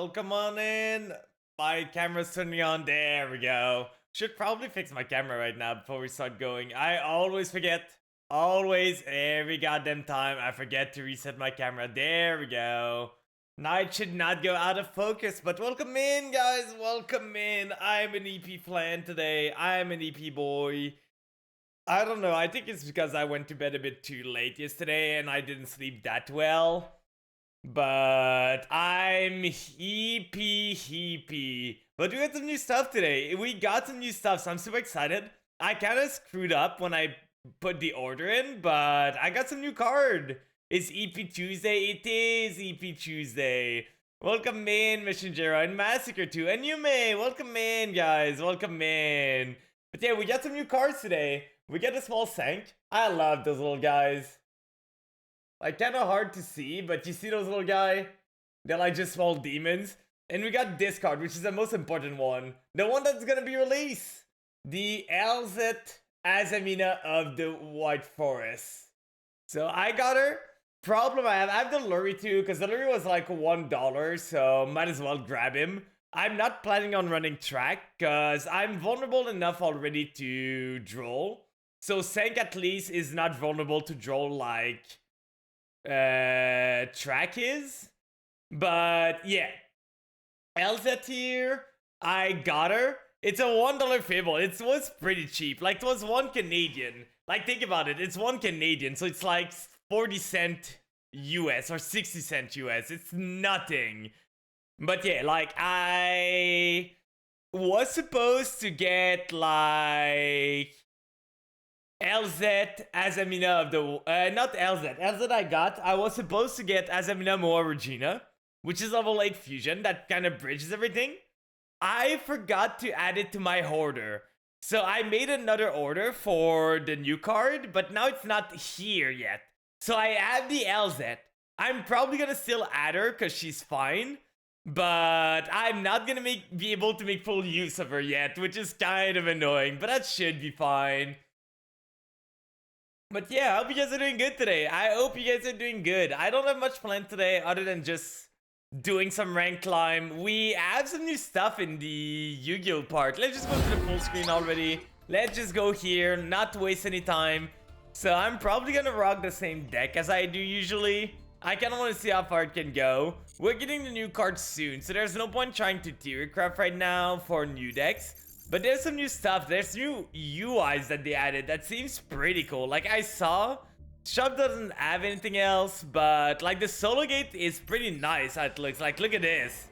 welcome on in. My camera's turning on. There we go. Should probably fix my camera right now before we start going. I always forget. Always, every goddamn time, I forget to reset my camera. There we go. Now it should not go out of focus, but welcome in, guys. Welcome in. I'm an EP fan today. I'm an EP boy. I don't know. I think it's because I went to bed a bit too late yesterday and I didn't sleep that well. But I'm heepy. But we got some new stuff today. We got some new stuff, so I'm super excited. I kind of screwed up when I put the order in, but I got some new card. It's EP Tuesday. It is EP Tuesday. Welcome in, Mission Jero and Massacre 2. And you may. Welcome in, guys. Welcome in. But yeah, we got some new cards today. We get a small Sank. I love those little guys. Like, kind of hard to see, but you see those little guy? They're like just small demons. And we got this card, which is the most important one. The one that's gonna be released. The Elzet Azamina of the White Forest. So I got her. Problem I have the Lurry too, because the Lurry was like $1, so might as well grab him. I'm not planning on running track, because I'm vulnerable enough already to droll. So Sank at least is not vulnerable to droll like track is. But yeah, Elzet here, I got her. It's a $1 Fable. It was pretty cheap. Like, it was 1 Canadian. Like, think about it. It's 1 Canadian, so it's like 40 cent US or 60 cent US. It's nothing. But yeah, like, I was supposed to get like Elzet Azamina of the not Elzet. Elzet I was supposed to get Azamina Moa Regina, which is level 8 fusion that kind of bridges everything. I forgot to add it to my order. So I made another order for the new card, but now it's not here yet. So I add the Elzet. I'm probably gonna still add her because she's fine, but I'm not gonna be able to make full use of her yet, which is kind of annoying, but that should be fine. But yeah, I hope you guys are doing good today. I hope you guys are doing good. I don't have much planned today other than just doing some rank climb. We have some new stuff in the Yu-Gi-Oh part. Let's just go to the full screen already. Let's just go here, not waste any time. So I'm probably gonna rock the same deck as I do usually. I kinda wanna see how far it can go. We're getting the new card soon, so there's no point trying to theory craft right now for new decks. But there's some new stuff. There's new UIs that they added that seems pretty cool. Like, I saw Shop doesn't have anything else, but like the solo gate is pretty nice. It looks like, look at this.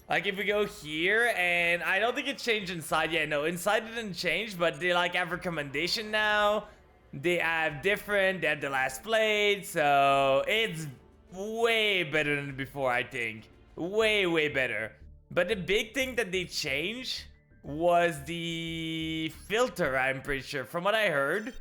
Like, if we go here, and I don't think it changed inside. Yeah, no, inside didn't change, but they like have recommendation now. They have different. They have the last blade, so it's way better than before. I think way better. But the big thing that they changed was the filter. I'm pretty sure, from what I heard.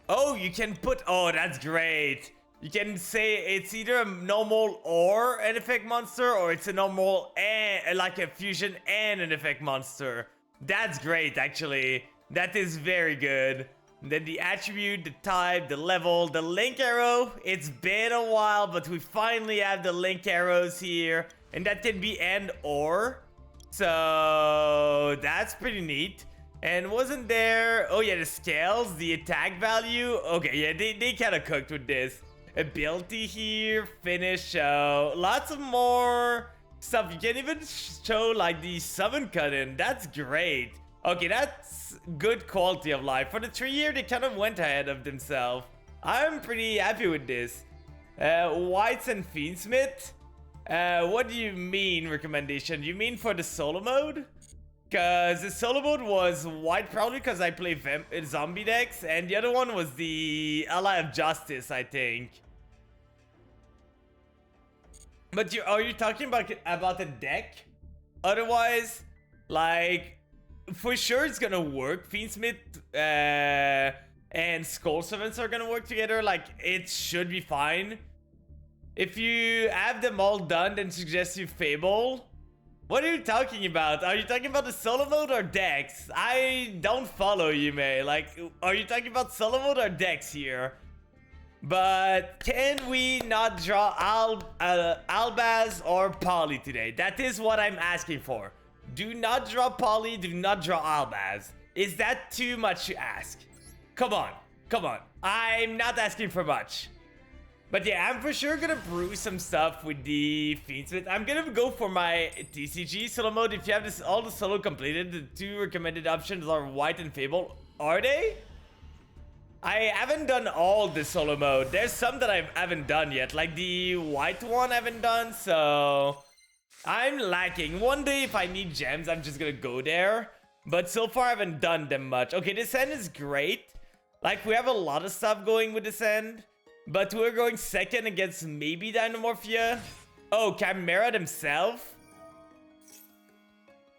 Oh, you can put... Oh, that's great. You can say it's either a normal or an effect monster, or it's a normal and like a fusion and an effect monster. That's great, actually. That is very good. Then the attribute, the type, the level, the link arrow. It's been a while, but we finally have the link arrows here. And that can be and or. So that's pretty neat. And wasn't there... Oh yeah, the scales, the attack value. Okay, yeah, they kind of cooked with this. Ability here, finish show. Lots of more stuff. You can even show like the summon cut-in. That's great. Okay, that's good quality of life. For the 3 year, they kind of went ahead of themselves. I'm pretty happy with this. Whites and Fiendsmith. What do you mean recommendation? You mean for the solo mode? Because the solo mode was white, probably because I play zombie decks, and the other one was the Ally of Justice, I think. But are you talking about the deck? Otherwise, like, for sure it's gonna work. Fiendsmith and Skull Servants are gonna work together. Like, it should be fine. If you have them all done, then suggest you Fable. What are you talking about? Are you talking about the solo mode or decks? I don't follow you, May. Like, are you talking about solo mode or decks here? But can we not draw Albaz or Polly today? That is what I'm asking for. Do not draw Polly, do not draw Albaz. Is that too much to ask? Come on, come on. I'm not asking for much. But yeah, I'm for sure gonna brew some stuff with the Fiendsmith. I'm gonna go for my TCG solo mode. If you have this all the solo completed, the 2 recommended options are White and Fable. Are they? I haven't done all the solo mode. There's some that I haven't done yet. Like the White one I haven't done, so I'm lacking. One day if I need gems, I'm just gonna go there. But so far I haven't done them much. Okay, this end is great. Like we have a lot of stuff going with this end. But we're going second against maybe Dynamorphia. Oh, Chimera themselves.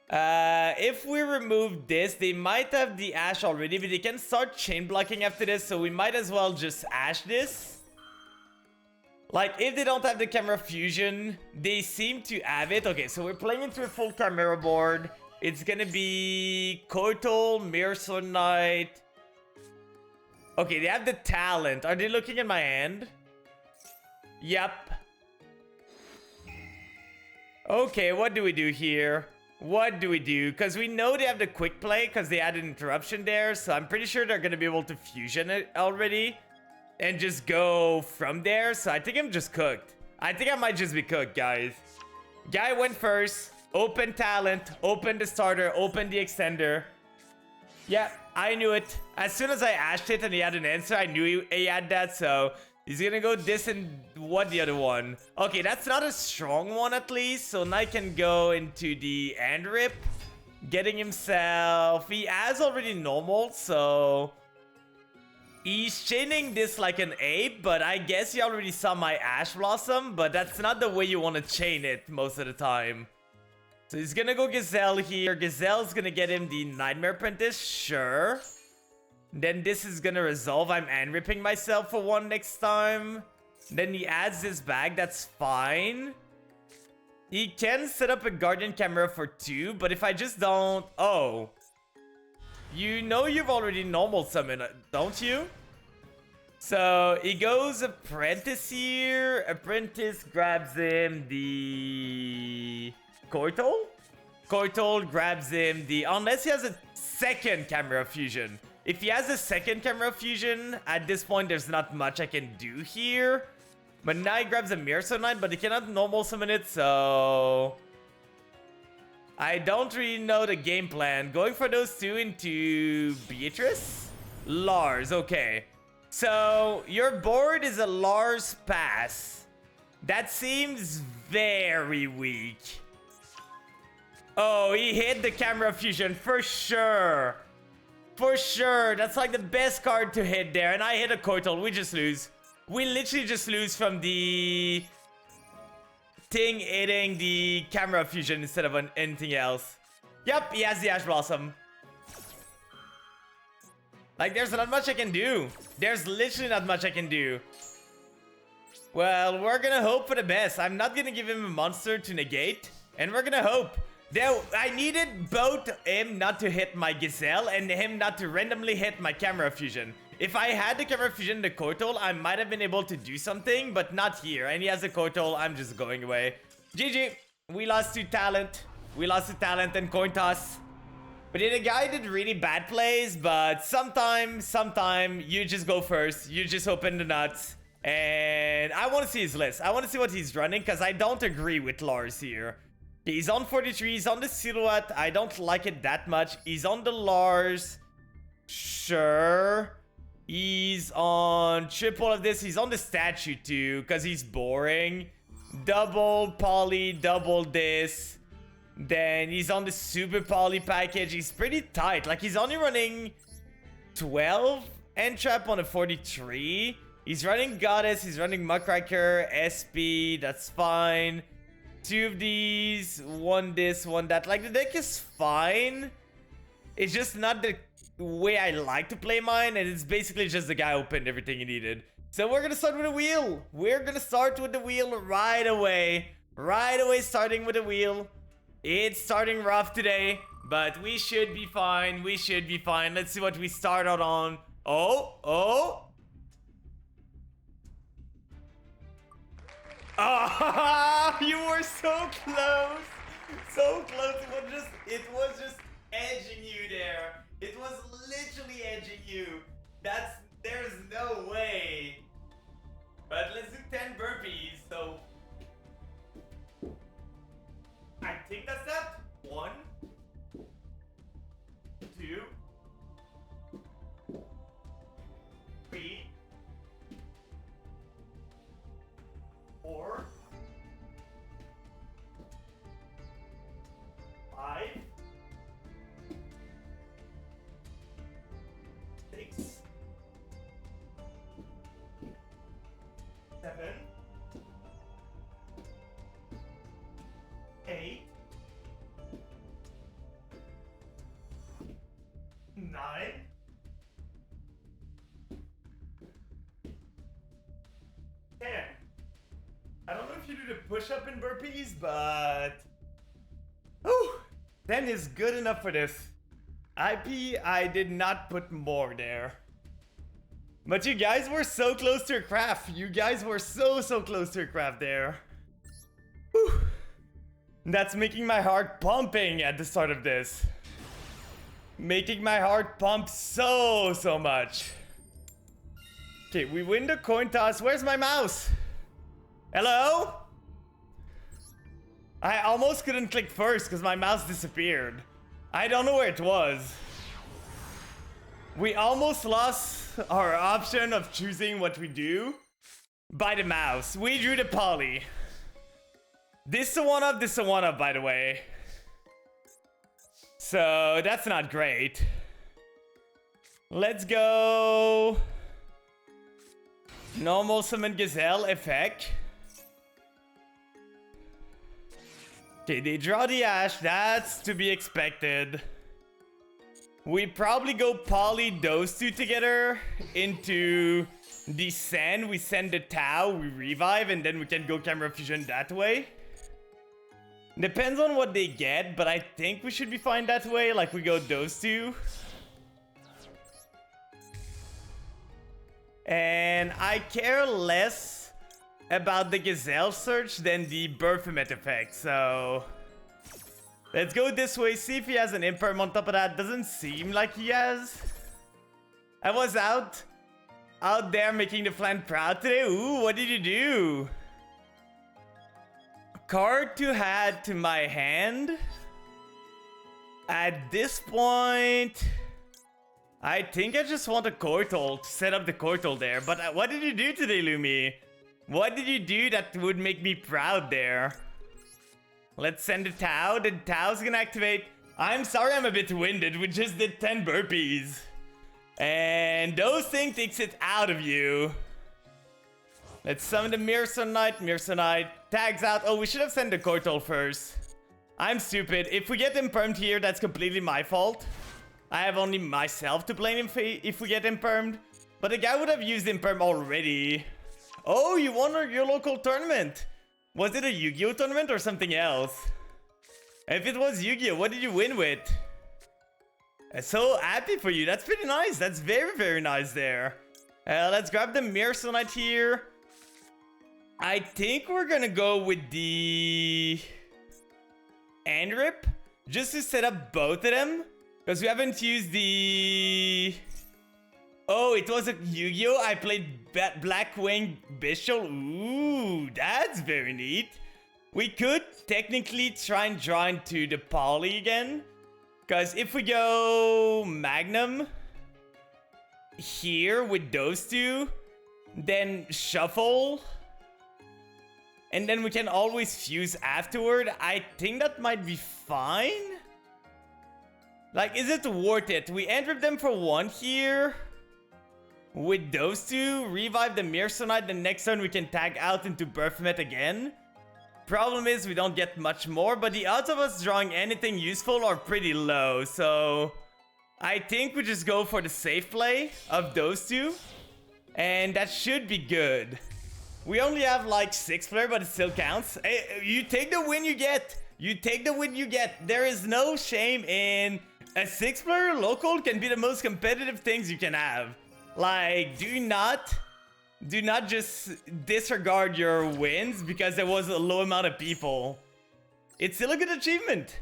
If we remove this, they might have the Ash already, but they can start chain blocking after this, so we might as well just Ash this. Like, if they don't have the Chimera Fusion, they seem to have it. Okay, so we're playing into a full Chimera board. It's gonna be Kotal, Mirror Sword Knight. Okay, they have the talent. Are they looking at my hand? Yep. Okay, what do we do here? What do we do? Because we know they have the quick play because they had an interruption there. So I'm pretty sure they're going to be able to fusion it already. And just go from there. So I think I'm just cooked. I think I might just be cooked, guys. Guy went first. Open talent. Open the starter. Open the extender. Yeah, I knew it. As soon as I ashed it and he had an answer, I knew he had that. So he's gonna go this and what the other one? Okay, that's not a strong one at least. So Knight can go into the end rip. Getting himself... He has already normal, so... He's chaining this like an ape, but I guess he already saw my Ash Blossom. But that's not the way you want to chain it most of the time. So he's gonna go Gazelle here. Gazelle's gonna get him the Nightmare Apprentice, sure. Then this is gonna resolve. I'm end-ripping myself for 1 next time. Then he adds this back, that's fine. He can set up a Guardian Chimera for 2, but if I just don't... Oh. You know you've already normal summoned, don't you? So he goes Apprentice here. Apprentice grabs him the... Kotal? Kotal grabs him the... Unless he has a second Chimera Fusion. If he has a second Chimera Fusion, at this point there's not much I can do here. But now he grabs a Mirror Sword Knight, but he cannot normal summon it, so... I don't really know the game plan. Going for those 2 into Beatrice? Lars, okay. So, your board is a Lars pass. That seems very weak. Oh, he hit the Chimera Fusion for sure. For sure. That's like the best card to hit there. And I hit a Kotal. We just lose. We literally just lose from the thing hitting the Chimera Fusion instead of anything else. Yep, he has the Ash Blossom. Like, there's not much I can do. There's literally not much I can do. Well, we're gonna hope for the best. I'm not gonna give him a monster to negate. And we're gonna hope. I needed both him not to hit my Gazelle and him not to randomly hit my Chimera Fusion. If I had the Chimera Fusion and the Kotal, I might have been able to do something, but not here. And he has a Kotal, I'm just going away. GG. We lost to talent. We lost to talent and coin toss. But yeah, the guy did really bad plays, but sometime, you just go first. You just open the nuts. And I want to see his list. I want to see what he's running, because I don't agree with Lars here. He's on 43, he's on the Silhouette. I don't like it that much. He's on the Lars. Sure. He's on triple of this. He's on the statue too, because he's boring. Double Poly, double this. Then he's on the Super Poly package. He's pretty tight. Like, he's only running 12 Entrap on a 43. He's running Goddess. He's running Muckracker, SP. That's fine. 2 of these, 1 this, 1 that. Like, the deck is fine. It's just not the way I like to play mine, and it's basically just the guy opened everything he needed. So we're gonna start with a wheel. We're gonna start with the wheel right away. Right away, starting with the wheel. It's starting rough today, but we should be fine. We should be fine. Let's see what we start out on. Oh. Oh, you were so close. So close. It was just edging you there. It was literally edging you. There's no way. But let's do 10 burpees, so I think that's that. 1, 2, 3, 4, 5, 6, 7, 8, 9, 10. I don't know if you do the push-up and burpees, but whew, 10 is good enough for this. I did not put more there. But you guys were so close to a craft. You guys were so close to a craft there. Whew. That's making my heart pumping at the start of this. Making my heart pump so much. Okay, we win the coin toss. Where's my mouse? Hello? I almost couldn't click first because my mouse disappeared. I don't know where it was. We almost lost our option of choosing what we do by the mouse. We drew the poly. This is a one-up, this is a one-up, by the way. So that's not great. Let's go. Normal summon Gazelle effect. Okay, they draw the Ash. That's to be expected. We probably go poly those two together into the Sand. We send the Tau, we revive, and then we can go Camera Fusion that way. Depends on what they get, but I think we should be fine that way. Like, we go those two. And I care less about the Gazelle search than the Baphomet effect, so let's go this way, see if he has an imperm on top of that. Doesn't seem like he has. I was out there making the Flan proud today. Ooh, what did you do? Card to add to my hand. At this point, I think I just want a Koital to set up the Koital there. But what did you do today, Lumi? What did you do that would make me proud there? Let's send the Tau. The Tau's gonna activate. I'm sorry I'm a bit winded. We just did 10 burpees. And those things takes it out of you. Let's summon the Mirsonite. Mirsonite tags out. Oh, we should have sent the Koital first. I'm stupid. If we get impermed here, that's completely my fault. I have only myself to blame if we get impermed. But the guy would have used imperm already. Oh, you won your local tournament. Was it a Yu-Gi-Oh tournament or something else? If it was Yu-Gi-Oh, what did you win with? I'm so happy for you. That's pretty nice. That's very nice there. Let's grab the Mirsonite here. I think we're gonna go with the Andrip just to set up both of them, because we haven't used the... Oh, it was a Yu-Gi-Oh! I played Blackwing Bishop. Ooh, that's very neat. We could technically try and draw into the poly again, because if we go Magnum here with those two, then shuffle, and then we can always fuse afterward. I think that might be fine. Like, is it worth it? We entered them for 1 here. With those two, revive the Mirsonite. The next turn we can tag out into Baphomet again. Problem is we don't get much more, but the odds of us drawing anything useful are pretty low. So I think we just go for the safe play of those two. And that should be good. We only have like 6 player, but it still counts. Hey, you take the win you get. You take the win you get. There is no shame in a 6 player local can be the most competitive things you can have. Like, do not Do not just disregard your wins because there was a low amount of people. It's still a good achievement.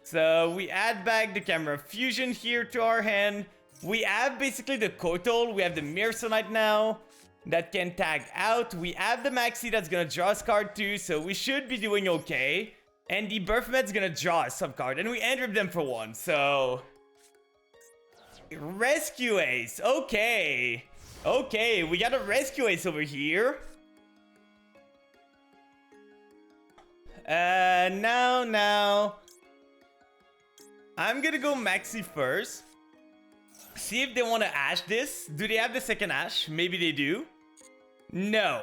So we add back the camera fusion here to our hand. We have basically the Kotal. We have the Mirsonite now that can tag out. We have the Maxi that's gonna draw us card too, so we should be doing okay. And the Berfmet's gonna draw us some card, and we entrap them for one, so... Rescue Ace, okay. Okay, we got a Rescue Ace over here. Now... I'm gonna go Maxi first. See if they want to Ash this. Do they have the second Ash? Maybe they do. No.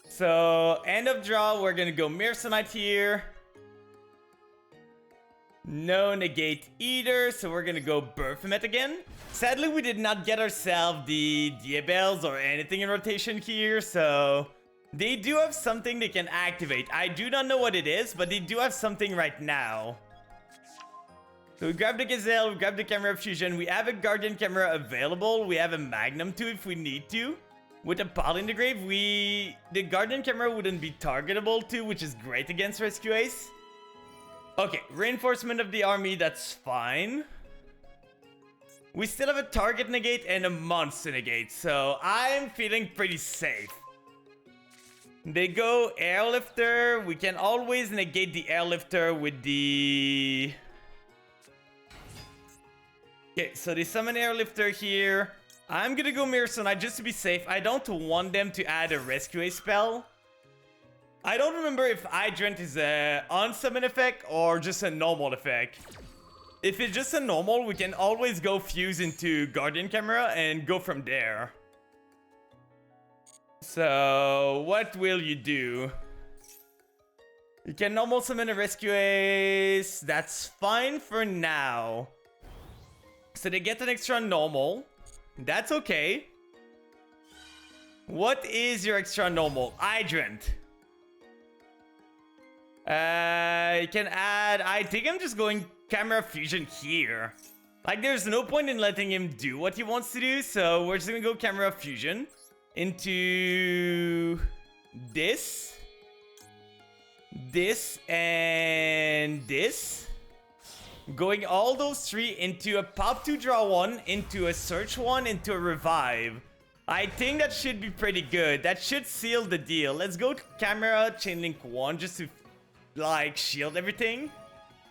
So, end of draw, we're gonna go Mirsonite here. No negate either, so we're gonna go Berfmet again. Sadly, we did not get ourselves the Diabels or anything in rotation here, so... They do have something they can activate. I do not know what it is, but they do have something right now. So we grab the Gazelle, we grab the Camera of Fusion, we have a Guardian Camera available, we have a Magnum too if we need to. With a Pot in the Grave, the Guardian Camera wouldn't be targetable too, which is great against Rescue Ace. Okay, Reinforcement of the Army, that's fine. We still have a Target Negate and a Monster Negate, so I'm feeling pretty safe. They go Airlifter. We can always negate the Airlifter with the... Okay, so they summon Airlifter here. I'm gonna go Mirsonite just to be safe. I don't want them to add a Rescue Ace spell. I don't remember if Hydrant is a unsummon effect or just a normal effect. If it's just a normal, we can always go fuse into Guardian Camera and go from there. So, what will you do? You can normal summon a Rescue Ace. That's fine for now. So they get an extra normal. That's okay. What is your extra normal? Hydrant. You can add... I think I'm just going Camera Fusion here. Like, there's no point in letting him do what he wants to do. So we're just gonna go Camera Fusion into this, and this. Going all those three into a pop 2 draw 1, into a search 1, into a revive. I think that should be pretty good. That should seal the deal. Let's go to Camera Chainlink 1 just to like shield everything.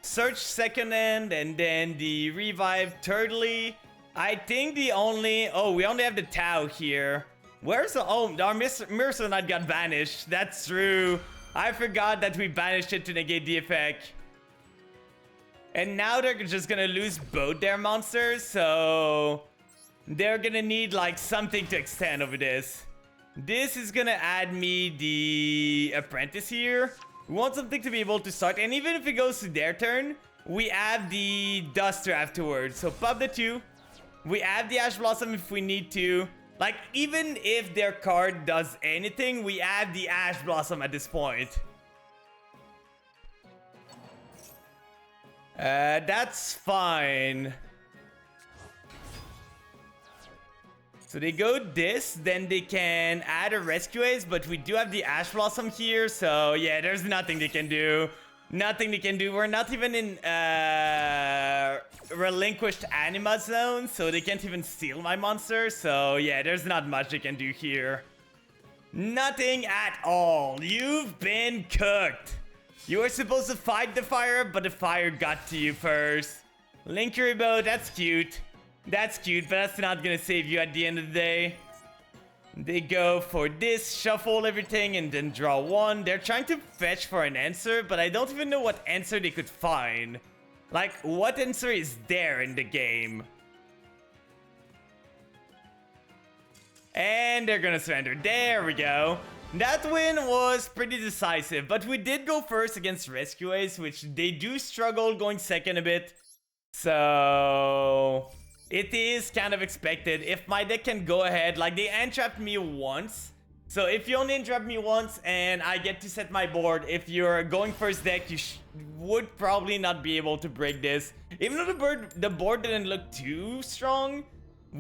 Search second end, and then the revive thirdly. I think the only... Oh, we only have the Tau here. Where's the... Oh, our Mirsonite got banished. That's true. I forgot that we banished it to negate the effect. And now they're just gonna lose both their monsters, so... They're gonna need, like, something to extend over this. This is gonna add me the Apprentice here. We want something to be able to start, and even if it goes to their turn, we have the Duster afterwards. So pop the 2. We have the Ash Blossom if we need to. Like, even if their card does anything, we have the Ash Blossom at this point. That's fine. So they go this, then they can add a Rescue Ace, but we do have the Ash Blossom here, so yeah, there's nothing they can do. Nothing they can do. We're not even in relinquished Anima zone, so they can't even steal my monster. So yeah, there's not much they can do here. Nothing at all. You've been cooked. You were supposed to fight the fire, but the fire got to you first. Linkuriboh, that's cute. That's cute, but that's not gonna save you at the end of the day. They go for this, shuffle everything, and then draw 1. They're trying to fetch for an answer, but I don't even know what answer they could find. Like, what answer is there in the game? And they're gonna surrender. There we go. That win was pretty decisive, but we did go first against Rescue Ace, which they do struggle going second a bit. So... it is kind of expected. If my deck can go ahead, like they entrapped me once. So if you only entrap me once and I get to set my board, if you're going first deck, you would probably not be able to break this. Even though the board didn't look too strong,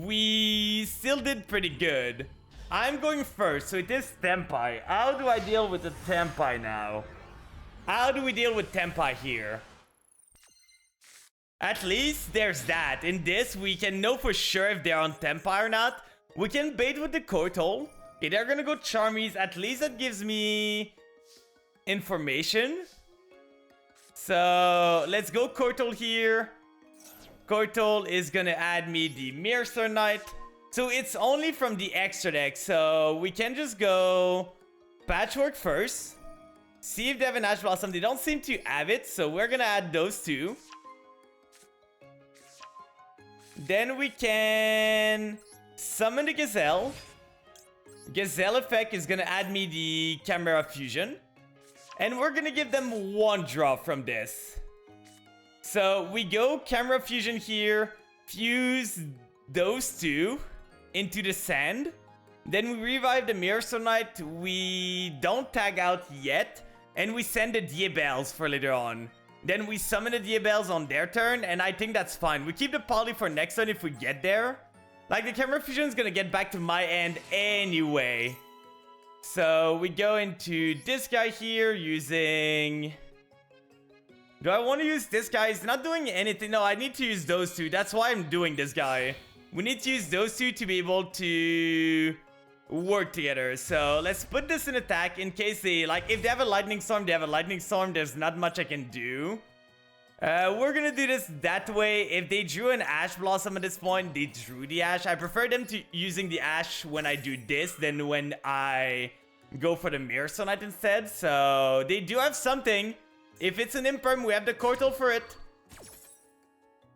we still did pretty good. I'm going first, so it is Tempai. How do I deal with the Tempai now? How do we deal with Tempai here? At least there's that. In this, we can know for sure if they're on Tempai or not. We can bait with the Kotal. Okay, they're gonna go Charmies. At least that gives me information. So let's go Kotal here. Kotal is gonna add me the Mirror Knight. So it's only from the extra deck. So we can just go Patchwork first. See if they have an Ash Blossom. They don't seem to have it. So we're gonna add those two. Then we can summon the Gazelle. Gazelle effect is gonna add me the Chimera Fusion. And we're gonna give them one draw from this. So we go Chimera Fusion here. Fuse those two into the sand. Then we revive the Mirror Knight. We don't tag out yet. And we send the Diabelles for later on. Then we summon the Diabelles on their turn, and I think that's fine. We keep the Poly for next turn if we get there. Like, the Chimera Fusion is gonna get back to my end anyway. So we go into this guy here using... Do I want to use this guy? He's not doing anything. No, I need to use those two. That's why I'm doing this guy. We need to use those two to be able to work together. So let's put this in attack in case they, like, if they have a Lightning Storm, they have a Lightning Storm. There's not much I can do. We're gonna do this that way. If they drew an Ash Blossom at this point, they drew the Ash. I prefer them to using the Ash when I do this than when I go for the Mirror Knight instead. So they do have something. If it's an Imperm, we have the Kotal for it.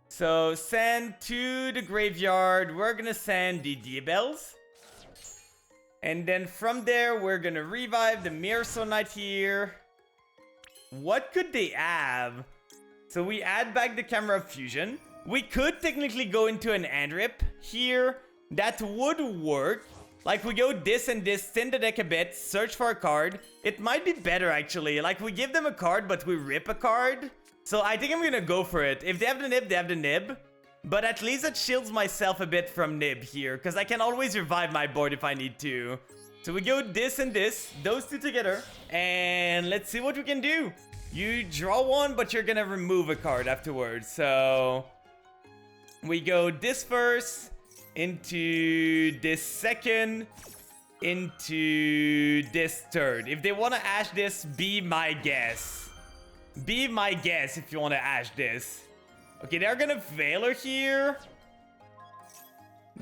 So send to the graveyard. We're gonna send the Diabelles. And then from there, we're gonna revive the Mirror Knight here. What could they have? So we add back the Chimera Fusion. We could technically go into an Andrip here. That would work. Like, we go this and this, thin the deck a bit, search for a card. It might be better, actually. Like, we give them a card, but we rip a card. So I think I'm gonna go for it. If they have the Nib, they have the Nib. But at least it shields myself a bit from Nib here, because I can always revive my board if I need to. So we go this and this, those two together, and let's see what we can do. You draw one, but you're gonna remove a card afterwards. So we go this first, into this second, into this third. If they want to Ash this, be my guess. Be my guess if you want to Ash this. Okay, they're gonna Veiler here.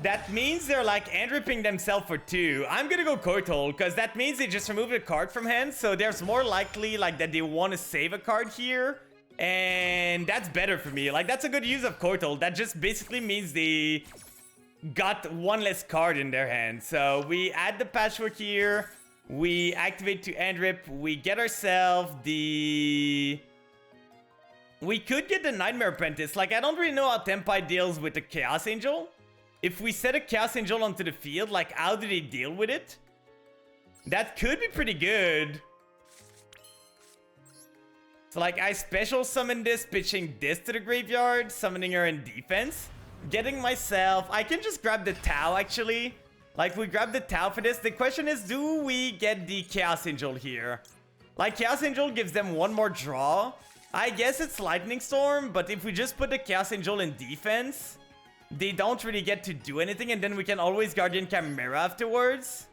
That means they're like Andripping themselves for 2. I'm gonna go Kotal, because that means they just removed a card from hand. So there's more likely like that they want to save a card here. And that's better for me. Like, that's a good use of Kotal. That just basically means they got one less card in their hand. So we add the Patchwork here. We activate to Andrip. We get ourselves the... We could get the Nightmare Apprentice. Like, I don't really know how Tempai deals with the Chaos Angel. If we set a Chaos Angel onto the field, like, how do they deal with it? That could be pretty good. So, like, I special summon this, pitching this to the graveyard, summoning her in defense. Getting myself... I can just grab the Tau, actually. Like, we grab the Tau for this. The question is, do we get the Chaos Angel here? Like, Chaos Angel gives them one more draw. I guess it's Lightning Storm, but if we just put the Chaos Angel in defense, they don't really get to do anything, and then we can always Guardian Chimera afterwards.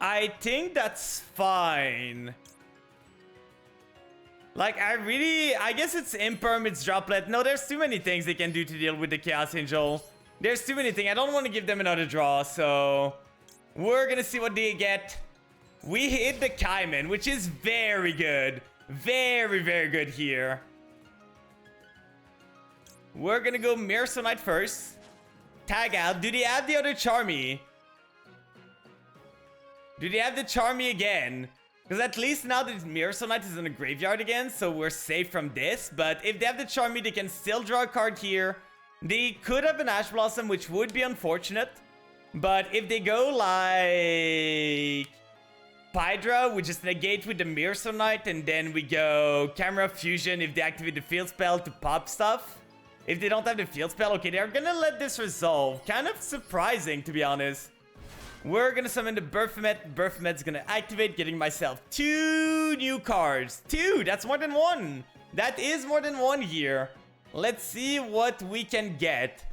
I think that's fine. Like, I guess it's Imperm, it's Droplet. No, there's too many things they can do to deal with the Chaos Angel. There's too many things. I don't want to give them another draw, so we're gonna see what they get. We hit the Kaiman, which is very good. Very, very good here. We're gonna go Mirror Knight first. Tag out. Do they have the other Charmy? Do they have the Charmy again? Because at least now that Mirror Knight is in the graveyard again, so we're safe from this. But if they have the Charmy, they can still draw a card here. They could have an Ash Blossom, which would be unfortunate. But if they go like Pydra, we just negate with the Mirror Knight, and then we go Chimera Fusion if they activate the field spell to pop stuff. if they don't have the field spell. Okay, they're gonna let this resolve. Kind of surprising, to be honest. We're gonna summon the Berthomet. Berthomet's gonna activate, getting myself 2 new cards. 2! That's more than 1. That is more than 1 here. Let's see what we can get.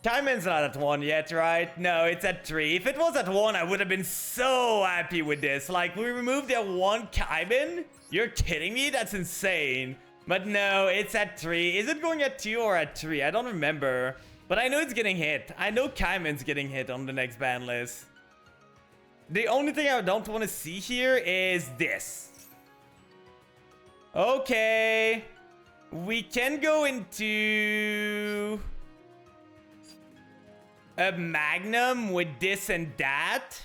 Kaiman's not at 1 yet, right? No, it's at 3. If it was at 1, I would have been so happy with this. Like, we removed that 1 Kaiman? You're kidding me? That's insane. But no, it's at 3. Is it going at 2 or at 3? I don't remember. But I know it's getting hit. I know Kaiman's getting hit on the next ban list. The only thing I don't want to see here is this. Okay. We can go into a Magnum with this and that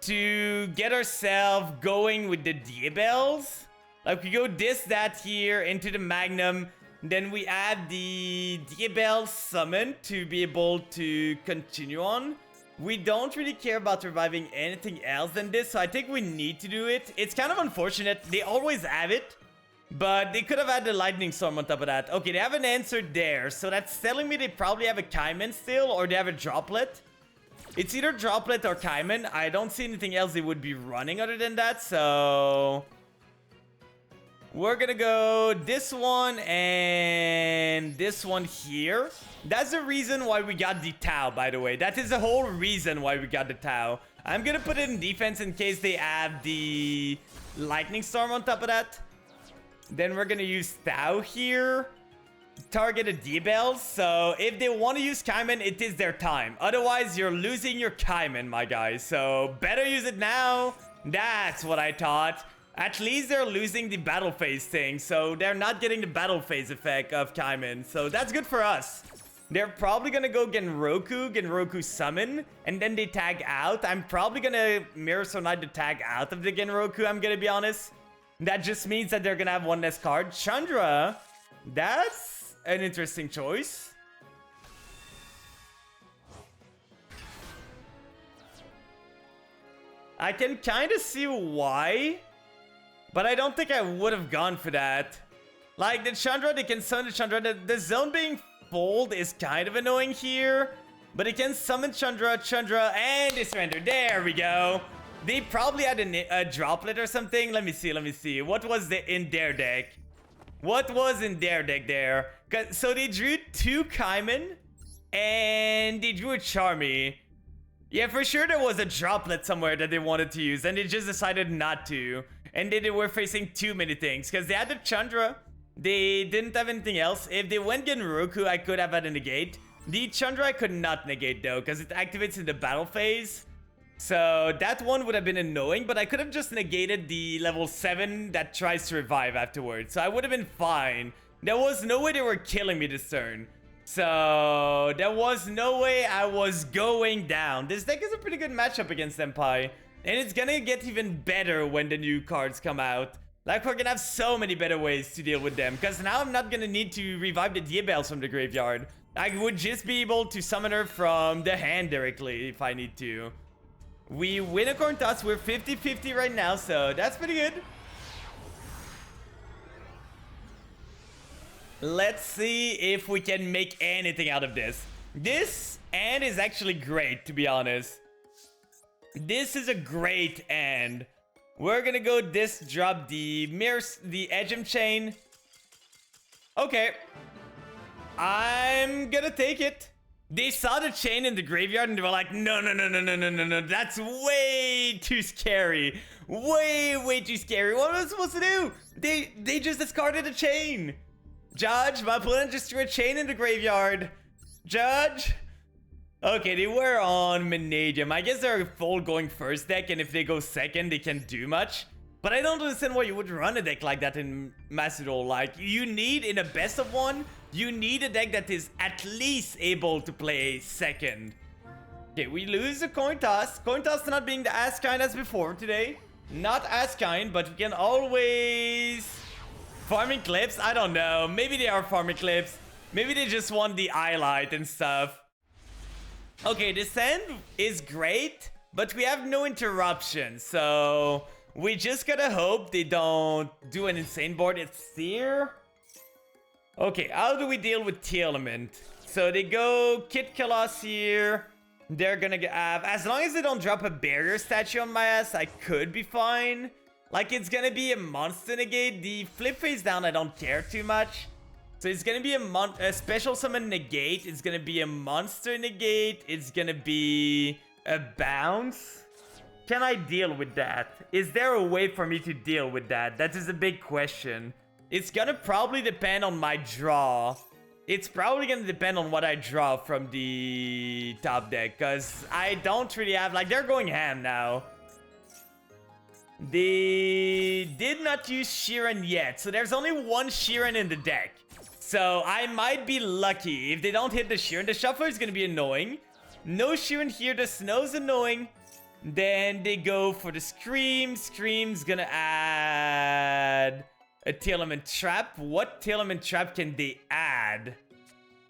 to get ourselves going with the Diabels. Like, we go this, that here into the Magnum. Then we add the Diabel summon to be able to continue on. We don't really care about reviving anything else than this, so I think we need to do it. It's kind of unfortunate. They always have it, but they could have had the Lightning Storm on top of that. Okay, they have an answer there, so that's telling me they probably have a Kaiman still, or they have a Droplet. It's either Droplet or Kaiman. I don't see anything else they would be running other than that, so we're gonna go this one and this one here. That's the reason why we got the Tau, by the way. That is the whole reason why we got the Tau. I'm gonna put it in defense in case they have the Lightning Storm on top of that. Then we're gonna use Tau here. Target a Diabel. So if they want to use Kaiman, it is their time. Otherwise, you're losing your Kaiman, my guys. So better use it now. That's what I thought. At least they're losing the battle phase thing, so they're not getting the battle phase effect of Kaiman. So that's good for us. They're probably gonna go Genroku summon, and then they tag out. I'm probably gonna Mirror Sword Knight the tag out of the Genroku, I'm gonna be honest. That just means that they're gonna have 1 less card. Chandra, that's an interesting choice. I can kind of see why, but I don't think I would have gone for that. Like, the Chandra, they can summon the Chandra. The zone being fold is kind of annoying here, but it can summon Chandra, and they surrender. There we go. They probably had a Droplet or something. Let me see. What was in their deck? What was in their deck there? So they drew 2 Kaiman, and they drew a Charmy. Yeah, for sure there was a Droplet somewhere that they wanted to use, and they just decided not to. And they were facing too many things, because they had the Chandra. They didn't have anything else. If they went Genroku, I could have had a negate. The Chandra I could not negate though, because it activates in the battle phase. So that one would have been annoying, but I could have just negated the level 7 that tries to revive afterwards. So I would have been fine. There was no way they were killing me this turn. So there was no way I was going down. This deck is a pretty good matchup against Senpai. And it's gonna get even better when the new cards come out. Like, we're gonna have so many better ways to deal with them. Because now I'm not gonna need to revive the Diabels from the graveyard. I would just be able to summon her from the hand directly if I need to. We win a coin toss. We're 50-50 right now, so that's pretty good. Let's see if we can make anything out of this. This end is actually great, to be honest. This is a great end. We're gonna go this, drop the mirrors, the Edgem chain. Okay. I'm gonna take it. They saw the chain in the graveyard and they were like, no, that's way too scary. Way too scary. What am I supposed to do? They just discarded a chain. Judge, my opponent just threw a chain in the graveyard. Judge. Okay, they were on Mannadium. I guess they're a full going first deck, and if they go second, they can't do much. But I don't understand why you would run a deck like that in Macedol. Like, you need, in a best of 1, you need a deck that is at least able to play second. Okay, we lose the coin toss. Coin toss not being as kind as before today. Not as kind, but we can always... Farming clips? I don't know. Maybe they are farming clips. Maybe they just want the highlight and stuff. Okay, this end is great, but we have no interruption, so we just gotta hope they don't do an insane board. It's here. Okay, how do we deal with Telement? So they go Kid Colossus here. They're gonna have, as long as they don't drop a barrier statue on my ass, I could be fine. Like, it's gonna be a monster negate. The flip face down, I don't care too much. So it's gonna be a special summon negate. It's gonna be a monster negate. It's gonna be a bounce. Can I deal with that? Is there a way for me to deal with that? That is a big question. It's gonna probably depend on my draw. It's probably gonna depend on what I draw from the top deck, because I don't really have, like, they're going ham now. They did not use Sheeran yet, so there's only one Sheeran in the deck. So I might be lucky if they don't hit the Sheeran. The Shuffler is gonna be annoying. No Sheeran here, the Snow's annoying. Then they go for the Scream. Scream's gonna add a Telement Trap. What Telement Trap can they add?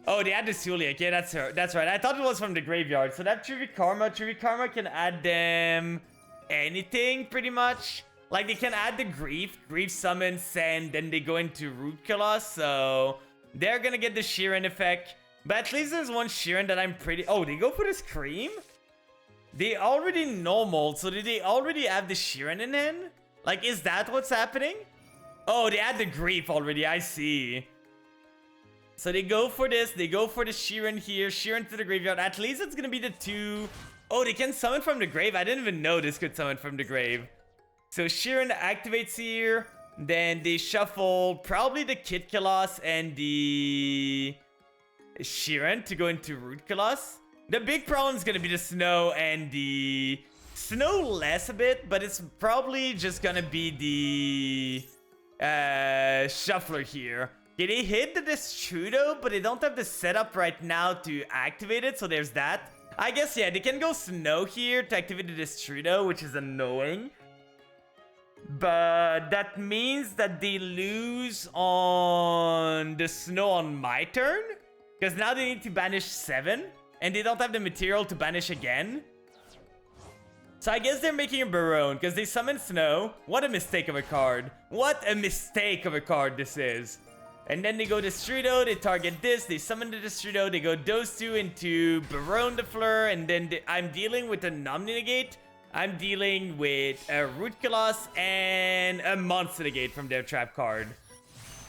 Oh, they add the Suliak. Yeah, that's right. I thought it was from the graveyard. So that Trivy Karma. Trivy Karma can add them anything, pretty much. Like, they can add the Grief. Grief summon, send, then they go into Root Colossus. So they're gonna get the Sheeran effect. But at least there's one Sheeran that I'm pretty... Oh, they go for the Scream? They already normal, so did they already have the Sheeran in hand? Like, is that what's happening? Oh, they had the Grief already, I see. So they go for this, they go for the Sheeran here, Sheeran to the graveyard. At least it's gonna be the two... Oh, they can summon from the grave? I didn't even know this could summon from the grave. So Sheeran activates here, then they shuffle probably the Kid Colossus and the Sheeran to go into Root Colossus. The big problem is gonna be the Snow and the... Snow less a bit, but it's probably just gonna be the Shuffler here. Okay, they hit the Destrudo, but they don't have the setup right now to activate it, so there's that. I guess, yeah, they can go Snow here to activate the Destrudo, which is annoying. But that means that they lose on the Snow on my turn. Because now they need to banish 7. And they don't have the material to banish again. So I guess they're making a Barone because they summon Snow. What a mistake of a card. What a mistake of a card this is. And then they go Destrudo, they target this, they summon the Destrudo, they go those two into Barone the Fleur, and then I'm dealing with a Nomni Negate. I'm dealing with a Root Colossus and a Monster Negate from their trap card.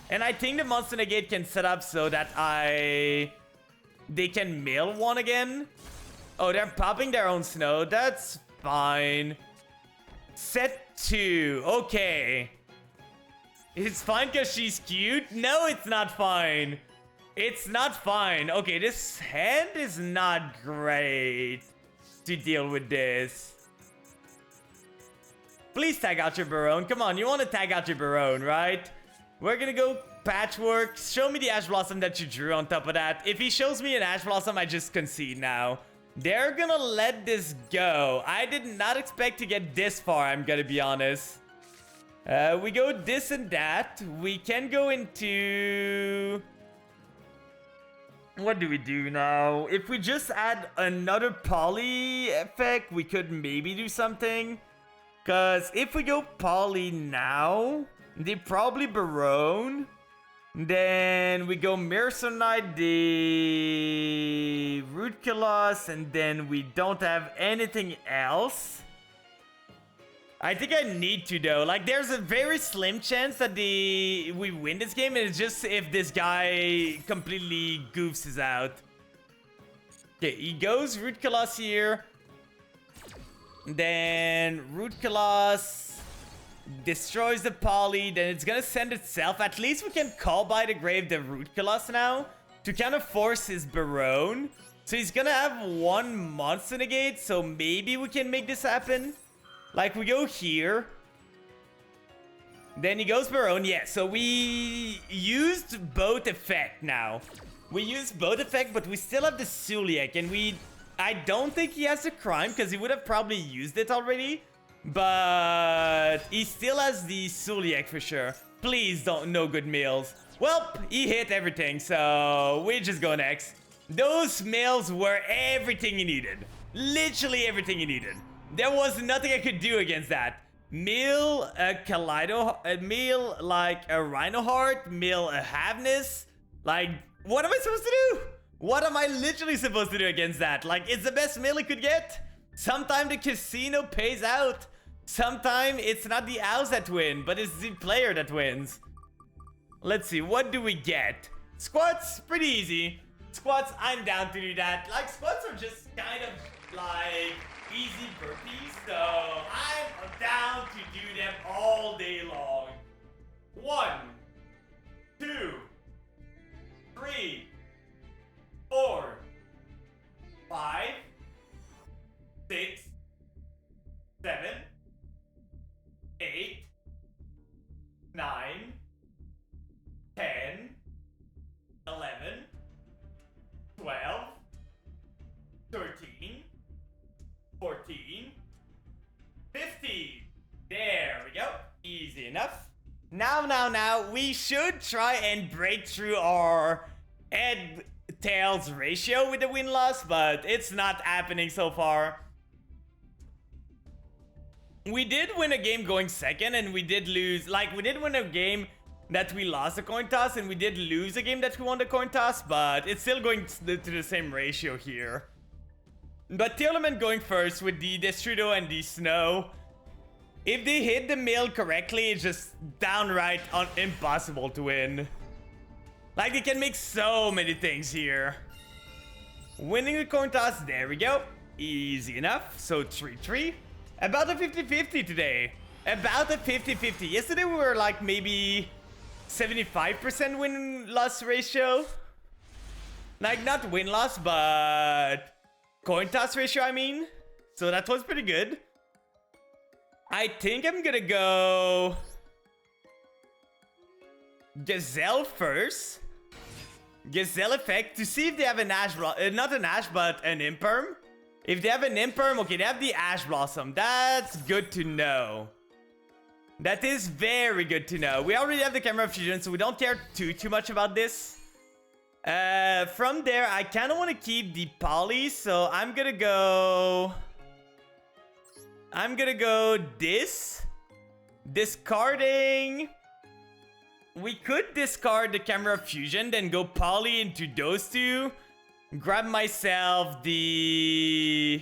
And I think the Monster Negate can set up so that they can mill one again. Oh, they're popping their own Snow. That's fine. Set 2. Okay. It's fine because she's cute? No, it's not fine. It's not fine. Okay, this hand is not great to deal with this. Please tag out your Barone. Come on, you want to tag out your Barone, right? We're gonna go Patchwork. Show me the Ash Blossom that you drew on top of that. If he shows me an Ash Blossom, I just concede now. They're gonna let this go. I did not expect to get this far, I'm gonna be honest. We go this and that. We can go into... What do we do now? If we just add another poly effect, we could maybe do something. Because if we go poly now, they probably Barone. Then we go Mirror-Knight, the Root Colossus, and then we don't have anything else. I think I need to though. Like, there's a very slim chance that we win this game, and it's just if this guy completely goofs us out. Okay, he goes Root Colossus here. Then Root Colossus destroys the poly. Then it's gonna send itself. At least we can call by the grave the Root Colossus now to kind of force his Barone. So he's gonna have one Monster Negate. So maybe we can make this happen. Like, we go here. Then he goes Barone. Yeah, so we used both effect now. We used both effect, but we still have the Suliak. And I don't think he has the Crime, because he would have probably used it already. But he still has the Suliak for sure. Please don't, no good meals. Well, he hit everything, so we just go next. Those mails were everything he needed. Literally everything he needed. There was nothing I could do against that. Mill a Kaleido, mill like a Rhino Heart, mill a Havness, Like, what am I supposed to do? What am I literally supposed to do against that? Like, it's the best meal it could get. Sometimes the casino pays out. Sometimes it's not the owls that win, but it's the player that wins. Let's see, what do we get? Squats, pretty easy. Squats, I'm down to do that. Like, squats are just kind of like easy burpees, so I'm down to do them all day long. 1, 2, 3, 4, 5, 6, 7, 8, 9, 10, 11, 12, 13, 14, 15. There we go. Easy enough. Now, we should try and break through our head-tails ratio with the win-loss, but it's not happening so far. We did win a game going second, and we did lose. Like, we did win a game that we lost the coin toss, and we did lose a game that we won the coin toss, but it's still going to the same ratio here. But Tearlament going first with the Destrudo and the Snow. If they hit the mill correctly, it's just downright impossible to win. Like, they can make so many things here. Winning the coin toss, there we go. Easy enough. So 3-3. About a 50-50 today. About a 50-50. Yesterday we were like maybe 75% win-loss ratio. Like, not win-loss, but coin toss ratio, I mean. So that was pretty good. I think I'm gonna go Gazelle first. Gazelle effect to see if they have an Ash Blossom. Not an Ash, but an Imperm. If they have an Imperm, okay, they have the Ash Blossom. That's good to know. That is very good to know. We already have the Camera Fusion, so we don't care too much about this. From there, I kind of want to keep the Poly, so I'm gonna go this. Discarding. We could discard the Camera Fusion, then go Poly into those two. Grab myself the...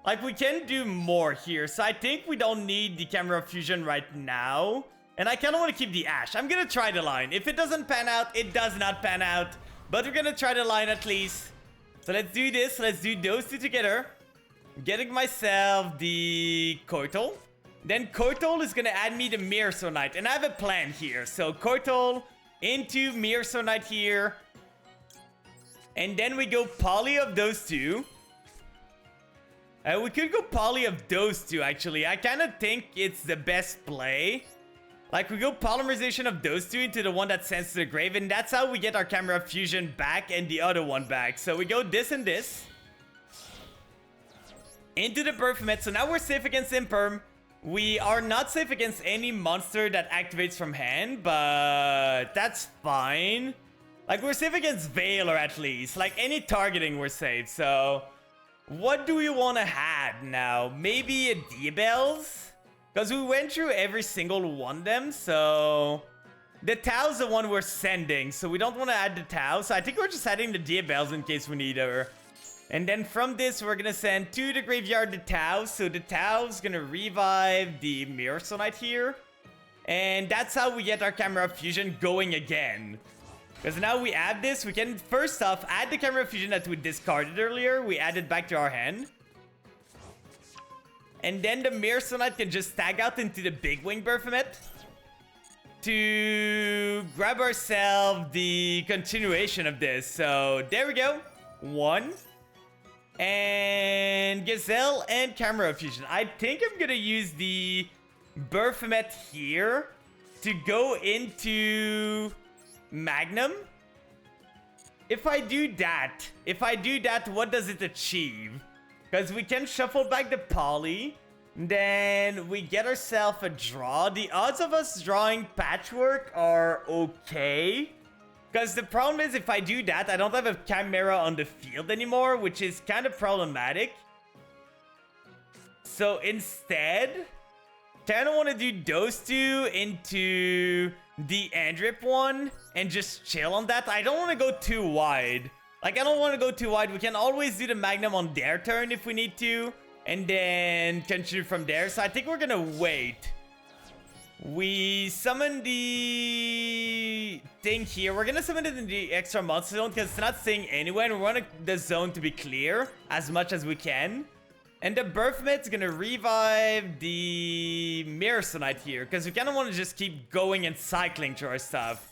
Like, we can do more here, so I think we don't need the Camera Fusion right now. And I kind of want to keep the Ash. I'm gonna try the line. If it doesn't pan out, it does not pan out. But we're gonna try the line at least. So let's do this. Let's do those two together. Getting myself the Koitol. Then Koitol is gonna add me the Mirsonite. And I have a plan here. So Koitol into Mirsonite here. And then we go Poly of those two. We could go Poly of those two, actually. I kind of think it's the best play. Like, we go Polymerization of those two into the one that sends to the grave. And that's how we get our Camera Fusion back and the other one back. So we go this and this. Into the Baphomet. So now we're safe against Imperm. We are not safe against any monster that activates from hand. But that's fine. Like, we're safe against Veiler at least. Like, any targeting we're safe. So, what do we want to have now? Maybe a Diabell's? Because we went through every single one of them, so... The Tau's the one we're sending, so we don't want to add the Tau. So I think we're just adding the Diabell's in case we need her. And then from this, we're going to send to the graveyard the Tau. So the Tau's going to revive the Mirsonite here. And that's how we get our Camera Fusion going again. Because now we add this, we can first off add the Camera Fusion that we discarded earlier. We add it back to our hand. And then the Mirsonite can just tag out into the Big Wing Baphomet to grab ourselves the continuation of this. So there we go. 1. And Gazelle and Camera Fusion. I think I'm gonna use the Baphomet here to go into Magnum. If I do that, what does it achieve? Because we can shuffle back the Poly. Then we get ourselves a draw. The odds of us drawing Patchwork are okay. Because the problem is, if I do that, I don't have a Chimera on the field anymore, which is kind of problematic. So instead, kind of want to do those two into the Andrip one and just chill on that. I don't want to go too wide. Like, I don't want to go too wide. We can always do the Magnum on their turn if we need to. And then continue from there. So I think we're going to wait. We summon the thing here. We're going to summon it in the extra monster zone because it's not staying anywhere. And we want the zone to be clear as much as we can. And the Birthmit's going to revive the Mirror Sonite here. Because we kind of want to just keep going and cycling through our stuff.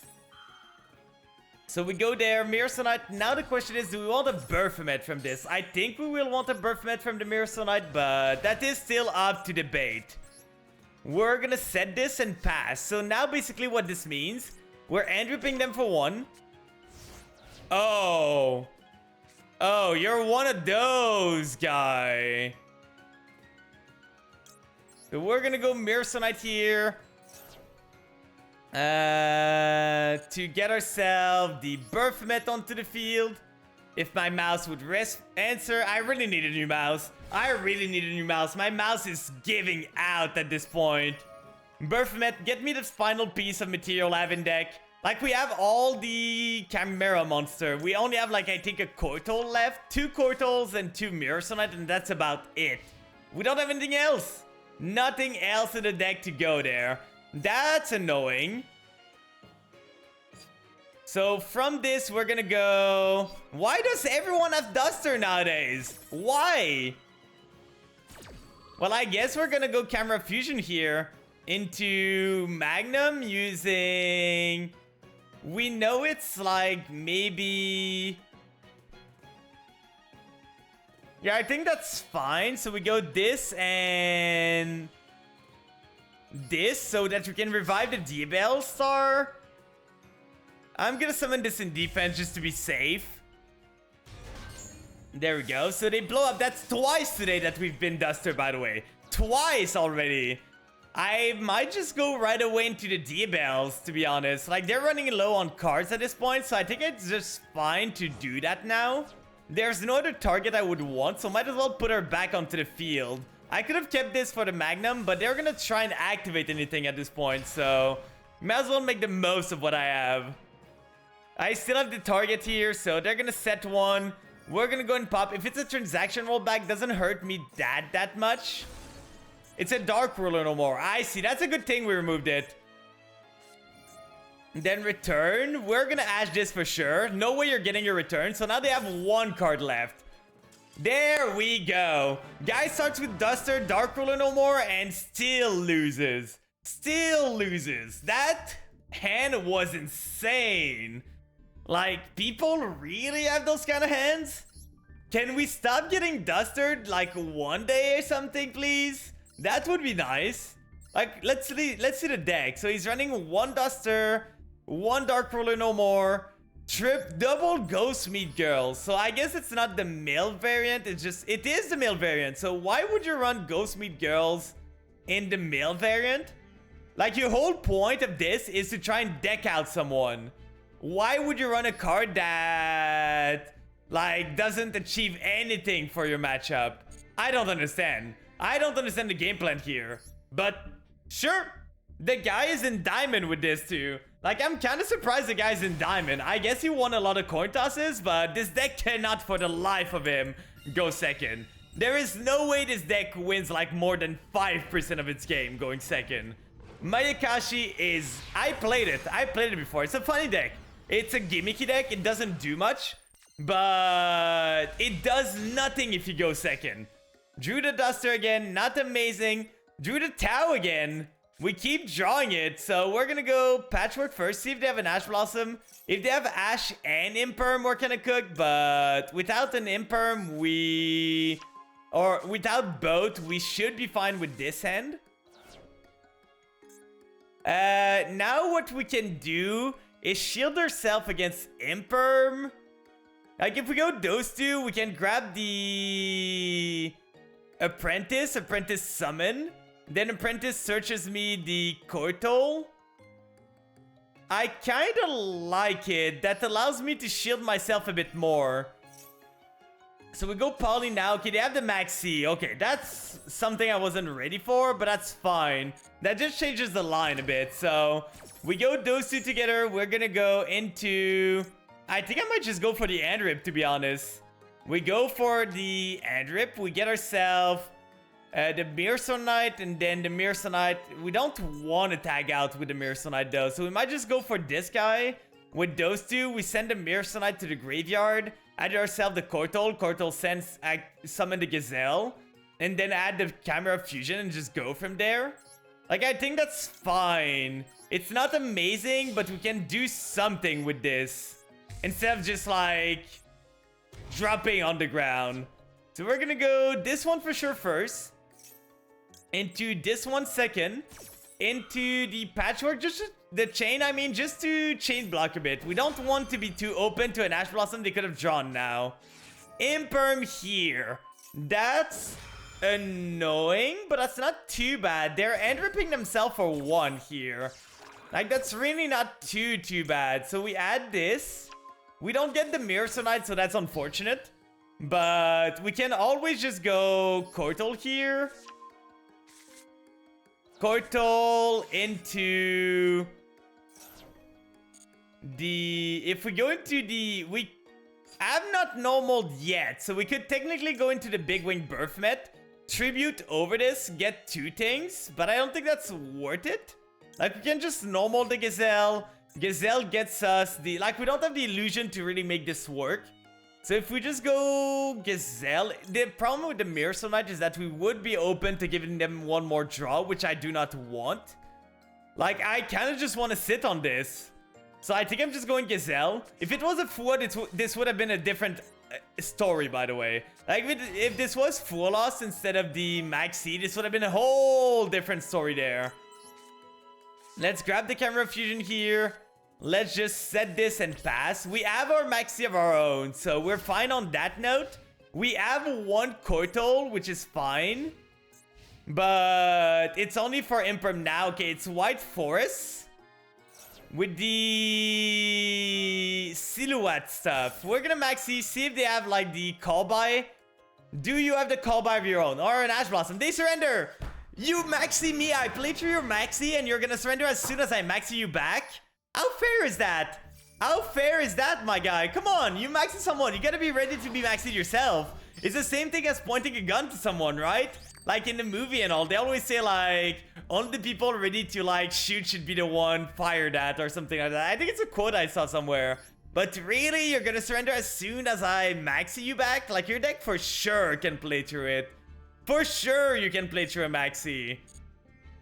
So we go there, Mirror Sonite. Now the question is, do we want a Baphomet from this? I think we will want a Baphomet from the Mirror Sonite, but that is still up to debate. We're gonna set this and pass. So now basically what this means, we're Andripping them for 1. Oh, you're one of those, guy. So we're gonna go Mirror Sonite here. To get ourselves the Baphomet onto the field. If my mouse would answer, I really need a new mouse. My mouse is giving out at this point. Baphomet, get me the final piece of material I have in deck. Like, we have all the Chimera monster. We only have, like, I think a Koitol left. 2 Koitols and 2 Mirror Sonite, and that's about it. We don't have anything else. Nothing else in the deck to go there. That's annoying. So from this, we're gonna go... Why does everyone have Duster nowadays? Why? Well, I guess we're gonna go Camera Fusion here into Magnum using... We know it's like maybe... Yeah, I think that's fine. So we go this and... this so that we can revive the Diabell Star. I'm gonna summon this in defense just to be safe. There we go. So they blow up. That's twice today that we've been Duster, by the way. Twice already. I might just go right away into the Diabells, to be honest. Like, they're running low on cards at this point, so I think it's just fine to do that now. There's no other target I would want, so might as well put her back onto the field. I could have kept this for the Magnum, but they're gonna try and activate anything at this point, so might as well make the most of what I have. I still have the target here, so they're gonna set one. We're gonna go and pop. If it's a transaction rollback, doesn't hurt me that much. It's a Dark Ruler no more. I see. That's a good thing we removed it. Then return. We're gonna ash this for sure. No way you're getting your return. So now they have 1 card left. There we go. Guy starts with Duster, Dark Ruler no more, and still loses. That hand was insane. Like, people really have those kind of hands? Can we stop getting Dustered like one day or something, please? That would be nice. Like, let's see the deck. So he's running 1 Duster, 1 Dark Ruler no more, double Ghost Meat Girl. So I guess it's not the male variant. It is the male variant. So why would you run Ghost Meat Girls in the male variant? Like, your whole point of this is to try and deck out someone. Why would you run a card that, like, doesn't achieve anything for your matchup? I don't understand. I don't understand the game plan here. But, sure, the guy is in Diamond with this too. Like, I'm kind of surprised the guy's in Diamond. I guess he won a lot of coin tosses, but this deck cannot for the life of him go second. There is no way this deck wins, like, more than 5% of its game going second. Mayakashi is... I played it before. It's a funny deck. It's a gimmicky deck. It doesn't do much, but it does nothing if you go second. Drew the Duster again. Not amazing. Drew the Tau again. We keep drawing it, so we're gonna go Patchwork first. See if they have an Ash Blossom. If they have Ash and Imperm, we're gonna cook, but without an Imperm, or without both, we should be fine with this hand. Now what we can do is shield ourselves against Imperm. Like, if we go those two, we can grab the Apprentice Summon. Then Apprentice searches me the Koitol. I kind of like it. That allows me to shield myself a bit more. So we go Poly now. Okay, they have the Maxi. Okay, that's something I wasn't ready for, but that's fine. That just changes the line a bit. So We go those two together. We're gonna go into... I think I might just go for the Andrip, to be honest. We go for the Andrip. We get ourselves the Mirsonite and then the Mirsonite. We don't want to tag out with the Mirsonite though. So we might just go for this guy. With those two, we send the Mirsonite to the graveyard. Add ourselves the Kortol. Kortol sends, summon the Gazelle. And then add the Camera Fusion and just go from there. Like, I think that's fine. It's not amazing, but we can do something with this. Instead of just, like, dropping on the ground. So we're gonna go this one for sure first. Into this one second. Into the Patchwork, just the chain, I mean, just to chain block a bit. We don't want to be too open to an Ash Blossom they could have drawn now. Imperm here. That's annoying, but that's not too bad. They're end-ripping themselves for 1 here. Like, that's really not too bad. So we add this. We don't get the Mirsonite, so that's unfortunate. But we can always just go Kortol here. Kortol into the... If we go into the... We have not normaled yet, so we could technically go into the Big Wing Birthmet. Tribute over this, get 2 things, but I don't think that's worth it. Like, we can just normal the Gazelle. Gazelle gets us the... Like, we don't have the illusion to really make this work. So if we just go Gazelle... The problem with the Mirsonite is that we would be open to giving them 1 more draw, which I do not want. Like, I kind of just want to sit on this. So I think I'm just going Gazelle. If it was a Fuad, this would have been a different story, by the way. Like, if this was Fualos instead of the Maxi, this would have been a whole different story there. Let's grab the Camera Fusion here. Let's just set this and pass. We have our Maxi of our own, so we're fine on that note. We have 1 Kortol, which is fine. But it's only for Imperm now. Okay, it's White Forest. With the Silhouette stuff. We're gonna Maxi, see if they have like the Call By. Do you have the Call By of your own? Or an Ash Blossom? They surrender! You Maxi me, I play through your Maxi and you're gonna surrender as soon as I Maxi you back? How fair is that? How fair is that, my guy? Come on, you Maxi someone, you gotta be ready to be Maxied yourself. It's the same thing as pointing a gun to someone, right? Like in the movie and all, they always say like, only the people ready to like shoot should be the one fired at or something like that. I think it's a quote I saw somewhere. But really, you're gonna surrender as soon as I Maxi you back? Like your deck for sure can play through it. For sure you can play through a Maxi.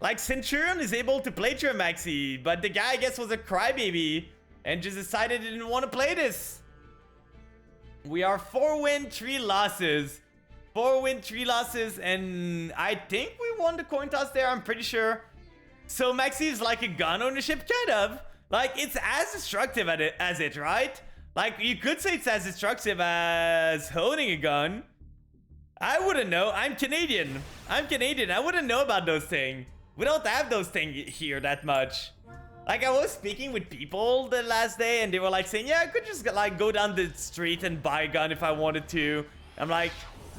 Like Centurion is able to play through a Maxi, but the guy I guess was a crybaby and just decided he didn't want to play this. We are 4 win, 3 losses. 4 win, 3 losses, and I think we won the coin toss there, I'm pretty sure. So Maxi is like a gun ownership, kind of. Like, it's as destructive as it, right? Like, you could say it's as destructive as owning a gun. I wouldn't know. I'm Canadian. I'm Canadian. I wouldn't know about those things. We don't have those things here that much. Like, I was speaking with people the last day, and they were like saying, yeah, I could just like go down the street and buy a gun if I wanted to. I'm like,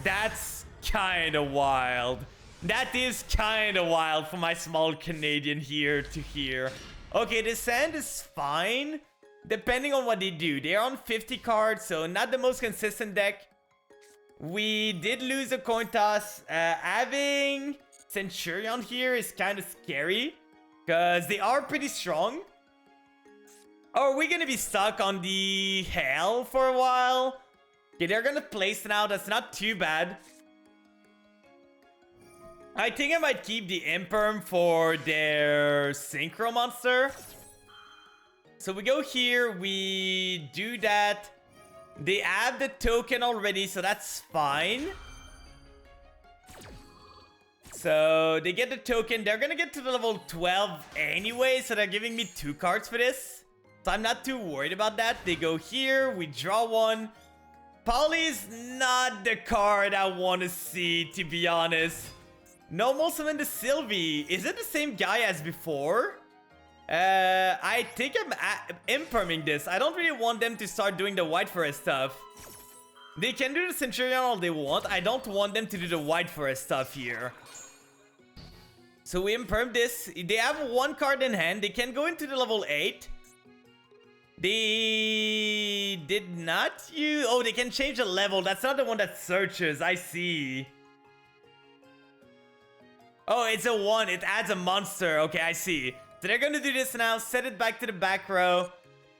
that's kind of wild. That is kind of wild for my small Canadian here to hear. Okay, the sand is fine, depending on what they do. They're on 50 cards, so not the most consistent deck. We did lose a coin toss. Having Centurion here is kind of scary, because they are pretty strong. Are we going to be stuck on the Hell for a while? Okay, they're going to place now. That's not too bad. I think I might keep the Imperm for their Synchro Monster. So we go here. We do that. They have the token already, so that's fine. So they get the token. They're going to get to the level 12 anyway, so they're giving me 2 cards for this. So I'm not too worried about that. They go here. We draw 1. Poly's not the card I want to see, to be honest. Normal summon the Sylvie. Is it the same guy as before? I think I'm imperming this. I don't really want them to start doing the White Forest stuff. They can do the Centurion all they want. I don't want them to do the White Forest stuff here. So we imperm this. They have one card in hand. They can go into the level 8. They did not use... Oh, they can change the level. That's not the one that searches. I see. Oh, it's a 1. It adds a monster. Okay, I see. So they're going to do this now. Set it back to the back row.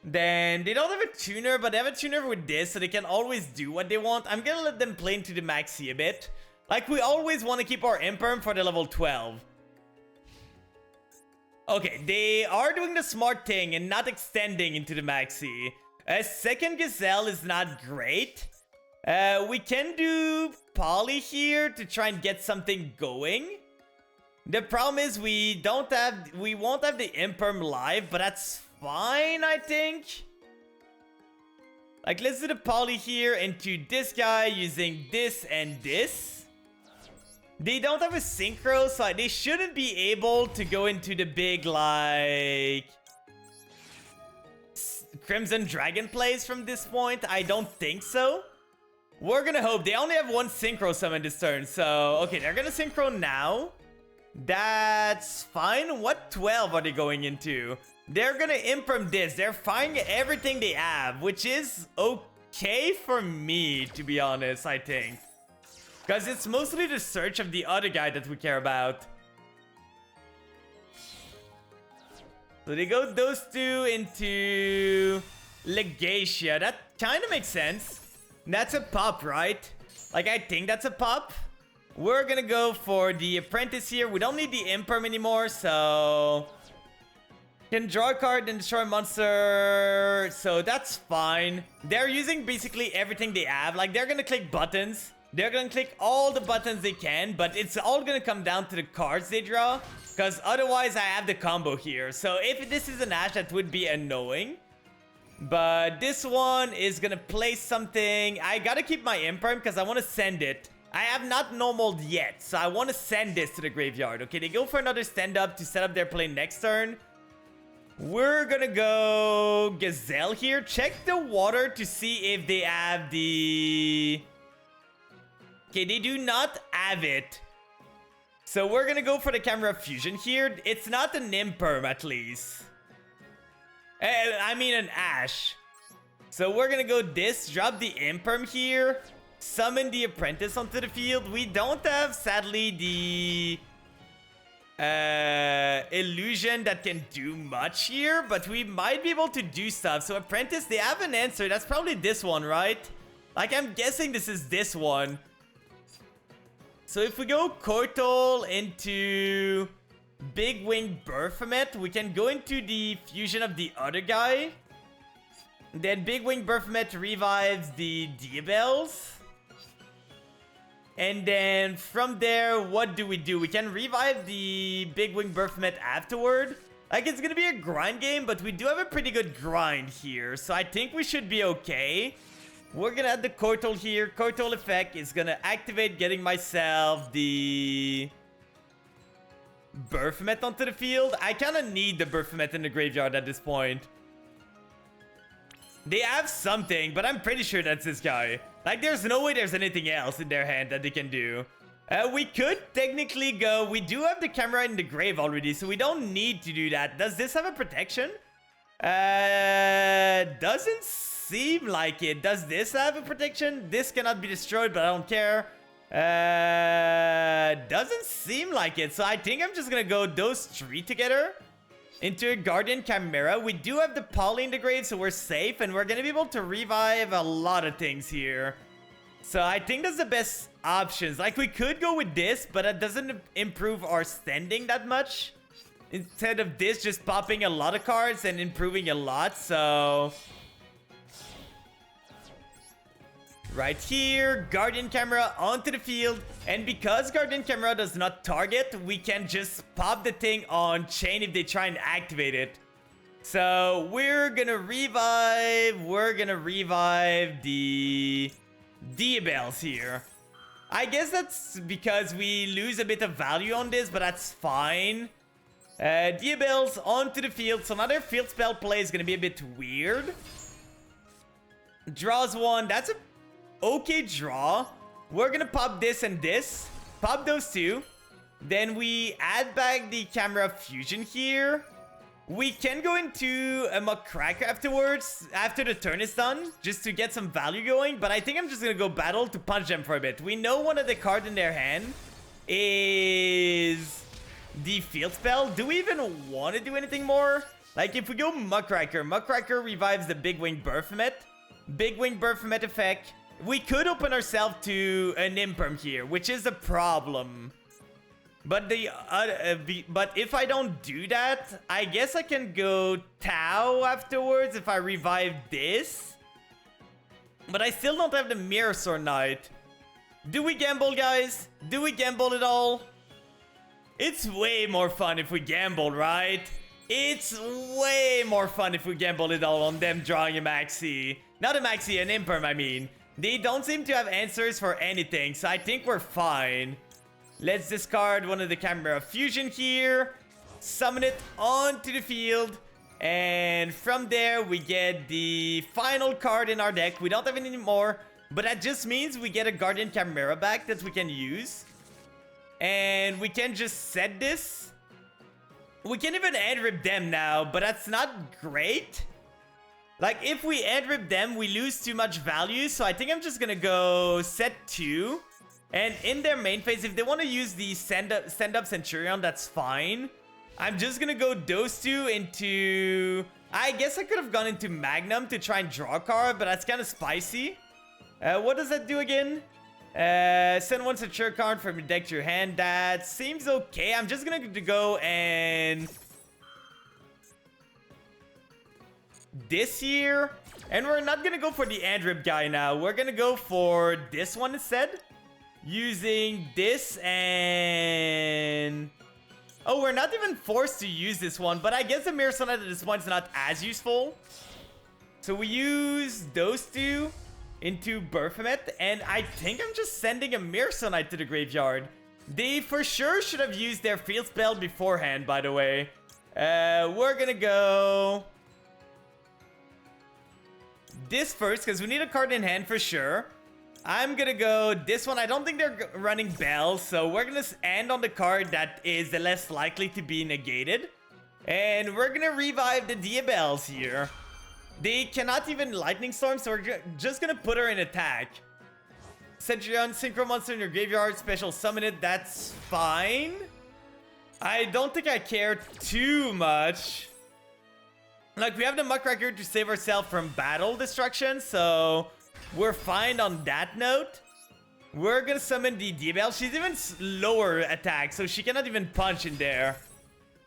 Then they don't have a tuner, but they have a tuner with this, so they can always do what they want. I'm going to let them play into the maxi a bit. Like, we always want to keep our imperm for the level 12. Okay, they are doing the smart thing and not extending into the maxi. A second Gazelle is not great. We can do Poly here to try and get something going. The problem is we won't have the imperm live, but that's fine, I think. Like, let's do the Poly here into this guy using this and this. They don't have a synchro, so they shouldn't be able to go into the big, like, Crimson Dragon plays from this point. I don't think so. We're gonna hope. They only have one synchro summon this turn, so... Okay, they're gonna synchro now. That's fine. What 12 are they going into? They're gonna imperm this. They're firing everything they have, which is okay for me, to be honest, I think. Because it's mostly the search of the other guy that we care about. So they go those two into Legacia. That kind of makes sense. That's a pop, right? Like, I think that's a pop. We're gonna go for the Apprentice here. We don't need the Imperm anymore, so... Can draw a card and destroy a monster. So that's fine. They're using basically everything they have. Like, they're gonna click buttons. They're gonna click all the buttons they can, but it's all gonna come down to the cards they draw, because otherwise I have the combo here. So if this is an Ash, that would be annoying. But this one is gonna play something. I gotta keep my Imperm because I want to send it. I have not normaled yet, so I want to send this to the graveyard. Okay, they go for another stand-up to set up their play next turn. We're gonna go Gazelle here. Check the water to see if they have the... Okay, they do not have it. So we're gonna go for the Camera Fusion here. It's not an Imperm, at least. I mean an Ash. So we're gonna go this, drop the Imperm here, summon the Apprentice onto the field. We don't have, sadly, the illusion that can do much here, but we might be able to do stuff. So Apprentice, they have an answer. That's probably this one, right? Like, I'm guessing this is this one. So if we go Kotal into Big Wing Baphomet, we can go into the fusion of the other guy. Then Big Wing Baphomet revives the Diabels. And then from there, what do? We can revive the Big Wing Baphomet afterward. Like, it's gonna be a grind game, but we do have a pretty good grind here. So I think we should be okay. We're gonna add the Kotal here. Kotal effect is gonna activate, getting myself the Baphomet onto the field. I kind of need the Baphomet in the graveyard at this point. They have something, but I'm pretty sure that's this guy. Like, there's no way there's anything else in their hand that they can do. We could technically go... We do have the camera in the grave already, so we don't need to do that. Does this have a protection? Doesn't seem like it. Does this have a protection? This cannot be destroyed, but I don't care. Doesn't seem like it. So I think I'm just gonna go those three together into a Guardian Chimera. We do have the Poly in the grave, so we're safe, and we're gonna be able to revive a lot of things here. So I think that's the best options. Like, we could go with this, but it doesn't improve our standing that much. Instead of this just popping a lot of cards and improving a lot, so... Right here, Guardian Camera onto the field. And because Guardian Camera does not target, we can just pop the thing on chain if they try and activate it. So we're gonna revive the Diabels here. I guess that's because we lose a bit of value on this, but that's fine. Diabels onto the field. So another field spell play is gonna be a bit weird. Draws one. That's a okay draw. We're gonna pop this and this. Pop those two. Then we add back the camera fusion here. We can go into a Muckracker afterwards, after the turn is done, just to get some value going. But I think I'm just gonna go battle to punch them for a bit. We know one of the cards in their hand is the field spell. Do we even want to do anything more? Like if we go Muckracker, Muckracker revives the Big Wing Berthomet. Big Wing Berthomet effect. We could open ourselves to an Imperm here, which is a problem. But but if I don't do that, I guess I can go Tau afterwards if I revive this. But I still don't have the Mirror Sword Knight. Do we gamble, guys? Do we gamble at all? It's way more fun if we gamble, right? It's way more fun if we gamble it all on them drawing a Maxi. Not a Maxi, an Imperm, I mean. They don't seem to have answers for anything, so I think we're fine. Let's discard one of the Camera Fusion here. Summon it onto the field. And from there, we get the final card in our deck. We don't have any more. But that just means we get a Guardian Chimera back that we can use. And we can just set this. We can even end rip them now, but that's not great. Like, if we end rip them, we lose too much value. So I think I'm just gonna go set 2. And in their main phase, if they want to use the stand-up Centurion, that's fine. I'm just gonna go those two into... I guess I could have gone into Magnum to try and draw a card, but that's kind of spicy. What does that do again? Send one Centurion card from your deck to your hand. That seems okay. I'm just gonna go and... this here. And we're not gonna go for the Andrip guy now. We're gonna go for this one instead. Using this and... oh, we're not even forced to use this one. But I guess the Mirror Sonnet at this point is not as useful. So we use those two into Berthomet. And I think I'm just sending a Mirror Sonnet to the graveyard. They for sure should have used their field spell beforehand, by the way. We're gonna go... this first, because we need a card in hand for sure. I'm gonna go this one. I don't think they're running Bells, so we're gonna end on the card that is the less likely to be negated. And we're gonna revive the Diabells here. They cannot even Lightning Storm, so we're just gonna put her in attack. Centurion, Synchro Monster in your graveyard, special summon it, that's fine. I don't think I care too much. Like, we have the Muckracker to save ourselves from battle destruction, so... we're fine on that note. We're gonna summon the Diabell. She's even lower attack, so she cannot even punch in there.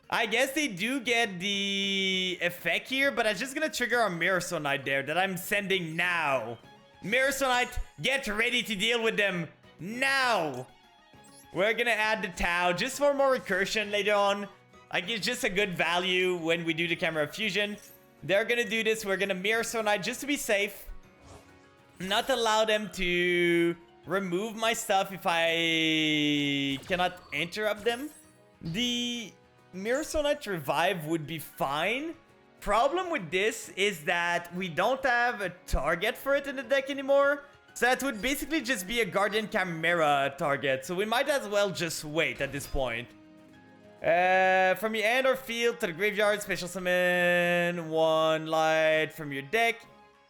I guess they do get the effect here, but I'm just gonna trigger our Mirror Sonite there that I'm sending now. Mirror Sonite, get ready to deal with them now. We're gonna add the Tau just for more recursion later on. Like, it's just a good value when we do the Camera Fusion. They're gonna do this. We're gonna Mirror Sonite just to be safe. Not allow them to remove my stuff if I cannot interrupt them. The Mirror Sonite Revive would be fine. Problem with this is that we don't have a target for it in the deck anymore. So that would basically just be a Guardian Chimera target. So we might as well just wait at this point. From your end or field to the graveyard, special summon one light from your deck.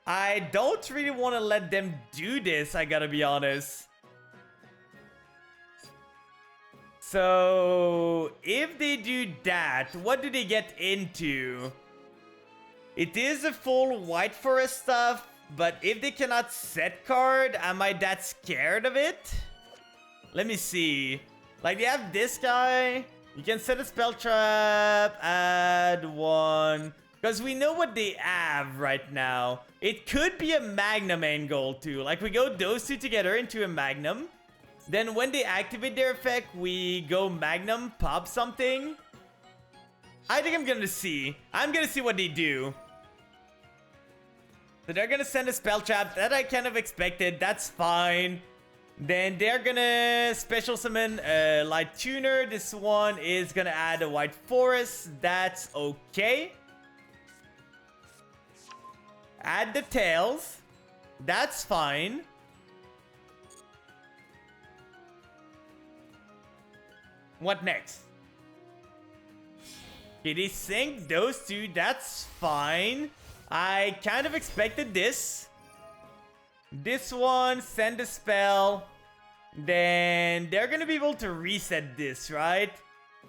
I don't really want to let them do this, I gotta be honest. So, if they do that, what do they get into? It is a full White Forest stuff, but if they cannot set card, am I that scared of it? Let me see. Like, they have this guy. You can set a spell trap, add one. Because we know what they have right now. It could be a Magnum angle too. Like, we go those two together into a Magnum. Then when they activate their effect, we go Magnum, pop something. I think I'm gonna see. I'm gonna see what they do. So they're gonna send a spell trap. That I kind of expected. That's fine. Then they're gonna special summon a Light Tuner. This one is gonna add a White Forest. That's okay. Add the tails. That's fine. What next? Okay, they sync those two. That's fine. I kind of expected this. This one, send a spell. Then they're gonna be able to reset this, right?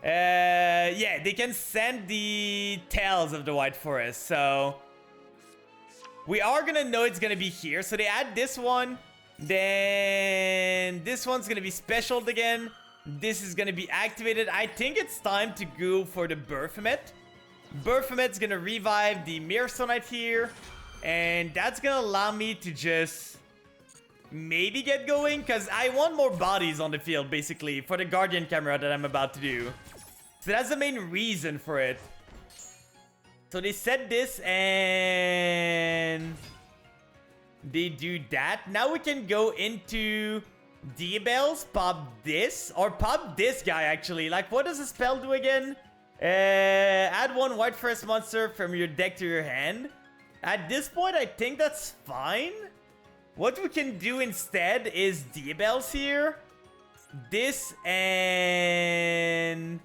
Yeah, they can send the Tales of the White Forest. So we are gonna know it's gonna be here. So they add this one. Then this one's gonna be specialed again. This is gonna be activated. I think it's time to go for the Baphomet. Baphomet's gonna revive the Mirrorstone here. And that's gonna allow me to just maybe get going. Because I want more bodies on the field, basically, for the Guardian camera that I'm about to do. So that's the main reason for it. So they set this and they do that. Now we can go into Diabels, pop this, or pop this guy actually. Like, what does the spell do again? Add one White Forest monster from your deck to your hand. At this point, I think that's fine. What we can do instead is Diabels here. This and...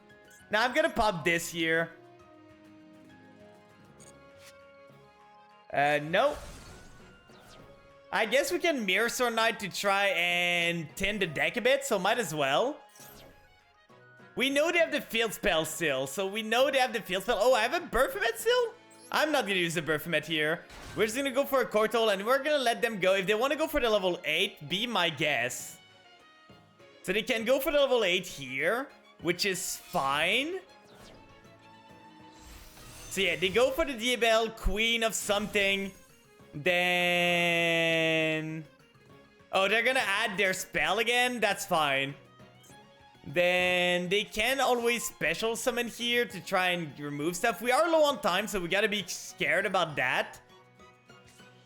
Now I'm gonna pop this here. No. I guess we can Mirrorstone Knight to try and thin the deck a bit, so might as well. We know they have the field spell still, so we know they have the field spell. Oh, I have a Baphomet still? I'm not gonna use the Baphomet here. We're just gonna go for a Kortol, and we're gonna let them go. If they want to go for the level 8, be my guess. So they can go for the level 8 here, which is fine. So yeah, they go for the Diabel, Queen of something. Then... Oh, they're gonna add their spell again? That's fine. Then they can always special summon here to try and remove stuff. We are low on time, so we gotta be scared about that.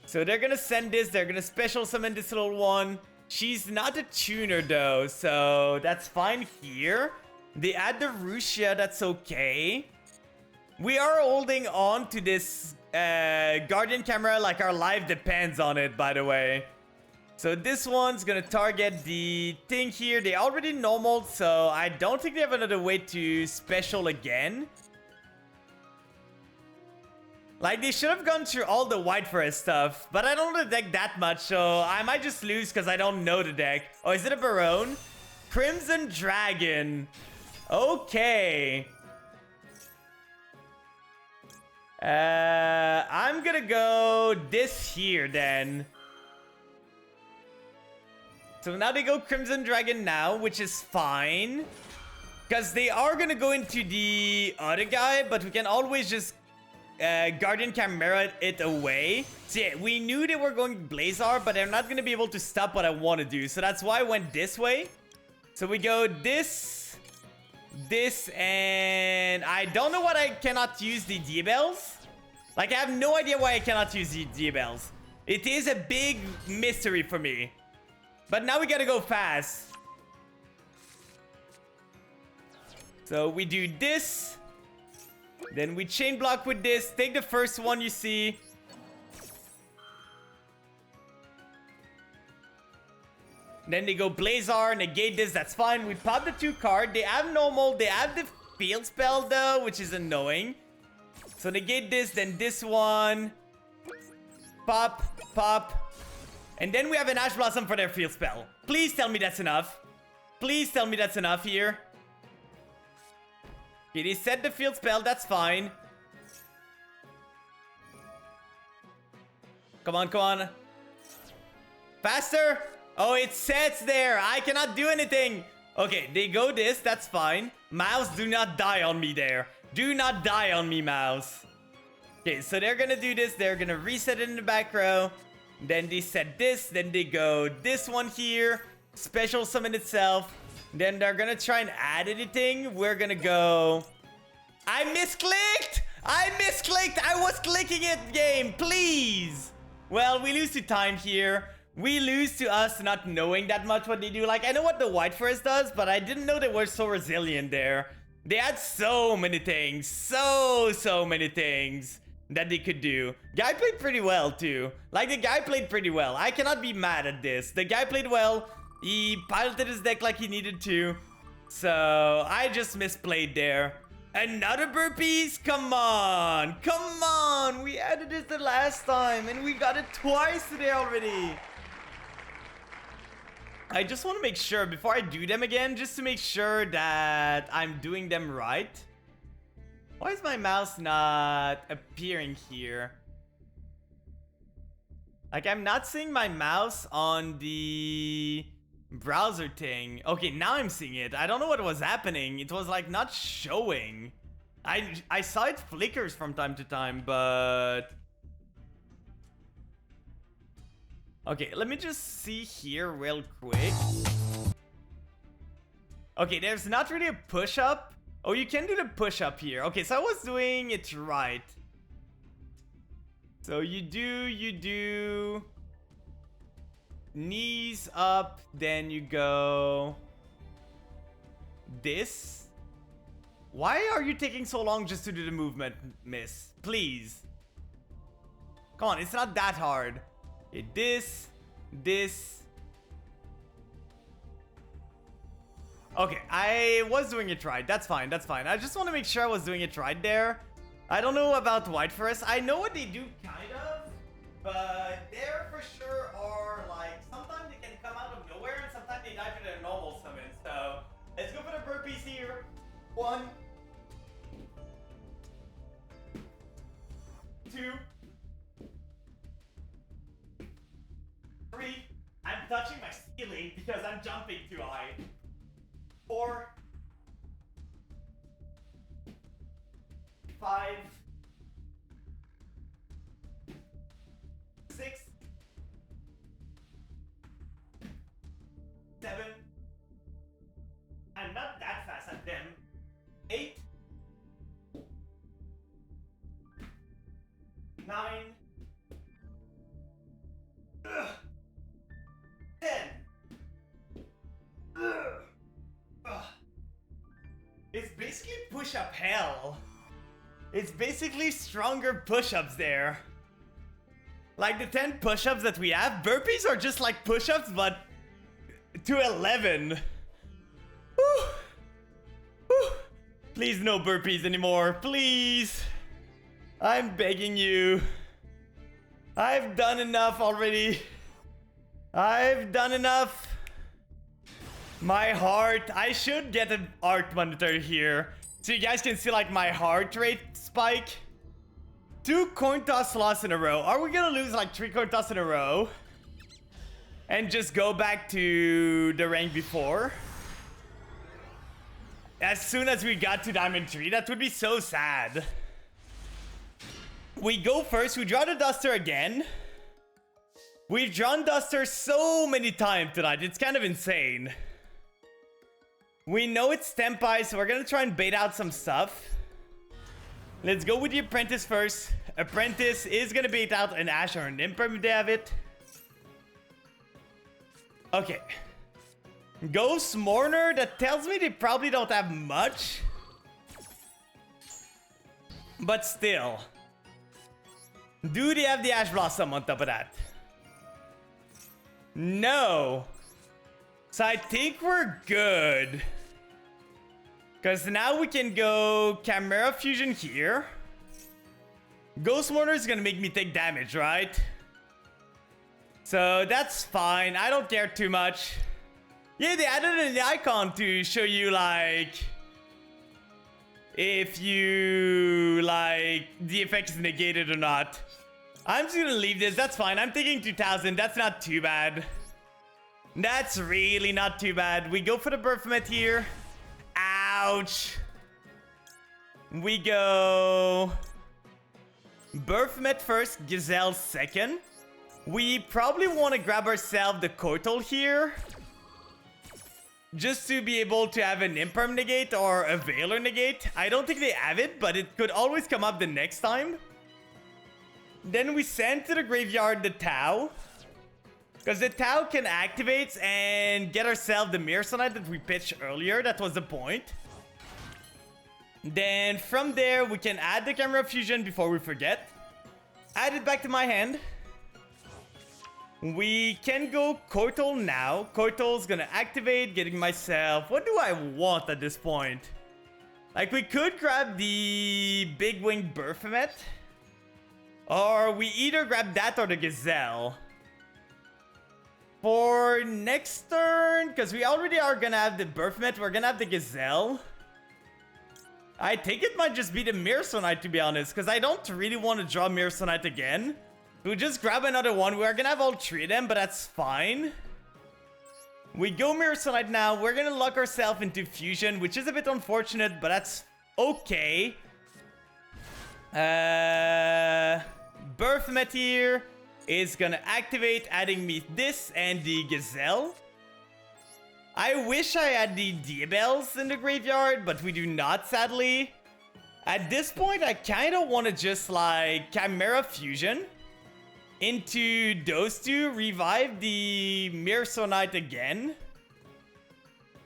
So they're gonna send this. They're gonna special summon this little one. She's not a tuner though, so that's fine here. They add the Rushia, that's okay. We are holding on to this Guardian camera like our life depends on it, by the way. So this one's gonna target the thing here. They already normal, so I don't think they have another way to special again. Like, they should have gone through all the White Forest stuff, but I don't know the deck that much, so I might just lose because I don't know the deck. Oh, is it a Barone? Crimson Dragon. Okay. I'm gonna go this here then. So now they go Crimson Dragon now, which is fine. Because they are gonna go into the other guy, but we can always just Guardian Chimera it away. So yeah, we knew they were going Blazar, but they're not gonna be able to stop what I want to do. So that's why I went this way. So we go this, and I don't know what I cannot use the Diabels. Like, I have no idea why I cannot use the Diabels. It is a big mystery for me. But now we gotta go fast. So we do this. Then we chain block with this. Take the first one you see. Then they go Blazar, negate this. That's fine. We pop the 2 card. They have normal. They have the field spell though, which is annoying. So negate this, then this one. Pop, pop. And then we have an Ash Blossom for their field spell. Please tell me that's enough. Please tell me that's enough here. Okay, they set the field spell. That's fine. Come on, come on. Faster. Oh, it sets there. I cannot do anything. Okay, they go this. That's fine. Mouse, do not die on me there. Do not die on me, Mouse. Okay, so they're gonna do this. They're gonna reset it in the back row. Then they set this. Then they go this one here. Special summon itself. Then they're gonna try and add anything. We're gonna go... I misclicked! I misclicked! I was clicking it, game! Please! Well, we lose to time here. We lose to us not knowing that much what they do. Like, I know what the White Forest does, but I didn't know they were so resilient there. They had so many things. So many things that they could do. Guy played pretty well, too. Like, the guy played pretty well. I cannot be mad at this. The guy played well. He piloted his deck like he needed to. So I just misplayed there. Another burpees? Come on. Come on. We added it the last time and we got it twice today already. I just want to make sure before I do them again, just to make sure that I'm doing them right. Why is my mouse not appearing here? Like, I'm not seeing my mouse on the browser thing. Okay, now I'm seeing it. I don't know what was happening. It was like not showing. I saw it flickers from time to time, but... Okay, let me just see here real quick. Okay, there's not really a push-up. Oh, you can do the push-up here. Okay, so I was doing it right. So you do knees up, then you go this. Why are you taking so long just to do the movement, miss? Please. Come on, it's not that hard. Okay, this. Okay, I was doing it right. That's fine, that's fine. I just want to make sure I was doing it right there. I don't know about White Forest. I know what they do, kind of. But there for sure are, like, sometimes they can come out of nowhere and sometimes they die to their normal summon. So, let's go for the burpees here. 1, 2, 3. I'm touching my ceiling because I'm jumping too high. 4, 5, 6, 7. I'm not that fast at them. 8, 9, 10. It's basically push-up hell. It's basically stronger push-ups there. Like the 10 push-ups that we have, burpees are just like push-ups, but to 11. Whew. Whew. Please no burpees anymore, please. I'm begging you. I've done enough already. I've done enough. My heart, I should get an heart monitor here so you guys can see like my heart rate spike. 2 coin toss loss in a row. Are we gonna lose like 3 coin toss in a row and just go back to the rank before? As soon as we got to Diamond 3, that would be so sad. We go first, we draw the Duster again. We've drawn Duster so many times tonight, it's kind of insane. We know it's Tempai, so we're gonna try and bait out some stuff. Let's go with the Apprentice first. Apprentice is gonna bait out an Ash or an Imperm if they have it. Okay. Ghost Mourner, that tells me they probably don't have much. But still. Do they have the Ash Blossom on top of that? No. So I think we're good. Because now we can go Chimera Fusion here. Ghost Mourner is going to make me take damage, right? So that's fine. I don't care too much. Yeah, they added an icon to show you like... if you like the effect is negated or not. I'm just going to leave this. That's fine. I'm taking 2000. That's not too bad. That's really not too bad. We go for the Birthmet here. Ouch. We go Birthmet first, Gazelle second. We probably want to grab ourselves the Kotal here. Just to be able to have an Imperm negate or a Veiler negate. I don't think they have it, but it could always come up the next time. Then we send to the graveyard the Tau. Because the Tau can activate and get ourselves the Mirror Sonite that we pitched earlier. That was the point. Then from there, we can add the Chimera Fusion before we forget. Add it back to my hand. We can go Kotal now. Kotal's gonna activate, getting myself... What do I want at this point? Like, we could grab the Big Winged Berthomet. Or we either grab that or the Gazelle. For next turn, because we already are gonna have the Berthomet, we're gonna have the Gazelle. I think it might just be the Mirsonite, to be honest, because I don't really want to draw Mirsonite again. We'll just grab another one. We're gonna have all three of them, but that's fine. We go Mirsonite now. We're gonna lock ourselves into Fusion, which is a bit unfortunate, but that's okay. Berthomet here is gonna activate, adding me this and the Gazelle. I wish I had the Diabells in the graveyard, but we do not, sadly. At this point, I kind of want to just, like, Chimera Fusion into those two, revive the Mirsonite again.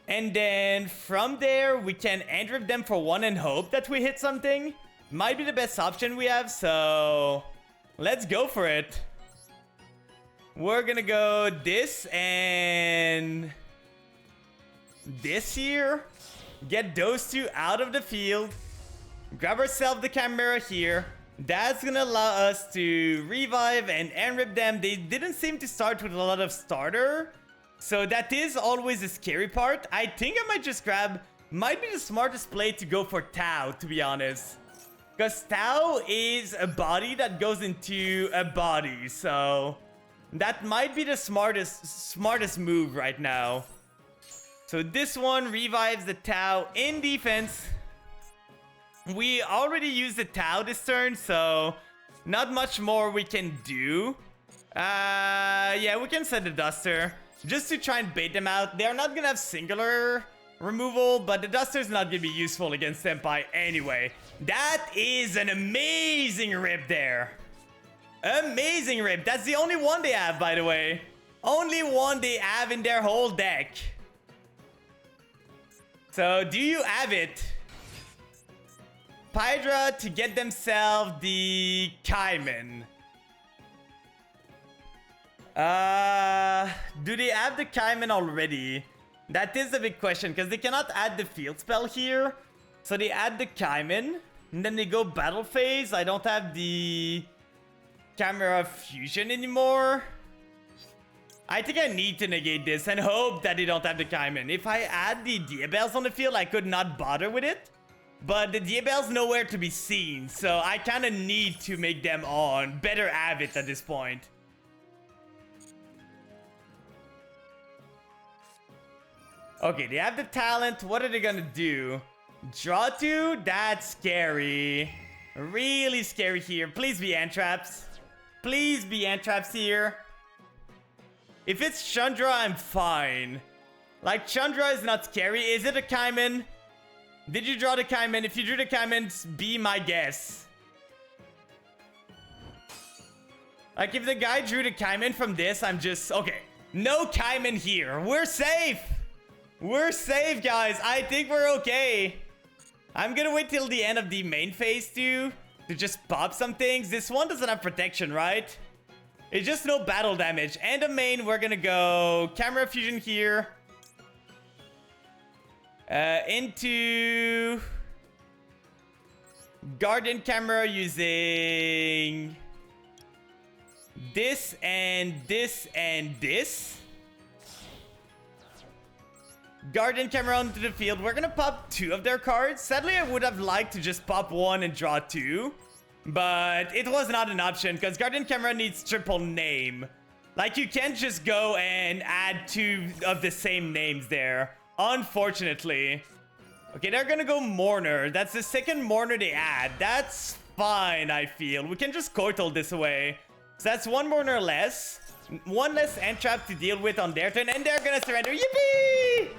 And then from there, we can end-rip them for one and hope that we hit something. Might be the best option we have, so let's go for it. We're gonna go this and... this here, get those two out of the field, grab ourselves the Chimera here. That's gonna allow us to revive and end-rip them. They didn't seem to start with a lot of starter, so that is always a scary part. I think I might just grab, might be the smartest play to go for Tau, to be honest, because Tau is a body that goes into a body, so that might be the smartest move right now. So this one revives the Tau in defense. We already used the Tau this turn, so not much more we can do. Yeah, we can send the Duster just to try and bait them out. They're not gonna have singular removal, but the Duster's not gonna be useful against Senpai anyway. That is an amazing rip there. Amazing rip. That's the only one they have, by the way. Only one they have in their whole deck. So, do you have it? Pydra to get themselves the Kaiman. Do they have the Kaiman already? That is the big question, because they cannot add the field spell here. So they add the Kaiman, and then they go battle phase. I don't have the Chimera Fusion anymore. I think I need to negate this and hope that they don't have the Kaiman. If I add the Diabells on the field, I could not bother with it. But the Diabell's nowhere to be seen, so I kind of need to make them on. Better have it at this point. Okay, they have the talent. What are they gonna do? Draw two? That's scary. Really scary here. Please be Antraps. Please be Antraps here. If it's Chandra, I'm fine. Like, Chandra is not scary. Is it a Kaiman? Did you draw the Kaiman? If you drew the Kaiman, be my guess. Like, if the guy drew the Kaiman from this, I'm just... Okay, no Kaiman here. We're safe. We're safe, guys. I think we're okay. I'm gonna wait till the end of the main phase, too, to just pop some things. This one doesn't have protection, right? It's just no battle damage. And the main, we're gonna go Chimera Fusion here. Into Guardian Chimera using this and this and this. Guardian Chimera onto the field. We're gonna pop two of their cards. Sadly, I would have liked to just pop one and draw two, but it was not an option because Guardian Chimera needs triple name. Like, you can't just go and add two of the same names there, unfortunately. Okay, they're gonna go Mourner. That's the second Mourner they add. That's fine, I feel. We can just Kotal this away. So that's one Mourner less. One less Entrap to deal with on their turn, and they're gonna surrender. Yippee!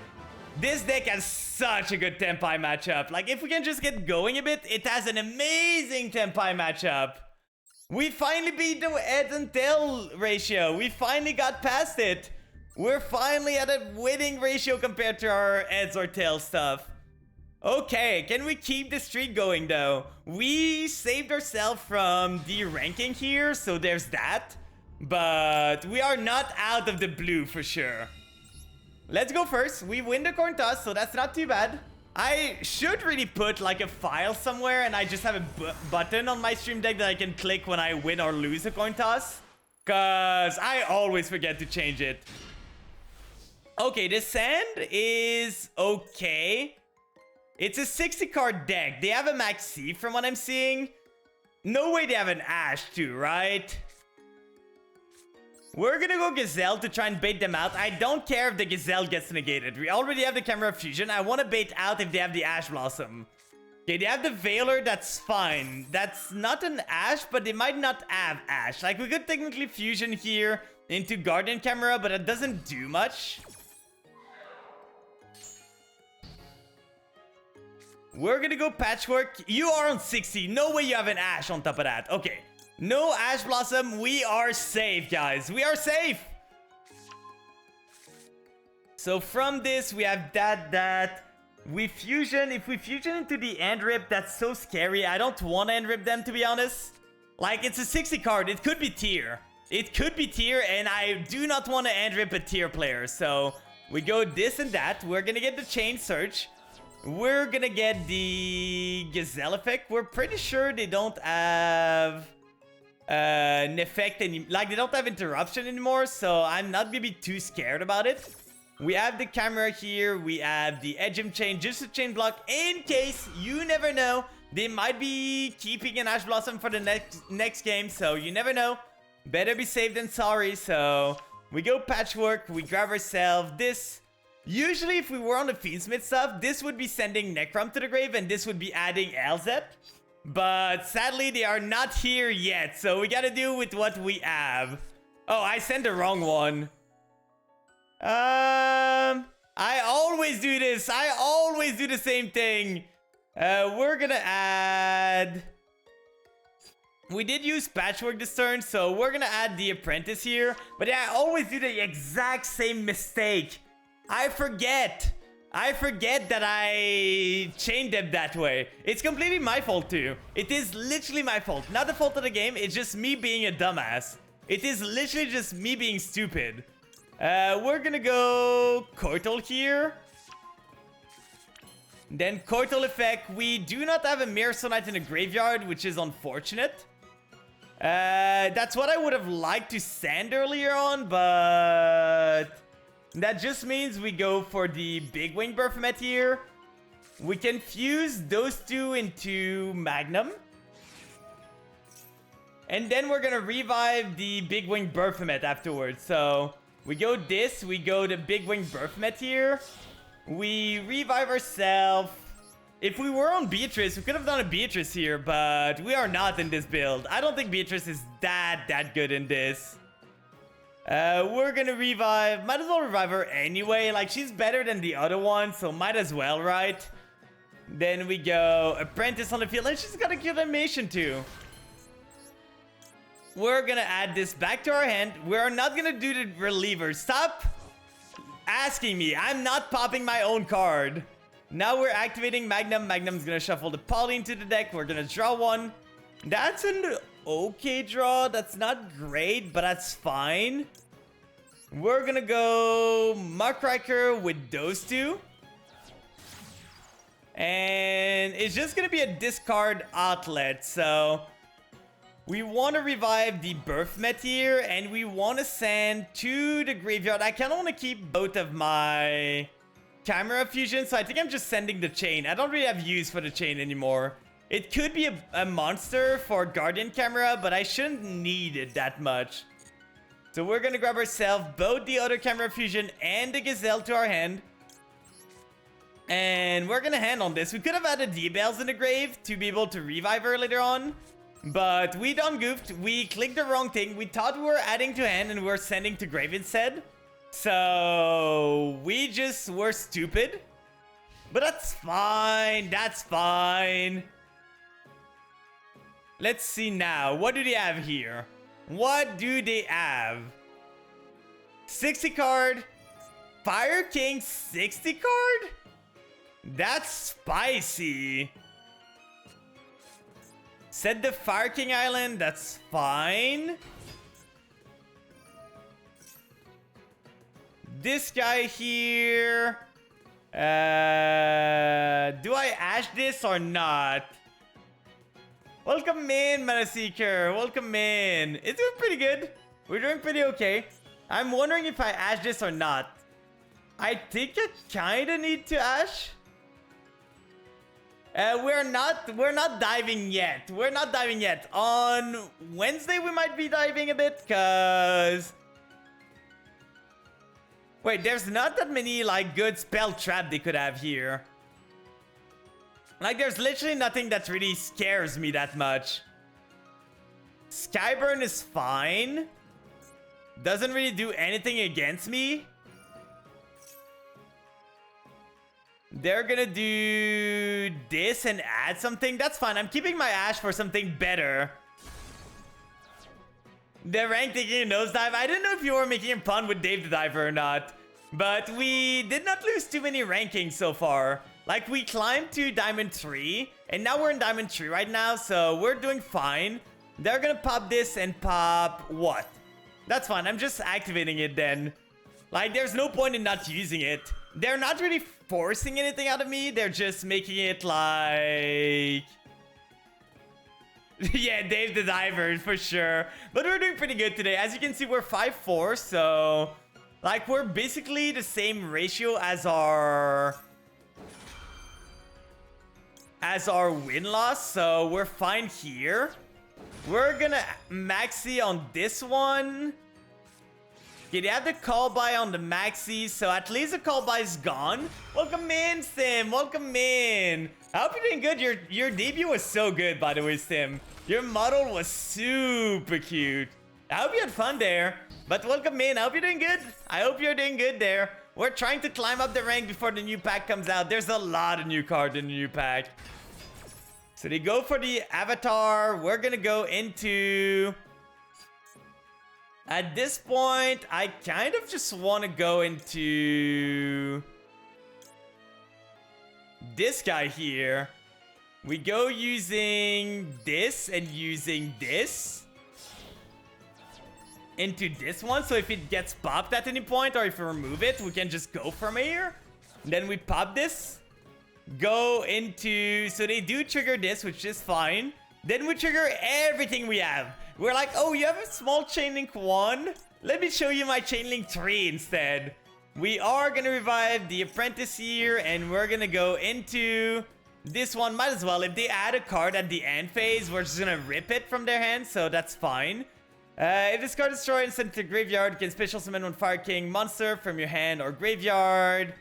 This deck has such a good Tenpai matchup. Like, if we can just get going a bit, it has an amazing Tenpai matchup. We finally beat the head and tail ratio. We finally got past it. We're finally at a winning ratio compared to our heads or tail stuff. Okay, can we keep the streak going though? We saved ourselves from deranking here, so there's that. But we are not out of the blue for sure. Let's go first. We win the coin toss, so that's not too bad. I should really put like a file somewhere, and I just have a button on my stream deck that I can click when I win or lose a coin toss. Because I always forget to change it. Okay, the sand is okay. It's a 60 card deck. They have a max C from what I'm seeing. No way they have an Ash too, right? We're gonna go Gazelle to try and bait them out. I don't care if the Gazelle gets negated. We already have the Camera of Fusion. I want to bait out if they have the Ash Blossom. Okay, they have the Veiler. That's fine. That's not an Ash, but they might not have Ash. Like, we could technically Fusion here into Guardian Camera, but it doesn't do much. We're gonna go Patchwork. You are on 60. No way you have an Ash on top of that. Okay. No Ash Blossom. We are safe, guys. We are safe. So from this, we have that. We fusion. If we fusion into the End Rip, that's so scary. I don't want to End Rip them, to be honest. Like, it's a 60 card. It could be tier. It could be tier, and I do not want to End Rip a tier player. So we go this and that. We're going to get the Chain Search. We're going to get the Gazelle effect. We're pretty sure they don't have an effect like they don't have interruption anymore, so I'm not gonna be too scared about it. We have the camera here, we have the Edgem chain, just a chain block in case, you never know, they might be keeping an Ash Blossom for the next game, so you never know. Better be safe than sorry. So we go Patchwork, we grab ourselves this. Usually if we were on the Fiendsmith stuff, this would be sending Necrom to the grave and this would be adding LZ. But sadly, they are not here yet, so we gotta do with what we have. Oh, I sent the wrong one. I always do this. I always do the same thing. We're gonna add... We did use Patchwork this turn, so we're gonna add the Apprentice here. But yeah, I always do the exact same mistake. I forget that I chained them that way. It's completely my fault too. It is literally my fault. Not the fault of the game. It's just me being a dumbass. It is literally just me being stupid. We're gonna go Koital here. Then Koital effect. We do not have a Mirror Sonite in the graveyard, which is unfortunate. That's what I would have liked to send earlier on, but... that just means we go for the Big Wing Berfomet here. We can fuse those two into Magnum. And then we're gonna revive the Big Wing Berfomet afterwards. So we go this, we go the Big Wing Berfomet here. We revive ourselves. If we were on Beatrice, we could have done a Beatrice here, but we are not in this build. I don't think Beatrice is that good in this. We're gonna revive. Might as well revive her anyway. Like, she's better than the other one, so might as well, right? Then we go Apprentice on the field. And she's got a cute animation too. We're gonna add this back to our hand. We're not gonna do the reliever. Stop asking me. I'm not popping my own card. Now we're activating Magnum. Magnum's gonna shuffle the Poly into the deck. We're gonna draw one. That's an okay draw. That's not great, but that's fine. We're gonna go Muckraker with those two. And it's just gonna be a discard outlet. So we want to revive the Berfomet here, and we want to send to the graveyard. I kind of want to keep both of my Camera Fusion, so I think I'm just sending the chain. I don't really have use for the chain anymore. It could be a monster for Guardian Camera, but I shouldn't need it that much. So we're gonna grab ourselves both the other Camera Fusion and the Gazelle to our hand. And we're gonna hand on this. We could have added D-Bells in the grave to be able to revive her later on. But we done goofed. We clicked the wrong thing. We thought we were adding to hand and we were sending to grave instead. So we just were stupid. But that's fine. That's fine. Let's see now. What do they have here? What do they have? 60 card. Fire King 60 card? That's spicy. Set the Fire King Island. That's fine. this guy here. Do I Ash this or not? Welcome in, Metaseeker. Welcome in. It's doing pretty good. We're doing pretty okay. I'm wondering if I Ash this or not. I think I kinda need to Ash. We're not diving yet. We're not diving yet. On Wednesday we might be diving a bit, cause wait, there's not that many like good spell trap they could have here. Like there's literally nothing that really scares me that much. Skyburn is fine. Doesn't really do anything against me. They're gonna do this and add something. That's fine. I'm keeping my Ash for something better. The rank taking a nosedive. I didn't know if you were making a pun with Dave the Diver or not. But we did not lose too many rankings so far. Like we climbed to Diamond 3. And now we're in Diamond 3 right now. So we're doing fine. They're gonna pop this and pop what? That's fine. I'm just activating it then. Like there's no point in not using it. They're not really forcing anything out of me. They're just making it like... yeah, Dave the Diver for sure. But we're doing pretty good today. As you can see, we're 5-4. So, like, we're basically the same ratio as our win-loss. So, we're fine here. We're gonna maxi on this one. Okay, they have the call buy on the maxi, so at least the call buy is gone. Welcome in, Sim. Welcome in. I hope you're doing good. Your debut was so good, by the way, Sim. Your model was super cute. I hope you had fun there. But welcome in. I hope you're doing good. I hope you're doing good there. We're trying to climb up the rank before the new pack comes out. There's a lot of new cards in the new pack. So they go for the avatar. We're gonna go into... At this point, I kind of just want to go into this guy here. We go using this and using this into this one. So if it gets popped at any point or if we remove it, we can just go from here. Then we pop this. Go into... So they do trigger this, which is fine. Then we trigger everything we have. We're like, oh, you have a small chain link 1? Let me show you my chain link 3 instead. We are going to revive the apprentice here, and we're going to go into this one. Might as well. If they add a card at the end phase, we're just going to rip it from their hands, so that's fine. If this card is destroyed and sent to the graveyard, you can special summon one Fire King monster from your hand or graveyard.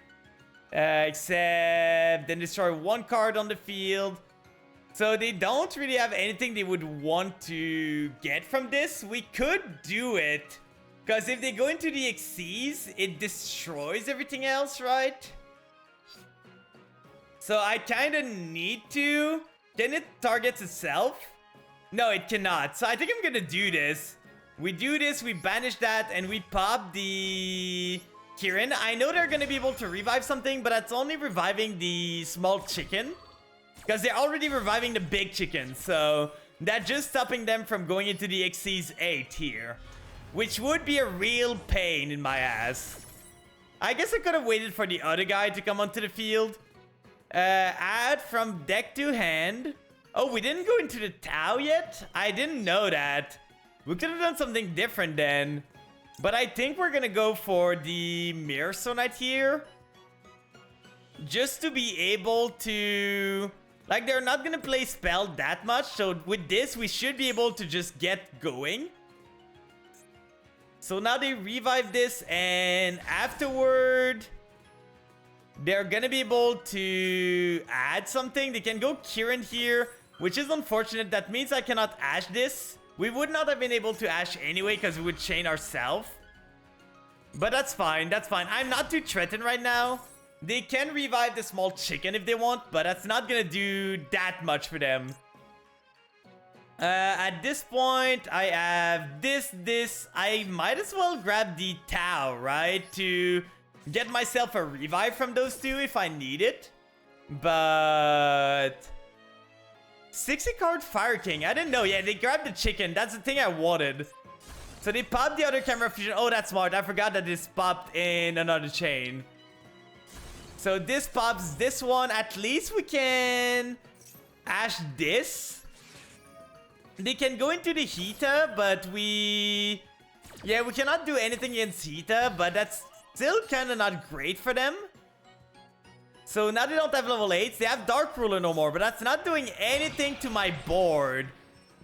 Except then destroy one card on the field. So they don't really have anything they would want to get from this. We could do it. Because if they go into the Xyz, it destroys everything else, right? So I kind of need to. Can it target itself? No, it cannot. So I think I'm going to do this. We do this, we banish that, and we pop the Kirin. I know they're going to be able to revive something, but that's only reviving the small chicken. Because they're already reviving the big chicken, so that's just stopping them from going into the Xyz 8 here. Which would be a real pain in my ass. I guess I could have waited for the other guy to come onto the field. Add from deck to hand. Oh, we didn't go into the Tau yet? I didn't know that. We could have done something different then. But I think we're gonna go for the Mirror Sonite here. Just to be able to... Like, they're not gonna play spell that much, so with this, we should be able to just get going. So now they revive this, and afterward, they're gonna be able to add something. They can go Kirin here, which is unfortunate. That means I cannot Ash this. We would not have been able to Ash anyway, because we would chain ourselves. But that's fine, that's fine. I'm not too threatened right now. They can revive the small chicken if they want, but that's not gonna do that much for them. At this point, I have this. I might as well grab the Tau, right? To get myself a revive from those two if I need it. But... 60 card Fire King. I didn't know. Yeah, they grabbed the chicken. That's the thing I wanted. So they popped the other Camera Fusion. Oh, that's smart. I forgot that this popped in another chain. So this pops this one. At least we can Ash this. They can go into the Hita, but we... Yeah, we cannot do anything against Hita, but that's still kind of not great for them. So now they don't have level 8s. They have Dark Ruler no more, but that's not doing anything to my board.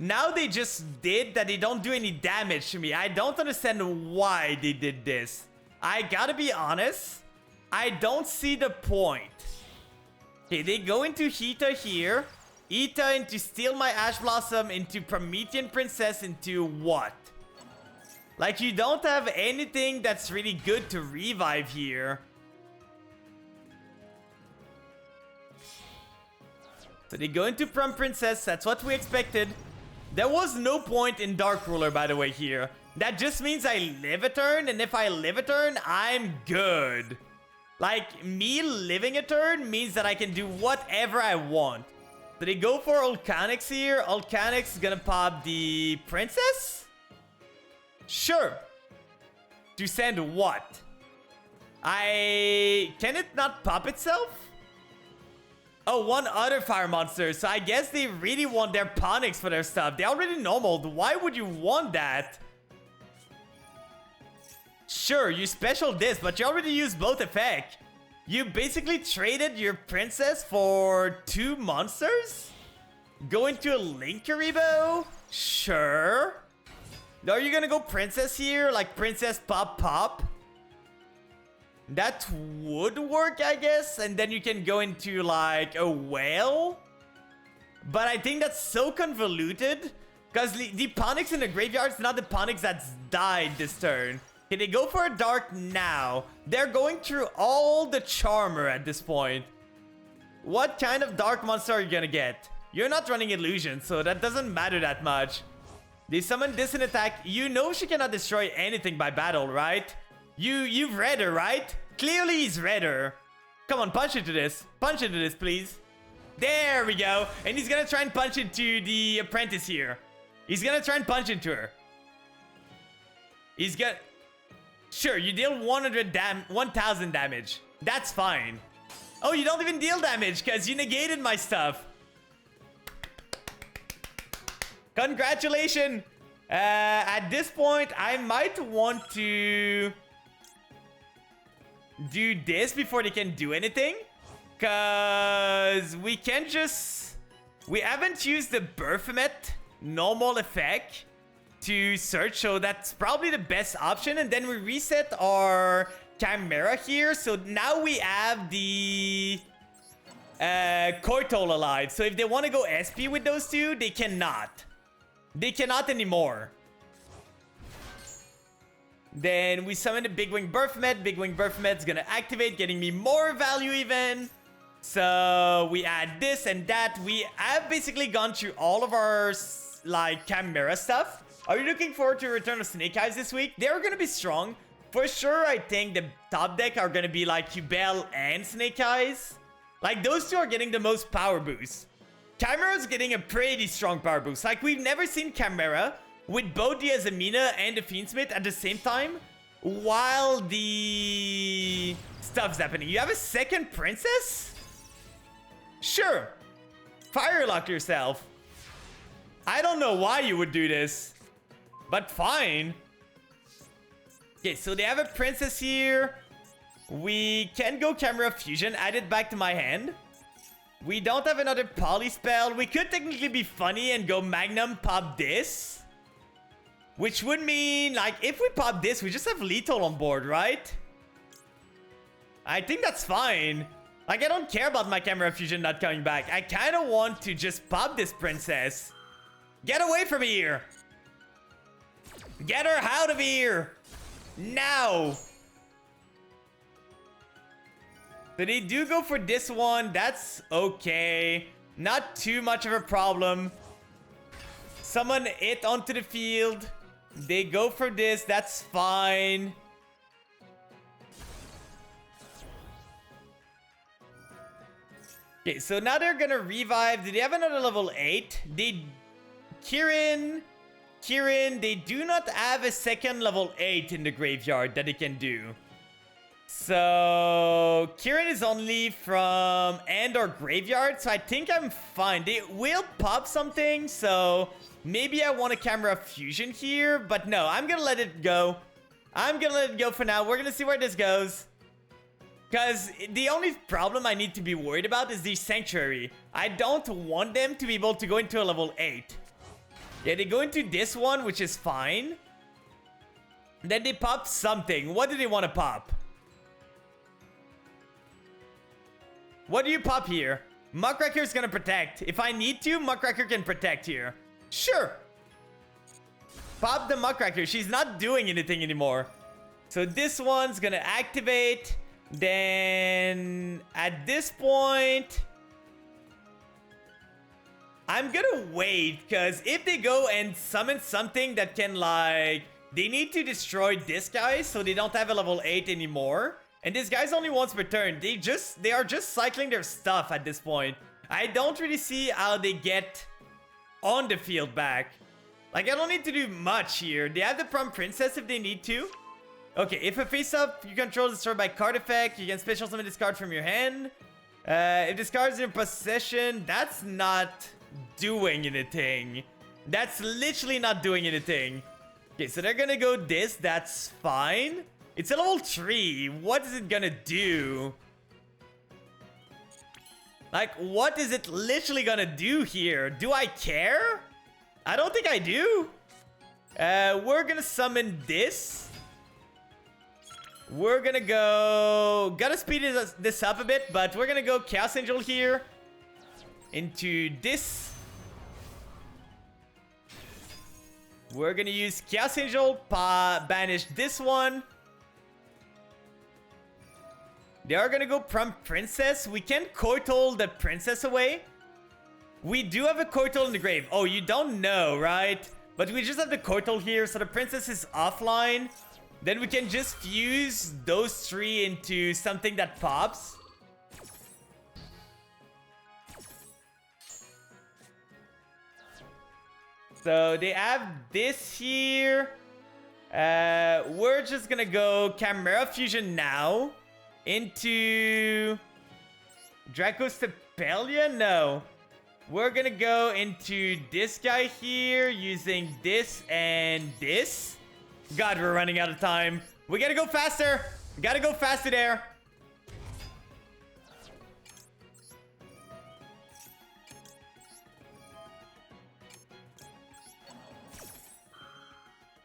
Now they just did that they don't do any damage to me. I don't understand why they did this. I gotta be honest. I don't see the point. Okay, they go into Hita here. Hita into Steal My Ash Blossom, into Promethean Princess, into what? Like, you don't have anything that's really good to revive here. So they go into Prom Princess. That's what we expected. There was no point in Dark Ruler, by the way, here. That just means I live a turn, and if I live a turn, I'm good. Like, me living a turn means that I can do whatever I want. So they go for Ulcanix here. Ulcanix is gonna pop the Princess? Sure. To send what? Can it not pop itself? Oh, one other fire monster. So I guess they really want their Ponix for their stuff. They already normaled. Why would you want that? Sure, you special this, but you already used both effects. You basically traded your princess for 2 monsters? Go into a Linkuriboh? Sure. Are you gonna go princess here? Like princess pop pop? That would work, I guess. And then you can go into like a whale. But I think that's so convoluted. Because the Ponix in the graveyard is not the Ponix that's died this turn. Okay, they go for a dark now. They're going through all the Charmer at this point. What kind of dark monster are you gonna get? You're not running illusion, so that doesn't matter that much. They summon this in attack. You know she cannot destroy anything by battle, right? You've read her, right? Clearly he's read her. Come on, punch into this. Punch into this, please. There we go. And he's gonna try and punch into the apprentice here. He's gonna try and punch into her. He's gonna... Sure, you deal 1,000 damage. That's fine. Oh, you don't even deal damage because you negated my stuff. Congratulations. At this point, I might want to do this before they can do anything. Because we can just... We haven't used the Baphomet normal effect to search, so that's probably the best option. And then we reset our Chimera here, so now we have the Koitol alive. So if they want to go SP with those two, they cannot. They cannot anymore. Then we summon the Big Wing Baphomet. Big Wing Baphomet's gonna activate, getting me more value even. So we add this and that. We have basically gone through all of our like Chimera stuff. Are you looking forward to Return of Snake Eyes this week? They're gonna be strong. For sure, I think the top deck are gonna be like Cubel and Snake Eyes. Like, those two are getting the most power boost. Chimera's getting a pretty strong power boost. Like, we've never seen Chimera with both the Azamina and the Fiendsmith at the same time while the stuff's happening. You have a second princess? Sure. Firelock yourself. I don't know why you would do this, but fine. Okay, so they have a princess here. We can go Camera Fusion, add it back to my hand. We don't have another Poly spell. We could technically be funny and go Magnum, pop this. Which would mean, like, if we pop this, we just have lethal on board, right? I think that's fine. Like, I don't care about my Camera Fusion not coming back. I kind of want to just pop this princess. Get away from here. Get her out of here. Now. So they do go for this one. That's okay. Not too much of a problem. Summon it onto the field. They go for this. That's fine. Okay, so now they're gonna revive. Did they have another level 8? Kirin Kirin, they do not have a second level 8 in the graveyard that they can do. So Kirin is only from end or graveyard, so I think I'm fine. They will pop something, so maybe I want a Camera Fusion here, but no, I'm gonna let it go. I'm gonna let it go for now. We're gonna see where this goes. Because the only problem I need to be worried about is the Sanctuary. I don't want them to be able to go into a level 8. Yeah, they go into this one, which is fine. Then they pop something. What do they want to pop? What do you pop here? Muckraker is gonna protect. If I need to, Muckraker can protect here. Sure. Pop the Muckraker. She's not doing anything anymore. So this one's gonna activate. Then at this point, I'm gonna wait, because if they go and summon something that can, like, they need to destroy this guy so they don't have a level 8 anymore. And this guy's only once per turn. They are just cycling their stuff at this point. I don't really see how they get on the field back. Like, I don't need to do much here. They have the Prom Princess if they need to. Okay, if a face-up you control is destroyed by card effect, you can special summon this card from your hand. If this card is in your possession, that's not doing anything. That's literally not doing anything. Okay, so they're gonna go this. That's fine. It's a level 3. What is it gonna do? Like, what is it literally gonna do here? Do I care? I don't think I do. We're gonna summon this. We're gonna go... Gotta speed this up a bit, but we're gonna go Chaos Angel here. Into this. We're gonna use Chaos Angel, banish this one. They are gonna go Prom Princess. We can Koital the Princess away. We do have a Koital in the grave. Oh, you don't know, right? But we just have the Koital here, so the Princess is offline. Then we can just fuse those 3 into something that pops. So they have this here. We're just gonna go Camera Fusion now. Into Dracostapelia? No. We're gonna go into this guy here using this and this. God, we're running out of time. We gotta go faster. Gotta go faster there.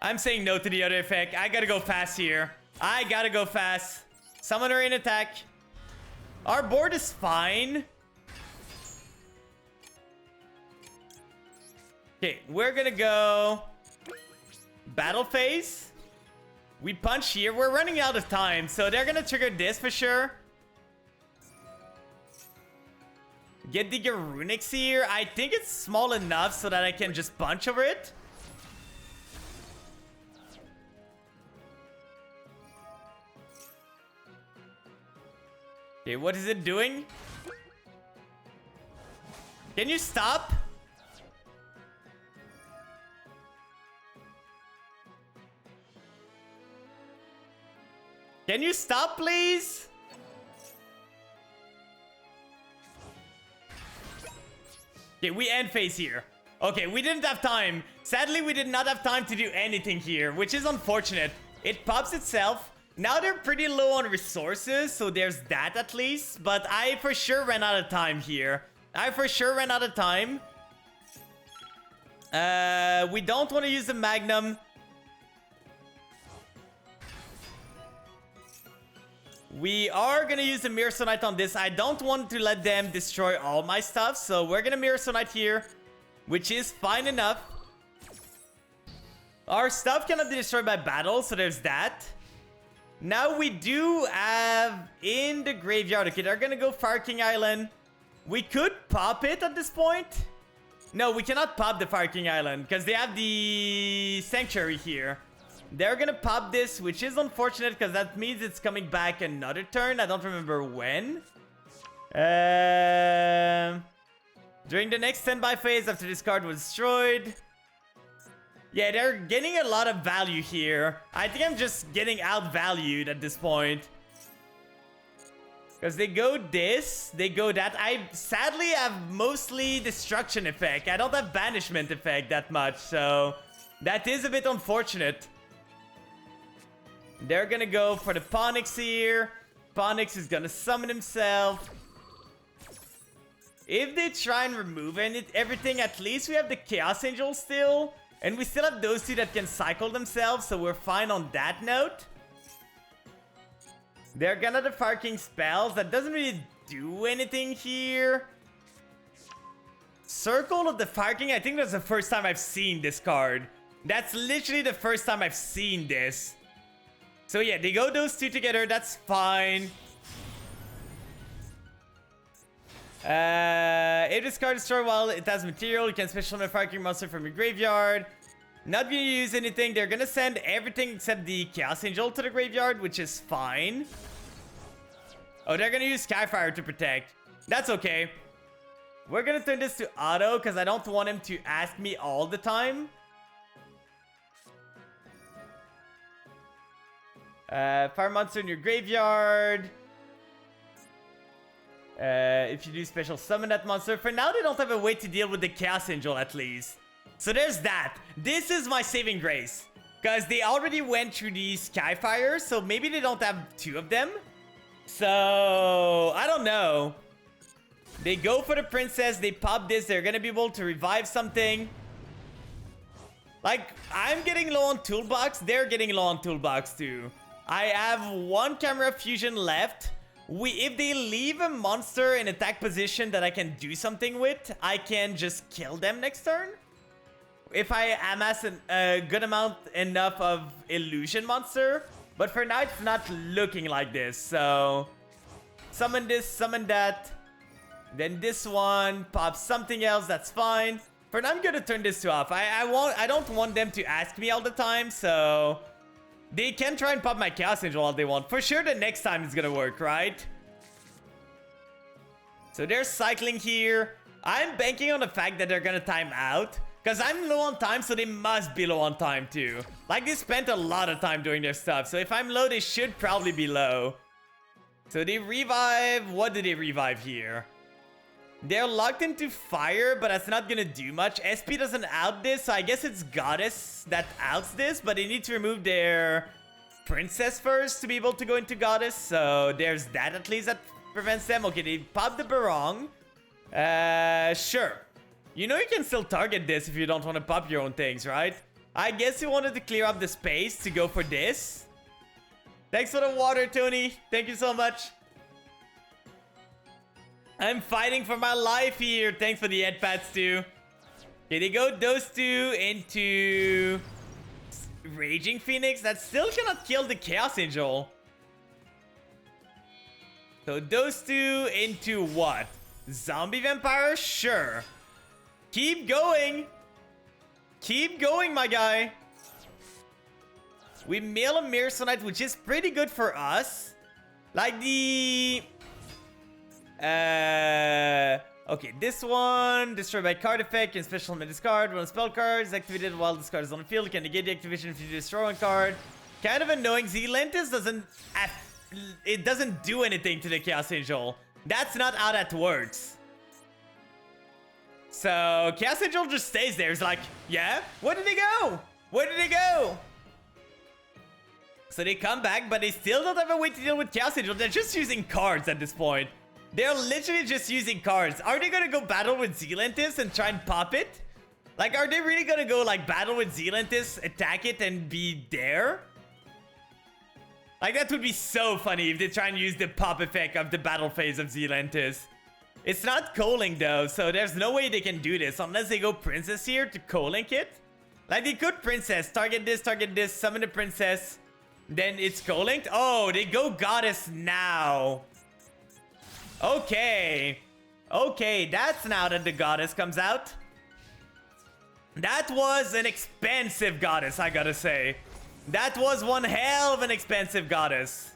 I'm saying no to the other effect. I gotta go fast here. I gotta go fast. Summoner in attack. Our board is fine. Okay, we're gonna go battle phase. We punch here. We're running out of time, so they're gonna trigger this for sure. Get the Garunix here. I think it's small enough so that I can just punch over it. Okay, what is it doing? Can you stop? Can you stop, please? Okay, we end phase here. Okay, we didn't have time. Sadly, we did not have time to do anything here, which is unfortunate. It pops itself. Now they're pretty low on resources, so there's that at least. But I for sure ran out of time here. I for sure ran out of time. We don't want to use the Magnum. We are going to use the Mirror Sonite on this. I don't want to let them destroy all my stuff. So we're going to Mirror Sonite here, which is fine enough. Our stuff cannot be destroyed by battle, so there's that. Now we do have in the graveyard. Okay, they're going to go Fire King Island. We could pop it at this point. No, we cannot pop the Fire King Island because they have the Sanctuary here. They're gonna pop this, which is unfortunate because that means it's coming back another turn. I don't remember when. During the next standby phase after this card was destroyed, Yeah, they're getting a lot of value here. I think I'm just getting outvalued at this point. Because they go this, they go that. I sadly have mostly destruction effect. I don't have banishment effect that much, so that is a bit unfortunate. They're gonna go for the Ponix here. Ponix is gonna summon himself. If they try and remove everything, at least we have the Chaos Angel still. And we still have those two that can cycle themselves, so we're fine on that note. They're gonna the Fire King spells. That doesn't really do anything here. Circle of the Fire King. I think that's the first time I've seen this card. That's literally the first time I've seen this. So yeah, they go those two together. That's fine. If this card is destroyed while it has material, you can special summon a Fire King monster from your graveyard. Not gonna use anything. They're gonna send everything except the Chaos Angel to the graveyard, which is fine. Oh, they're gonna use Skyfire to protect. That's okay. We're gonna turn this to auto because I don't want him to ask me all the time. Fire monster in your graveyard. If you do special summon that monster. For now, they don't have a way to deal with the Chaos Angel at least. So there's that. This is my saving grace. Because they already went through the Skyfire, so maybe they don't have two of them. So, I don't know. They go for the princess, they pop this, they're gonna be able to revive something. Like, I'm getting low on toolbox, they're getting low on toolbox too. I have one Camera Fusion left. If they leave a monster in attack position that I can do something with, I can just kill them next turn. If I amass a good amount enough of illusion monster. But for now, it's not looking like this. So, summon this, summon that. Then this one, pop something else, that's fine. For now, I'm gonna turn this to off. I don't want them to ask me all the time, so they can try and pop my Chaos Angel all they want. For sure, the next time it's gonna work, right? So they're cycling here. I'm banking on the fact that they're gonna time out. Because I'm low on time, so they must be low on time too. Like, they spent a lot of time doing their stuff. So if I'm low, they should probably be low. So they revive. What do they revive here? They're locked into fire, but that's not gonna do much. SP doesn't out this, so I guess it's Goddess that outs this. But they need to remove their Princess first to be able to go into Goddess. So there's that at least that prevents them. Okay, they pop the Barong. Sure. You know you can still target this if you don't want to pop your own things, right? I guess you wanted to clear up the space to go for this. Thanks for the water, Tony. Thank you so much. I'm fighting for my life here. Thanks for the head pats too. Okay, they go those two into Raging Phoenix. That still cannot kill the Chaos Angel. So those two into what? Zombie Vampire? Sure. Keep going. Keep going, my guy. We mail a Mirror which is pretty good for us. Like the... Okay, this one. Destroyed by card effect. Can special summon this card. When a spell card is activated while this card is on the field, can negate the activation if you destroy one card. Kind of annoying. Zealantis doesn't... It doesn't do anything to the Chaos Angel. That's not how that works. So, Chaos Angel just stays there. It's like, yeah? Where did they go? Where did they go? So they come back, but they still don't have a way to deal with Chaos Angel. They're just using cards at this point. They're literally just using cards. Are they gonna go battle with Zealantis and try and pop it? Like, are they really gonna go, like, battle with Zealantis, attack it, and be there? Like, that would be so funny if they try and use the pop effect of the battle phase of Zealantis. It's not co-link though, so there's no way they can do this unless they go Princess here to co-link it. Like, they could Princess, target this, summon the Princess, then it's co-linked. Oh, they go Goddess now. Okay. Okay, that's now that the Goddess comes out. That was an expensive Goddess, I gotta say. That was one hell of an expensive Goddess.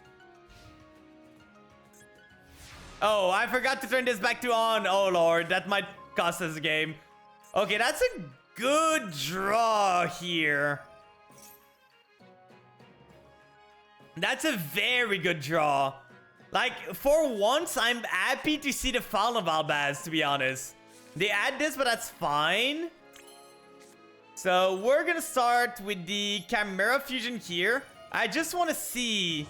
Oh, I forgot to turn this back to on. Oh, Lord. That might cost us a game. Okay, that's a good draw here. That's a very good draw. Like, for once, I'm happy to see the Fallen of Albaz, to be honest. They add this, but that's fine. So, we're gonna start with the Chimera Fusion here. I just want to see...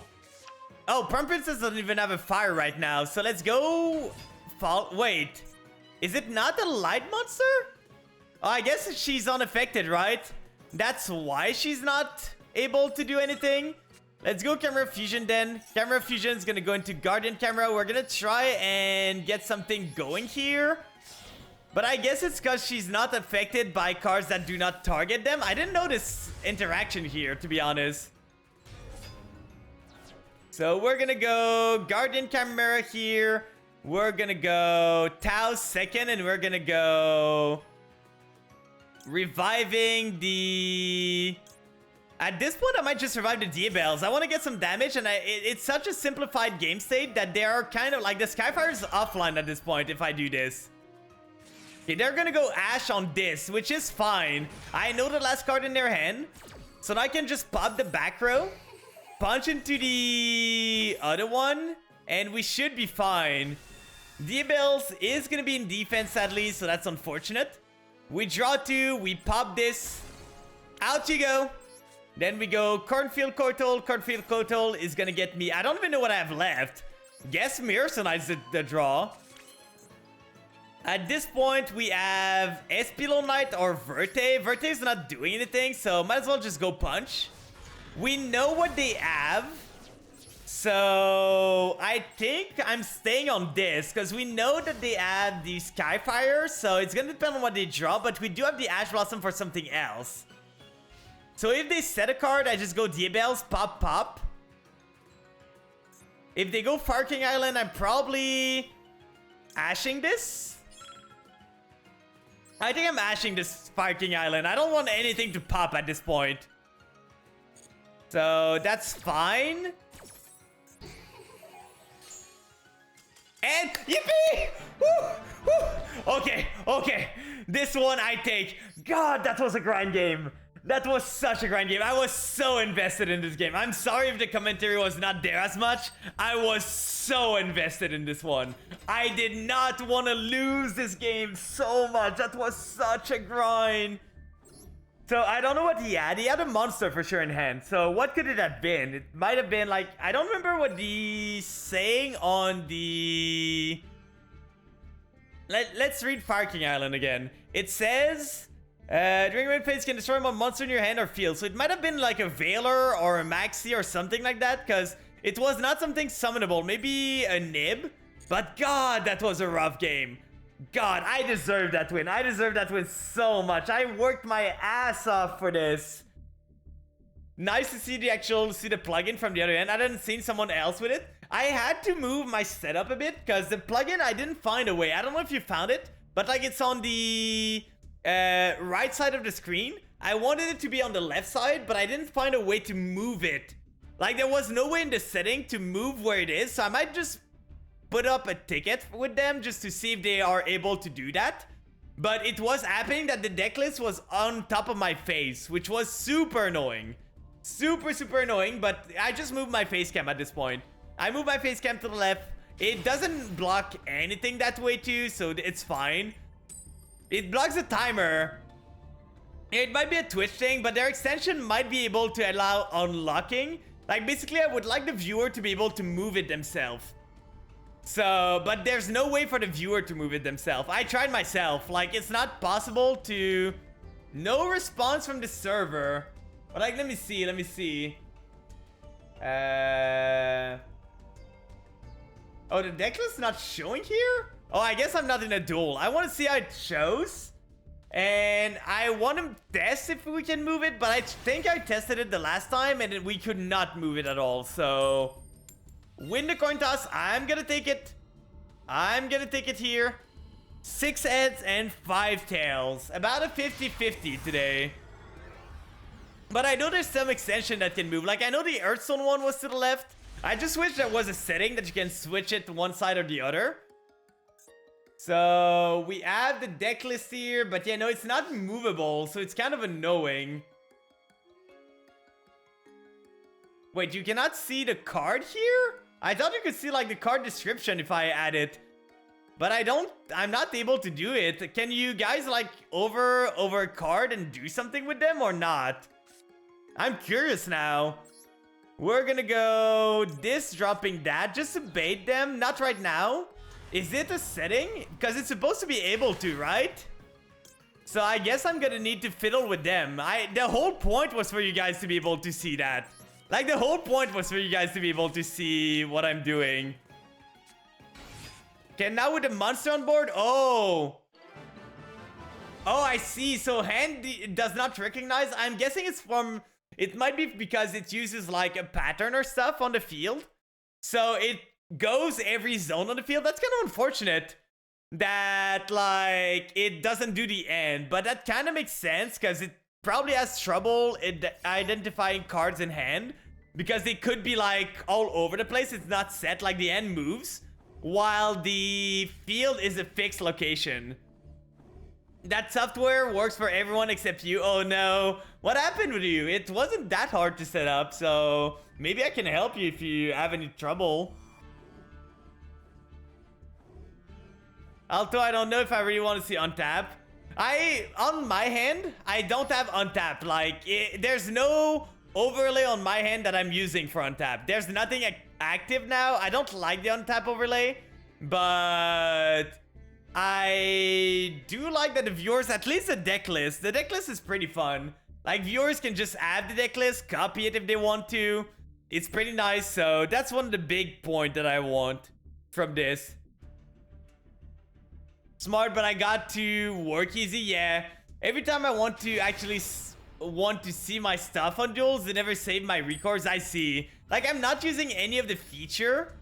Oh, Prom Princess doesn't even have a fire right now. So, let's go... Wait. Is it not a light monster? Oh, I guess she's unaffected, right? That's why she's not able to do anything. Let's go Chimera Fusion then. Chimera Fusion is gonna go into Guardian Camera. We're gonna try and get something going here. But I guess it's because she's not affected by cards that do not target them. I didn't notice interaction here, to be honest. So we're gonna go Guardian Chimera here. We're gonna go Tau second, and we're gonna go reviving the... At this point, I might just revive the Diabells. I want to get some damage, and it's such a simplified game state that they are kind of like... The Skyfire is offline at this point if I do this. Okay, they're gonna go Ash on this, which is fine. I know the last card in their hand, so now I can just pop the back row, punch into the other one, and we should be fine. Diabells is gonna be in defense, sadly, so that's unfortunate. We draw 2, we pop this. Out you go. Then we go Cornfield Kotal. Cornfield Kotal is gonna get me... I don't even know what I have left. Guess Mercenize the draw. At this point, we have Espilon Knight or Verte. Verte is not doing anything, so might as well just go punch. We know what they have. So I think I'm staying on this because we know that they have the Skyfire. So it's gonna depend on what they draw, but we do have the Ash Blossom for something else. So if they set a card, I just go Diabells, pop, pop. If they go Fire King Island, I'm probably ashing this. I think I'm ashing this Fire King Island. I don't want anything to pop at this point. So that's fine. And yippee! Woo! Woo! Okay, okay. This one I take. God, that was a grind game. That was such a grind game. I was so invested in this game. I'm sorry if the commentary was not there as much. I was so invested in this one. I did not want to lose this game so much. That was such a grind. So I don't know what he had. He had a monster for sure in hand. So what could it have been? It might have been like... I don't remember what the saying on the... Let's read Fire King Island again. It says... during raid phase, can destroy one monster in your hand or field. So it might have been like a Veiler or a Maxi or something like that, because it was not something summonable. Maybe a Nib. But God, that was a rough game. God, I deserve that win. I deserve that win so much. I worked my ass off for this. Nice to see the plugin from the other end. I hadn't seen someone else with it. I had to move my setup a bit because the plugin, I didn't find a way. I don't know if you found it, but like it's on the right side of the screen. I wanted it to be on the left side, but I didn't find a way to move it. Like there was no way in the setting to move where it is, so I might just put up a ticket with them just to see if they are able to do that. But it was happening that the deck list was on top of my face, which was super annoying. Super annoying, but I just moved my face cam at this point. I moved my face cam to the left. It doesn't block anything that way too, so it's fine. It blocks the timer. It might be a Twitch thing, but their extension might be able to allow unlocking. Like basically, I would like the viewer to be able to move it themselves. So, but there's no way for the viewer to move it themselves. I tried myself. Like, it's not possible to... No response from the server. But like, let me see. Oh, the deck list not showing here? Oh, I guess I'm not in a duel. I want to see how it shows. And I want to test if we can move it. But I think I tested it the last time and we could not move it at all. So... Win the coin toss. I'm gonna take it. I'm gonna take it here. 6 heads and 5 tails. About a 50-50 today. But I know there's some extension that can move. Like, I know the Earthstone one was to the left. I just wish there was a setting that you can switch it to one side or the other. So we have the deck list here, but yeah, no, it's not movable, so it's kind of annoying. Wait, you cannot see the card here? I thought you could see like the card description if I add it. But I'm not able to do it. Can you guys like over a card and do something with them or not? I'm curious now. We're gonna go this, dropping that, just to bait them. Not right now. Is it a setting? Because it's supposed to be able to, right? So I guess I'm gonna need to fiddle with them. The whole point was for you guys to be able to see that. Like, the whole point was for you guys to be able to see what I'm doing. Okay, now with the monster on board. Oh, I see. So hand does not recognize. I'm guessing it's from... It might be because it uses like a pattern or stuff on the field. So it goes every zone on the field. That's kind of unfortunate that like it doesn't do the end. But that kind of makes sense because it probably has trouble identifying cards in hand. Because they could be like all over the place. It's not set, like the end moves. While the field is a fixed location. That software works for everyone except you. Oh no. What happened with you? It wasn't that hard to set up, so maybe I can help you if you have any trouble. Although I don't know if I really want to see untap. On my hand, I don't have untap. Like, there's no overlay on my hand that I'm using for untap. There's nothing active now. I don't like the untap overlay, but I do like that the viewers, at least the deck list. The deck list is pretty fun. Like, viewers can just add the deck list, copy it if they want to. It's pretty nice, so that's one of the big points that I want from this. Smart, but I got to work easy, yeah. Every time I want to actually see my stuff on duels, they never save my records. I see. Like, I'm not using any of the feature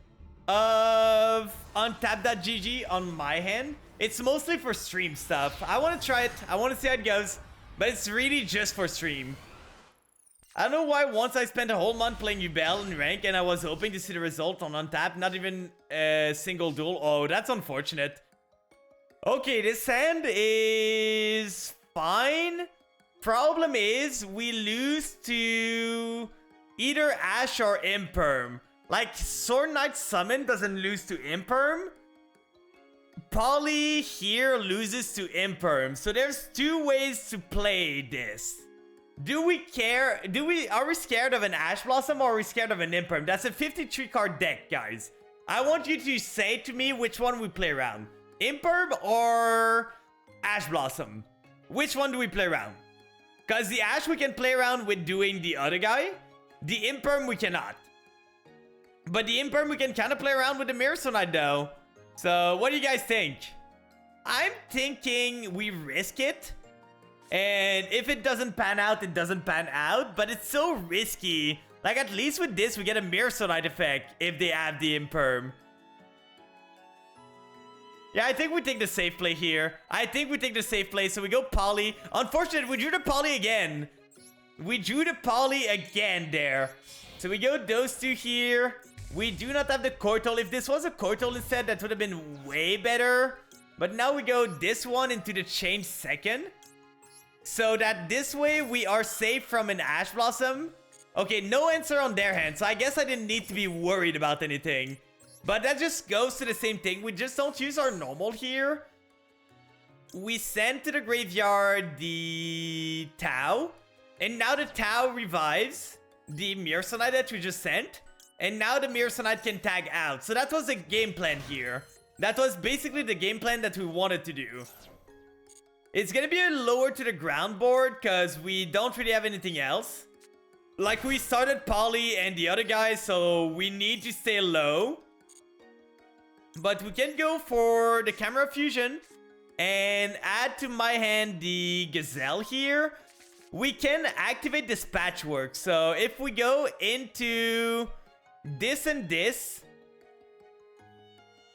of untap.gg on my hand. It's mostly for stream stuff. I want to try it. I want to see how it goes. But it's really just for stream. I don't know why once I spent a whole month playing Yubel in rank and I was hoping to see the result on untap. Not even a single duel. Oh, that's unfortunate. Okay, this hand is fine. Problem is, we lose to either Ash or Imperm. Like, Sword Knight Summon doesn't lose to Imperm. Poly here loses to Imperm. So there's two ways to play this. Do we care? Are we scared of an Ash Blossom or are we scared of an Imperm? That's a 53 card deck, guys. I want you to say to me which one we play around. Imperm or Ash Blossom? Which one do we play around? Because the Ash we can play around with doing the other guy. The Imperm we cannot. But the Imperm we can kind of play around with the Mirror Knight though. So what do you guys think? I'm thinking we risk it. And if it doesn't pan out, it doesn't pan out. But it's so risky. Like, at least with this we get a Mirror Knight effect if they have the Imperm. Yeah, I think we take the safe play here. I think we take the safe play, so we go Poly. Unfortunately, we drew the Poly again. We drew the Poly again there. So we go those two here. We do not have the Kortol. If this was a Kortol instead, that would have been way better. But now we go this one into the change second. So that this way we are safe from an Ash Blossom. Okay, no answer on their hand. So I guess I didn't need to be worried about anything. But that just goes to the same thing. We just don't use our normal here. We send to the graveyard the Tau. And now the Tau revives the Mirror Knight that we just sent. And now the Mirror Knight can tag out. So that was the game plan here. That was basically the game plan that we wanted to do. It's gonna be a lower to the ground board because we don't really have anything else. Like, we started Poly and the other guys, so we need to stay low. But we can go for the Camera Fusion and add to my hand the Gazelle here. We can activate this Patchwork. So if we go into this and this,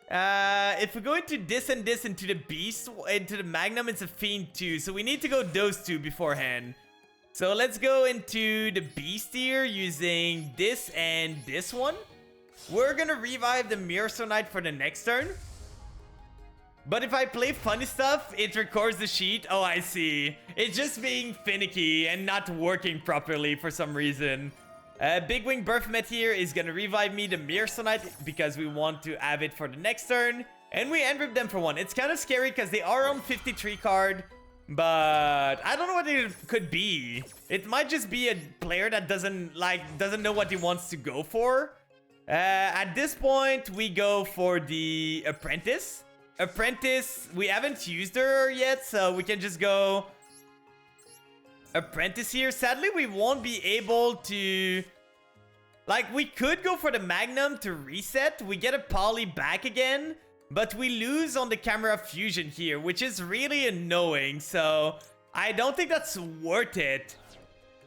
if we go into this and this into the Beast, into the Magnum, it's a Fiend too. So we need to go those two beforehand. So let's go into the Beast here using this and this one. We're gonna revive the Mirror Knight for the next turn. But if I play funny stuff, it records the sheet. Oh, I see. It's just being finicky and not working properly for some reason. Big Wing Baphomet here is gonna revive me the Mirror-Sonite because we want to have it for the next turn. And we end rip them for 1. It's kind of scary because they are on 53 card. But I don't know what it could be. It might just be a player that doesn't know what he wants to go for. At this point, we go for the Apprentice. Apprentice, we haven't used her yet, so we can just go Apprentice here. Sadly, we won't be able to... Like, we could go for the Magnum to reset. We get a Poly back again, but we lose on the Camera Fusion here, which is really annoying, so I don't think that's worth it.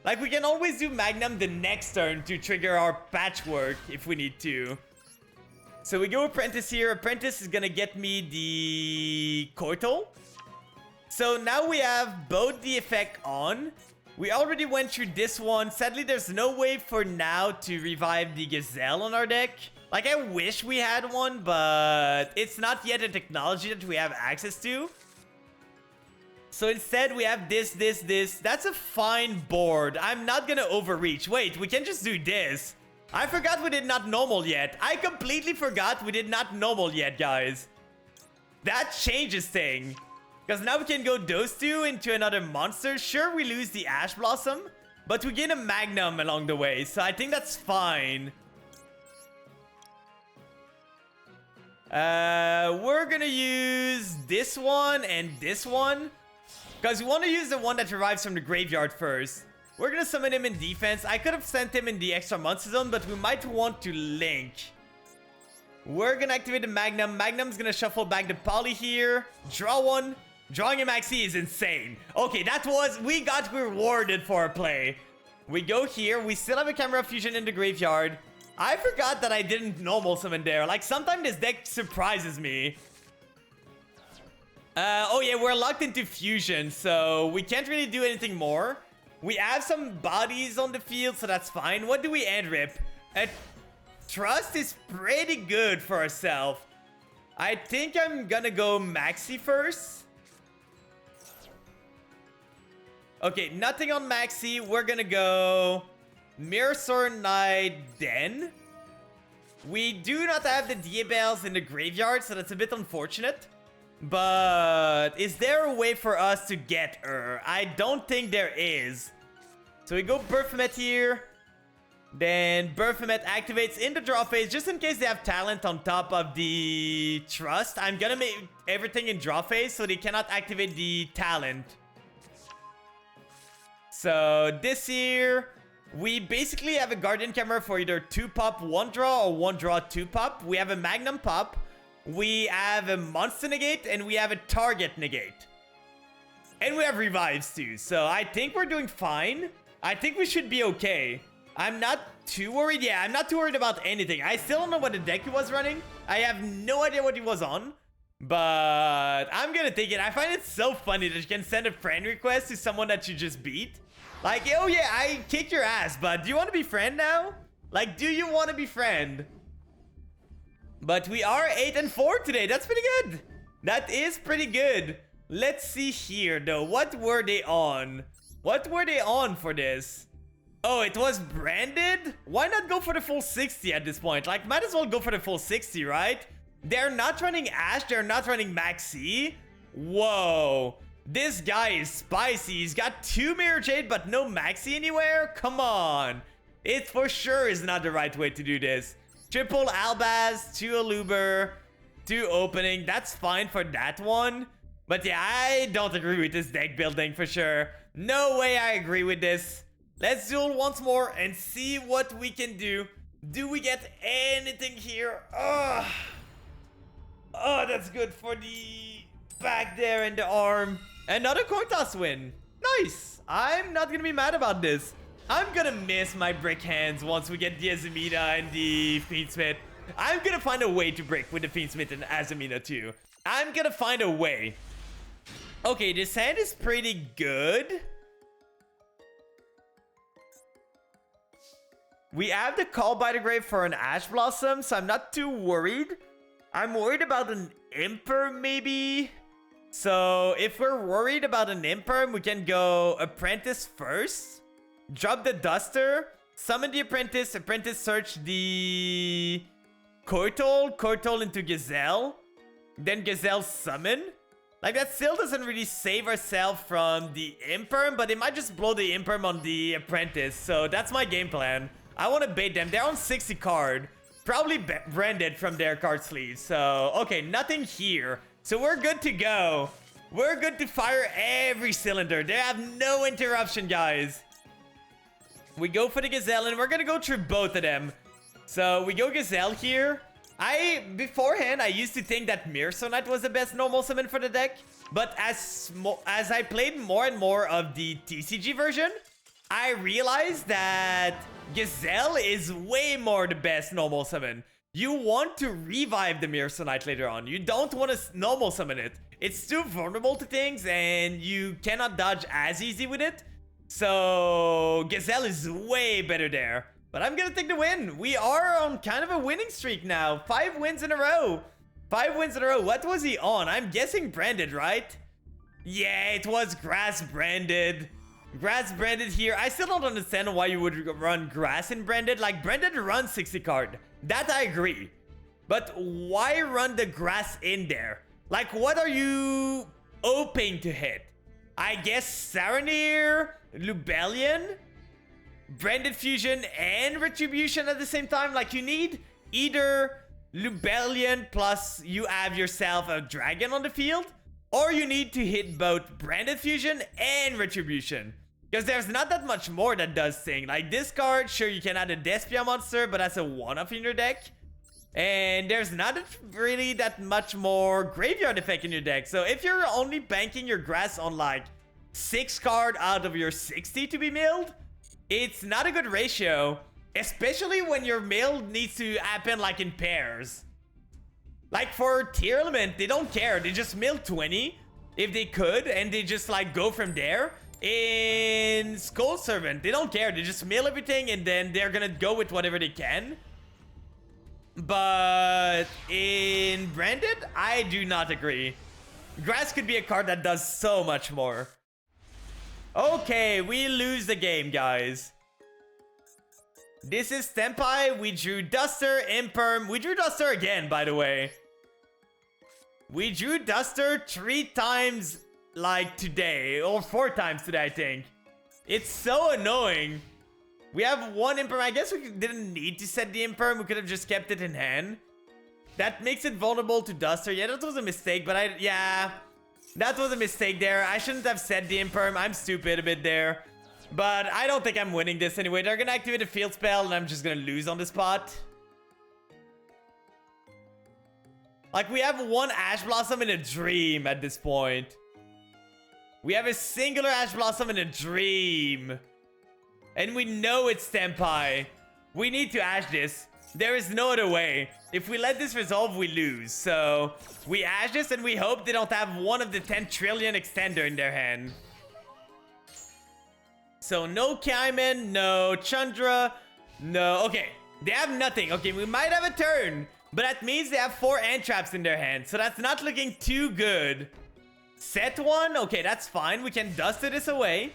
Like, we can always do Magnum the next turn to trigger our Patchwork if we need to. So we go Apprentice here. Apprentice is gonna get me the Kotal. So now we have both the effect on. We already went through this one. Sadly, there's no way for now to revive the Gazelle on our deck. Like, I wish we had one, but it's not yet a technology that we have access to. So instead, we have this. That's a fine board. I'm not gonna overreach. Wait, we can just do this. I forgot we did not normal yet. I completely forgot we did not normal yet, guys. That changes thing. Because now we can go those two into another monster. Sure, we lose the Ash Blossom, but we gain a Magnum along the way. So I think that's fine. We're gonna use this one and this one. Because we want to use the one that revives from the graveyard first. We're gonna summon him in defense. I could have sent him in the extra monster zone, but we might want to link. We're gonna activate the Magnum. Magnum's gonna shuffle back the Poly here. Draw one. Drawing a Maxi is insane. Okay, we got rewarded for our play. We go here. We still have a Camera Fusion in the graveyard. I forgot that I didn't normal summon there. Like, sometimes this deck surprises me. Oh yeah, we're locked into Fusion, so we can't really do anything more. We have some bodies on the field, so that's fine. What do we end rip? Trust is pretty good for ourselves. I think I'm gonna go Maxi first. Okay, nothing on Maxi. We're gonna go Mirror-Sonite then. We do not have the Diabelles in the graveyard, so that's a bit unfortunate. But is there a way for us to get her? I don't think there is. So we go Baphomet here. Then Baphomet activates in the draw phase just in case they have talent on top of the trust. I'm gonna make everything in draw phase so they cannot activate the talent. So this here, we basically have a Guardian Camera for either 2-pop 1 draw or 1 draw 2-pop. We have a Magnum pop. We have a Monster Negate and we have a Target Negate. And we have Revives too. So I think we're doing fine. I think we should be okay. I'm not too worried. Yeah, I'm not too worried about anything. I still don't know what the deck he was running. I have no idea what he was on. But I'm gonna take it. I find it so funny that you can send a friend request to someone that you just beat. Like, oh yeah, I kicked your ass, but do you want to be friend now? Like, do you want to be friend? But we are 8-4 today. That's pretty good. That is pretty good. Let's see here, though. What were they on? What were they on for this? Oh, it was branded? Why not go for the full 60 at this point? Like, might as well go for the full 60, right? They're not running Ash. They're not running Maxi. Whoa. This guy is spicy. He's got 2 Mirror Jade, but no Maxi anywhere? Come on. It for sure is not the right way to do this. Triple Albaz, 2 Aluber, 2 Opening. That's fine for that one. But yeah, I don't agree with this deck building for sure. No way I agree with this. Let's duel once more and see what we can do. Do we get anything here? Oh, that's good for the back there and the arm. Another coin toss win. Nice. I'm not gonna be mad about this. I'm gonna miss my brick hands once we get the Azumina and the Fiendsmith. I'm gonna find a way to brick with the Fiendsmith and Azumina too. I'm gonna find a way. Okay, this hand is pretty good. We have the Call by the Grave for an Ash Blossom, so I'm not too worried. I'm worried about an Imperm, maybe? So, if we're worried about an Imperm, we can go Apprentice first. Drop the Duster. Summon the Apprentice. Apprentice search the... Kortol into Gazelle. Then Gazelle summon. Like, that still doesn't really save ourselves from the Imperm, but it might just blow the Imperm on the Apprentice. So, that's my game plan. I want to bait them. They're on 60 card. Probably branded from their card sleeves. So, okay, nothing here. So, we're good to go. We're good to fire every cylinder. They have no interruption, guys. We go for the Gazelle, and we're going to go through both of them. So, we go Gazelle here. Beforehand, I used to think that Mirsonite was the best normal summon for the deck. But as I played more and more of the TCG version, I realized that Gazelle is way more the best normal summon. You want to revive the Mirsonite later on. You don't want to normal summon it. It's too vulnerable to things, and you cannot dodge as easy with it. So, Gazelle is way better there. But I'm gonna take the win. We are on kind of a winning streak now. 5 wins in a row. 5 wins in a row. What was he on? I'm guessing branded, right? Yeah, it was grass branded. Grass branded here. I still don't understand why you would run grass in branded. Like, branded runs 60 card. That I agree. But why run the grass in there? Like, what are you hoping to hit? I guess Saronir, Lubellion, Branded Fusion, and Retribution at the same time. Like, you need either Lubellion plus you have yourself a dragon on the field, or you need to hit both Branded Fusion and Retribution. Because there's not that much more that does thing. Like, this card, sure, you can add a Despia monster, but that's a one-off in your deck. And there's not really that much more graveyard effect in your deck. So if you're only banking your grass on like 6 card out of your 60 to be milled, it's not a good ratio. Especially when your mill needs to happen like in pairs. Like for Tier Element, they don't care. They just mill 20 if they could, and they just like go from there. In Skull Servant, they don't care. They just mill everything and then they're gonna go with whatever they can. But in Branded, I do not agree. Grass could be a card that does so much more. Okay, we lose the game, guys. This is Tempai. We drew Duster, Imperm. We drew Duster again, by the way. We drew Duster 3 times, like, today. Or 4 times today, I think. It's so annoying. We have 1 Imperm. I guess we didn't need to set the Imperm. We could have just kept it in hand. That makes it vulnerable to Duster. Yeah, that was a mistake, but yeah. That was a mistake there. I shouldn't have set the Imperm. I'm stupid a bit there. But I don't think I'm winning this anyway. They're gonna activate a field spell, and I'm just gonna lose on the spot. Like, we have 1 Ash Blossom in a dream at this point. We have a singular Ash Blossom in a dream. And we know it's Tempai. We need to Ash this. There is no other way. If we let this resolve, we lose. So, we Ash this and we hope they don't have one of the 10 trillion extender in their hand. So, no Kaiman, no Chandra, no... Okay, they have nothing. Okay, we might have a turn. But that means they have 4 Ant Traps in their hand. So, that's not looking too good. Set 1? Okay, that's fine. We can dust this away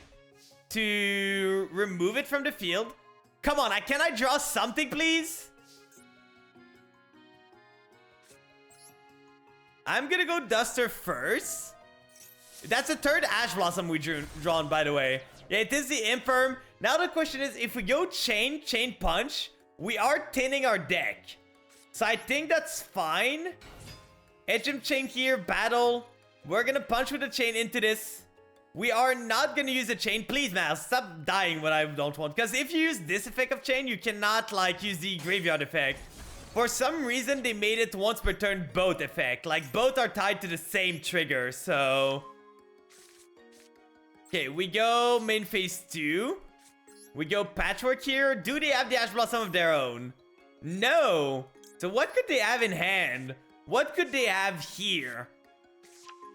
to remove it from the field. Come on, can I draw something, please? I'm gonna go Duster first. That's the 3rd Ash Blossom we drawn, by the way. Yeah, it is the Imperm. Now the question is, if we go Chain Punch, we are thinning our deck. So I think that's fine. Edgem Chain here, battle. We're gonna punch with the chain into this. We are not gonna use a chain. Please, man, stop dying when I don't want. Because if you use this effect of chain, you cannot, like, use the graveyard effect. For some reason, they made it once per turn both effect. Like, both are tied to the same trigger, so... Okay, we go main phase 2. We go Patchwork here. Do they have the Ash Blossom of their own? No. So what could they have in hand? What could they have here?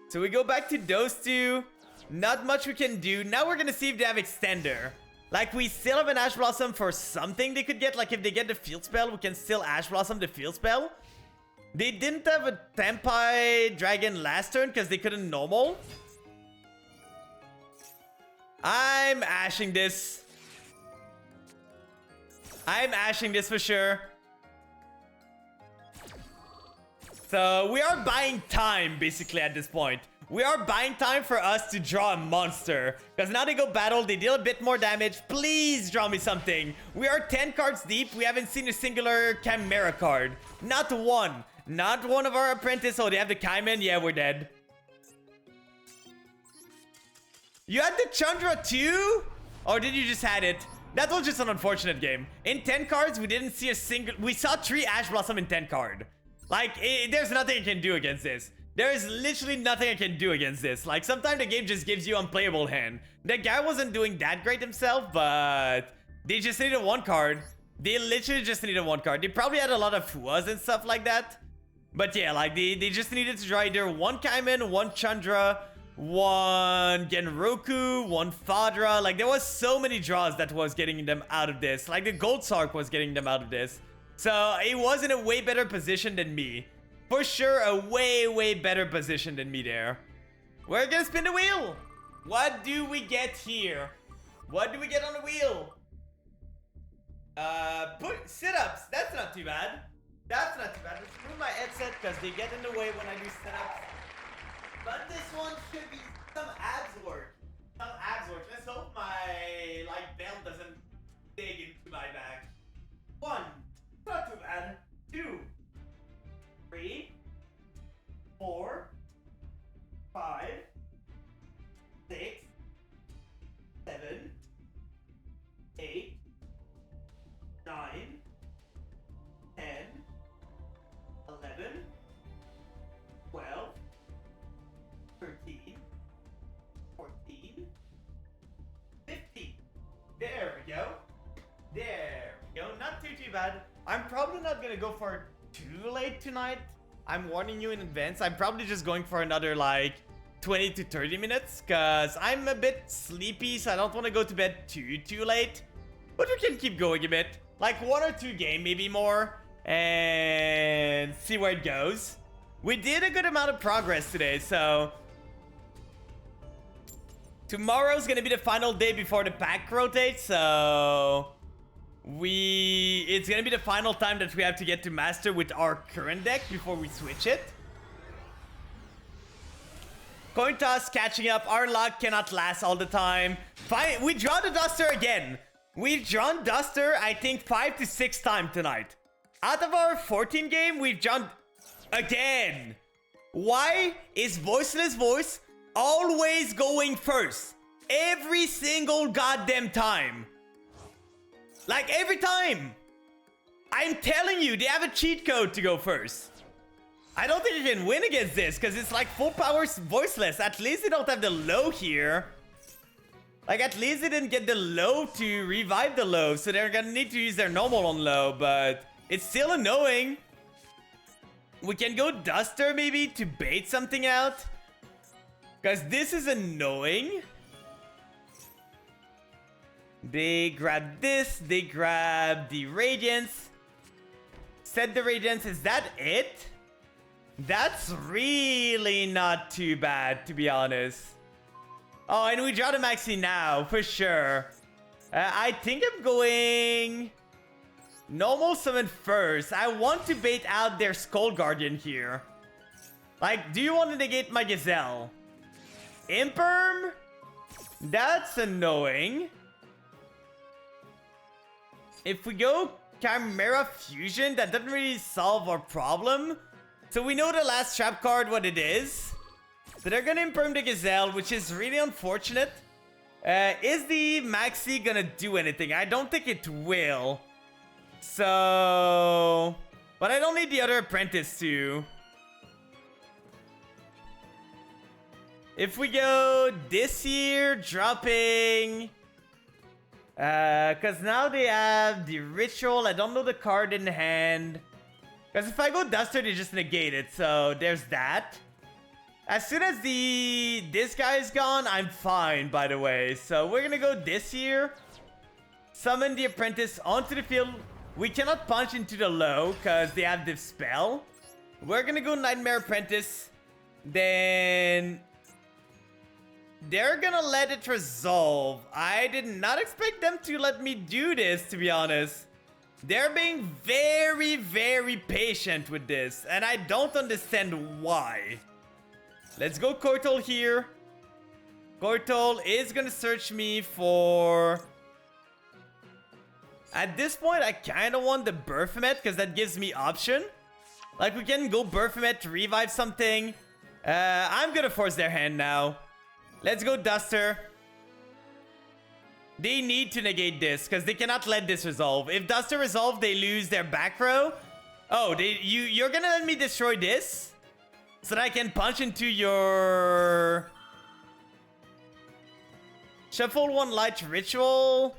So we go back to those 2. Not much we can do. Now we're gonna see if they have Extender. Like, we still have an Ash Blossom for something they could get. Like, if they get the field spell, we can still Ash Blossom the field spell. They didn't have a Tempai Dragon last turn because they couldn't normal. I'm ashing this. I'm ashing this for sure. So we are buying time basically at this point. We are buying time for us to draw a monster. Because now they go battle, they deal a bit more damage. Please draw me something. We are 10 cards deep. We haven't seen a singular Chimera card. Not one. Not one of our apprentice. Oh, they have the Kaiman? Yeah, we're dead. You had the Chandra too? Or did you just had it? That was just an unfortunate game. In 10 cards, we didn't see a single... We saw 3 Ash Blossom in 10 card. Like, there's nothing I can do against this. There is literally nothing I can do against this. Like, sometimes the game just gives you unplayable hand. The guy wasn't doing that great himself, but... They just needed 1 card. They literally just needed 1 card. They probably had a lot of Fuas and stuff like that. But yeah, like, they just needed to draw either 1 Kaiman, 1 Chandra... 1 Genroku, 1 Fadra. Like, there was so many draws that was getting them out of this. Like, the Gold Sark was getting them out of this. So, it was in a way better position than me. For sure, a way better position than me there. We're gonna spin the wheel. What do we get here? What do we get on the wheel? Put sit-ups. That's not too bad. That's not too bad. Let's move my headset because they get in the way when I do sit-ups. But this one should be some abs work. Some abs work. Let's hope my belt doesn't dig into my back. 1. Not too bad. 2. 3. 4. 5. 6. 7. 8. 9. 10. 11. 12. 13, 14, 15. There we go. There we go. Not too bad. I'm probably not gonna go for too late tonight. I'm warning you in advance. I'm probably just going for another 20 to 30 minutes because I'm a bit sleepy, so I don't want to go to bed too late. But we can keep going a bit. Like 1 or 2 game, maybe more, and see where it goes. We did a good amount of progress today, so... Tomorrow's gonna be the final day before the pack rotates, so... It's gonna be the final time that we have to get to master with our current deck before we switch it. Coin toss catching up. Our luck cannot last all the time. Fine, we draw the Duster again. We've drawn Duster, I think, 5 to 6 times tonight. Out of our 14 game, we've drawn... Again. Why is Voiceless Voice always going first? Every single goddamn time. Like every time. I'm telling you, they have a cheat code to go first. I don't think you can win against this because it's like full power Voiceless. At least they don't have the low here. Like at least they didn't get the low to revive the low. So they're gonna need to use their normal on low. But it's still annoying. We can go Duster maybe to bait something out. Because this is annoying. They grab this. They grab the Radiance. Set the Radiance. Is that it? That's really not too bad, to be honest. Oh, and we draw the Maxi now, for sure. I think I'm going... Normal summon first. I want to bait out their Skull Guardian here. Like, do you want to negate my Gazelle? Imperm? That's annoying. If we go Chimera Fusion, that doesn't really solve our problem. So we know the last trap card, what it is. So they're gonna Imperm the Gazelle, which is really unfortunate. Is the Maxi gonna do anything? I don't think it will. So... But I don't need the other apprentice to. If we go this year, dropping... Because now they have the Ritual. I don't know the card in hand. Because if I go Duster, they just negate it. So there's that. As soon as this guy is gone, I'm fine, by the way. So we're going to go this year. Summon the apprentice onto the field. We cannot punch into the low because they have this spell. We're gonna go Nightmare Apprentice. Then they're gonna let it resolve. I did not expect them to let me do this, to be honest. They're being very, very patient with this, and I don't understand why. Let's go Kotal here. Kotal is gonna search me for... At this point, I kind of want the Berfomet because that gives me option. Like, we can go Berfomet to revive something. I'm gonna force their hand now. Let's go Duster. They need to negate this because they cannot let this resolve. If Duster resolve, they lose their back row. Oh, you're gonna let me destroy this? So that I can punch into your... Shuffle one light ritual.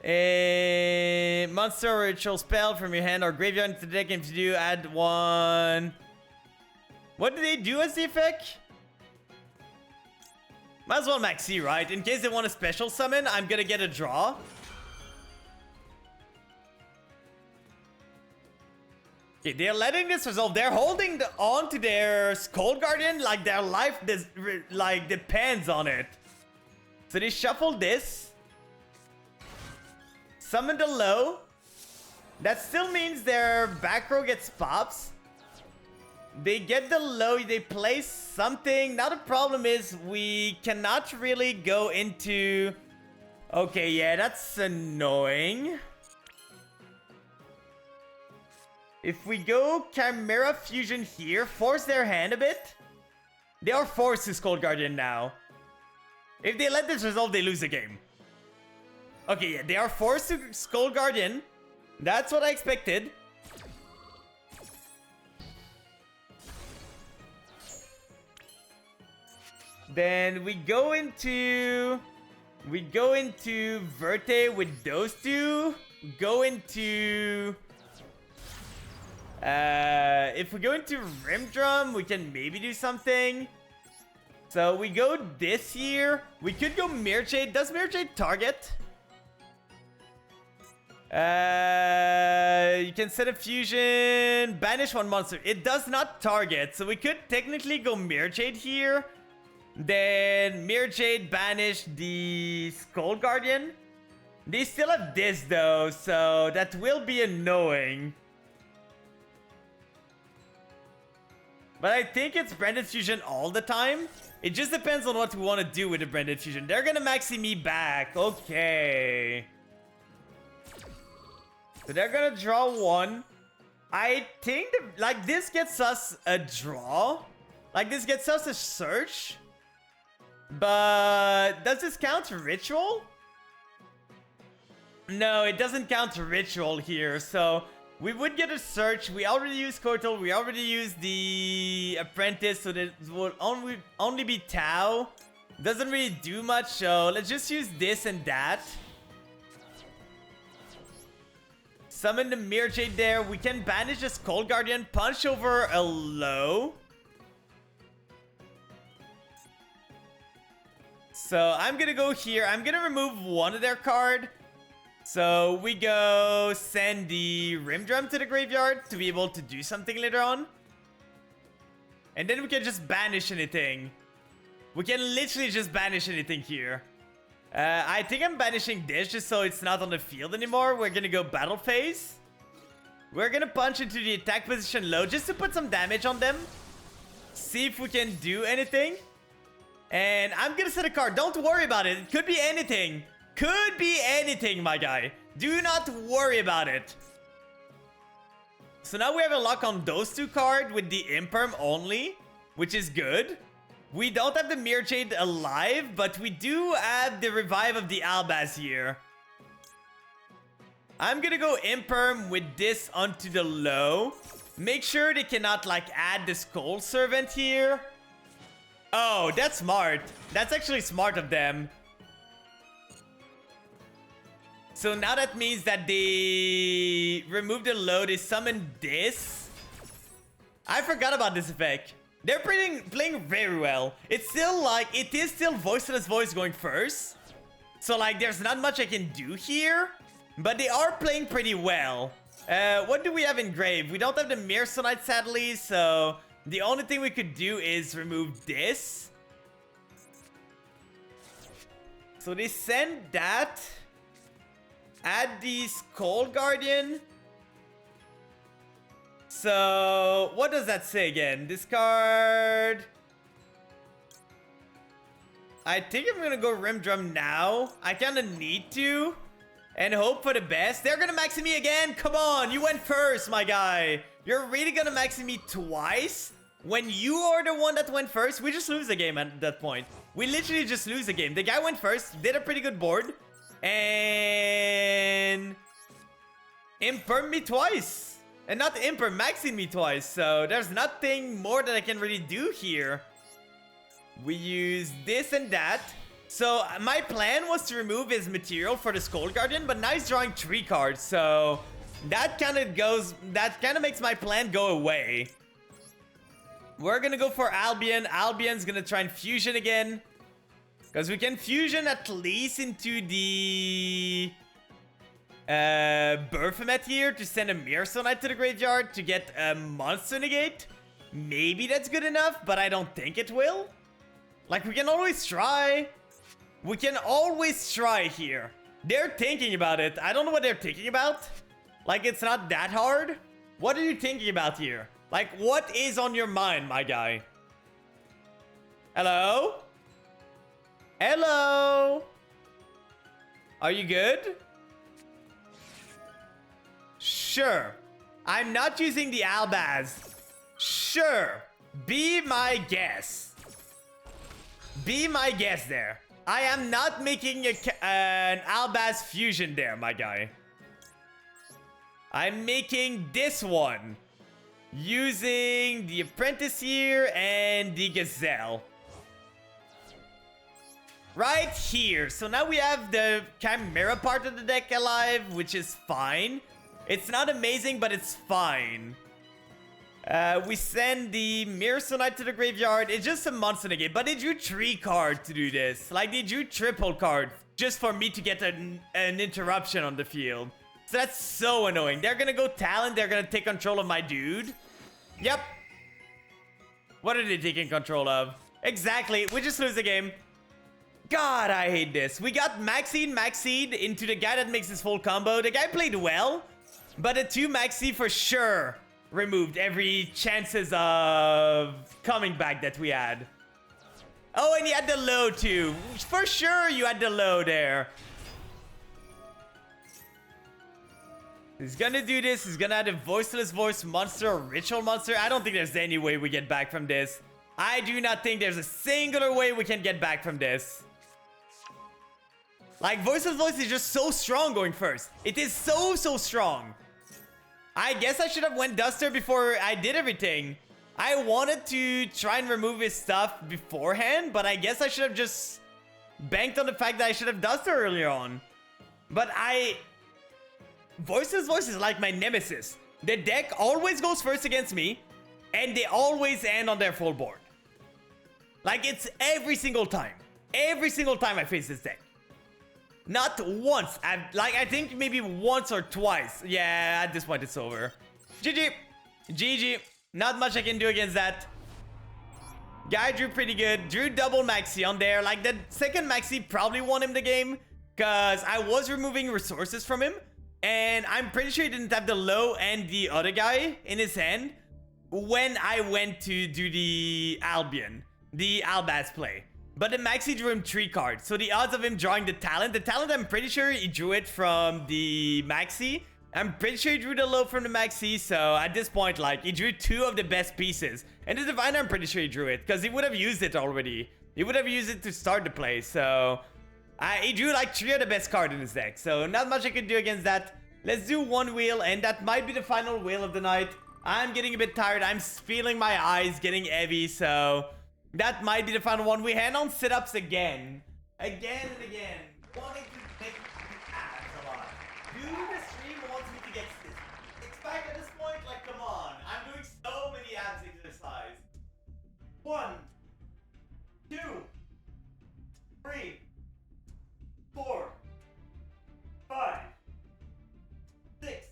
A monster or ritual spell from your hand or graveyard into the deck. And if you do, add one. What do they do as the effect? Might as well maxi, right? In case they want a special summon, I'm gonna get a draw. Okay, they're letting this resolve. They're holding on to their Skull Guardian like their life depends on it. So they shuffle this. Summon the low. That still means their back row gets pops. They get the low, they place something. Now the problem is we cannot really go into... Okay, yeah, that's annoying. If we go Chimera Fusion here, force their hand a bit. They are forced to Skull Guardian now. If they let this resolve, they lose the game. Okay, yeah, they are forced to Skull Guardian. That's what I expected. Then we go into Verte with those two. Go into... if we go into Rim Drum, we can maybe do something. So we go this here. We could go Mirror Jade. Does Mirror Jade target? You can set a fusion. Banish one monster. It does not target. So we could technically go Mirror Jade here. Then Mirror Jade banish the Skull Guardian. They still have this though, so that will be annoying. But I think it's Branded Fusion all the time. It just depends on what we want to do with the Branded Fusion. They're gonna maxi me back. Okay. So they're gonna draw one. I think that, like, this gets us a draw. Like, this gets us a search. But does this count Ritual? No, it doesn't count Ritual here. So we would get a search. We already used Kotal. We already used the Apprentice. So that will only be Tau. Doesn't really do much. So let's just use this and that. Summon the Mirror Jade there. We can banish the Skull Guardian. Punch over a low. So I'm gonna go here. I'm gonna remove one of their card. So we go send the Rim Drum to the graveyard to be able to do something later on. And then we can just banish anything. We can literally just banish anything here. I think I'm banishing this just so it's not on the field anymore. We're gonna go battle phase. We're gonna punch into the attack position low just to put some damage on them. See if we can do anything. And I'm gonna set a card. Don't worry about it. It could be anything. Could be anything, my guy. Do not worry about it. So now we have a lock on those two cards with the Imperm only, which is good. We don't have the Mirror Jade alive, but we do add the revive of the Albaz here. I'm gonna go Imperm with this onto the low. Make sure they cannot, like, add the Skull Servant here. Oh, that's smart. That's actually smart of them. So now that means that they remove the low, they summon this. I forgot about this effect. They're playing very well. It's still like, it is still Voiceless Voice going first. So like, there's not much I can do here. But they are playing pretty well. What do we have in grave? We don't have the Mirsonite, sadly, so the only thing we could do is remove this. So they send that. Add the Skull Guardian. So, what does that say again? Discard. I think I'm gonna go Rim Drum now. I kinda need to. And hope for the best. They're gonna maxi me again. Come on, you went first, my guy. You're really gonna maxi me twice? When you are the one that went first, we just lose the game at that point. We literally just lose the game. The guy went first, did a pretty good board. And imperm me twice. And not imperm, maxing me twice. So there's nothing more that I can really do here. We use this and that. So my plan was to remove his material for the Skull Guardian, but now he's drawing 3 cards. So that kind of makes my plan go away. We're gonna go for Albion. Albion's gonna try and fusion again. Because we can fusion at least into the Baphomet here to send a Mirsonite to the graveyard to get a monster negate. Maybe that's good enough, but I don't think it will. Like, we can always try. We can always try here. They're thinking about it. I don't know what they're thinking about. Like, it's not that hard. What are you thinking about here? Like, what is on your mind, my guy? Hello? Hello? Are you good? Sure. I'm not using the Albaz. Sure. Be my guest. Be my guest there. I am not making an Albaz fusion there, my guy. I'm making this one. Using the Apprentice here and the Gazelle. Right here. So now we have the Chimera part of the deck alive, which is fine. It's not amazing, but it's fine. We send the Mirsonite to the graveyard. It's just a monster negate, but they drew 3 cards to do this. Like, they drew triple cards just for me to get an interruption on the field. So that's so annoying. They're gonna go Talon. They're gonna take control of my dude. Yep. What are they taking control of? Exactly. We just lose the game. God, I hate this. We got Maxied into the guy that makes this full combo. The guy played well, but the 2 Maxi for sure removed every chances of coming back that we had. Oh, and he had the low too. For sure you had the low there. He's gonna do this. He's gonna add a Voiceless Voice monster or Ritual monster. I don't think there's any way we get back from this. I do not think there's a singular way we can get back from this. Like, Voiceless Voice is just so strong going first. It is so strong. I guess I should have went Duster before I did everything. I wanted to try and remove his stuff beforehand, but I guess I should have just banked on the fact that I should have Duster earlier on. But Voiceless Voice is like my nemesis. The deck always goes first against me, and they always end on their full board. Like, it's every single time. Every single time I face this deck. Not once. I think maybe once or twice. Yeah, at this point it's over. GG. GG. Not much I can do against that. Guy drew pretty good. Drew double Maxi on there. Like, the second Maxi probably won him the game, because I was removing resources from him. And I'm pretty sure he didn't have the low and the other guy in his hand when I went to do the Albion. The Albaz play. But the Maxi drew him 3 cards. So the odds of him drawing the Talent I'm pretty sure he drew it from the Maxi. I'm pretty sure he drew the low from the Maxi. So at this point, like, he drew 2 of the best pieces. And the Diviner, I'm pretty sure he drew it, because he would have used it already. He would have used it to start the play. So he drew like 3 of the best cards in his deck. So not much I can do against that. Let's do 1 wheel, and that might be the final wheel of the night. I'm getting a bit tired. I'm feeling my eyes getting heavy, so that might be the final one. We hand on sit-ups again. Again and again. Wanting to make abs a lot. Dude, the stream wants me to get expect at this point, like, come on. I'm doing so many abs exercise. 1, 2, 3, 4, 5, 6,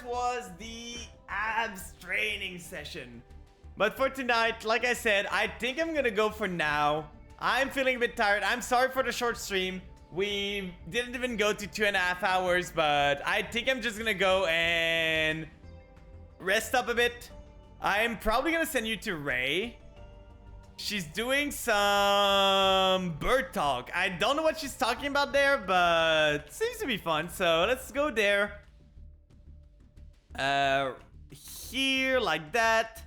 that was the abs training session. But for tonight, like I said, I think I'm gonna go for now. I'm feeling a bit tired. I'm sorry for the short stream. We didn't even go to 2.5 hours, but I think I'm just gonna go and rest up a bit. I'm probably gonna send you to Ray. She's doing some bird talk. I don't know what she's talking about there, but seems to be fun. So let's go there. Here, like that.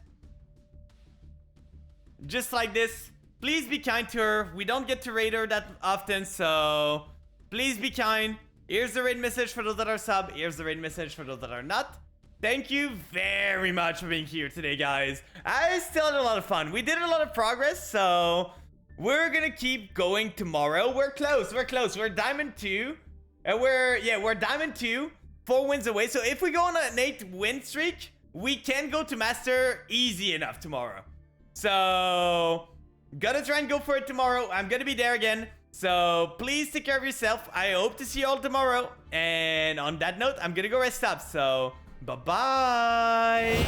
Just like this. Please be kind to her. We don't get to raid her that often, so please be kind. Here's the raid message for those that are sub. Here's the raid message for those that are not. Thank you very much for being here today, guys. I still had a lot of fun. We did a lot of progress, so we're gonna keep going tomorrow. We're close. We're close. We're Diamond 2. And we're Diamond 2. 4 wins away. So if we go on an 8 win streak, we can go to Master easy enough tomorrow. So gotta try and go for it tomorrow. I'm gonna be there again. So please take care of yourself. I hope to see you all tomorrow. And on that note, I'm gonna go rest up. So bye-bye.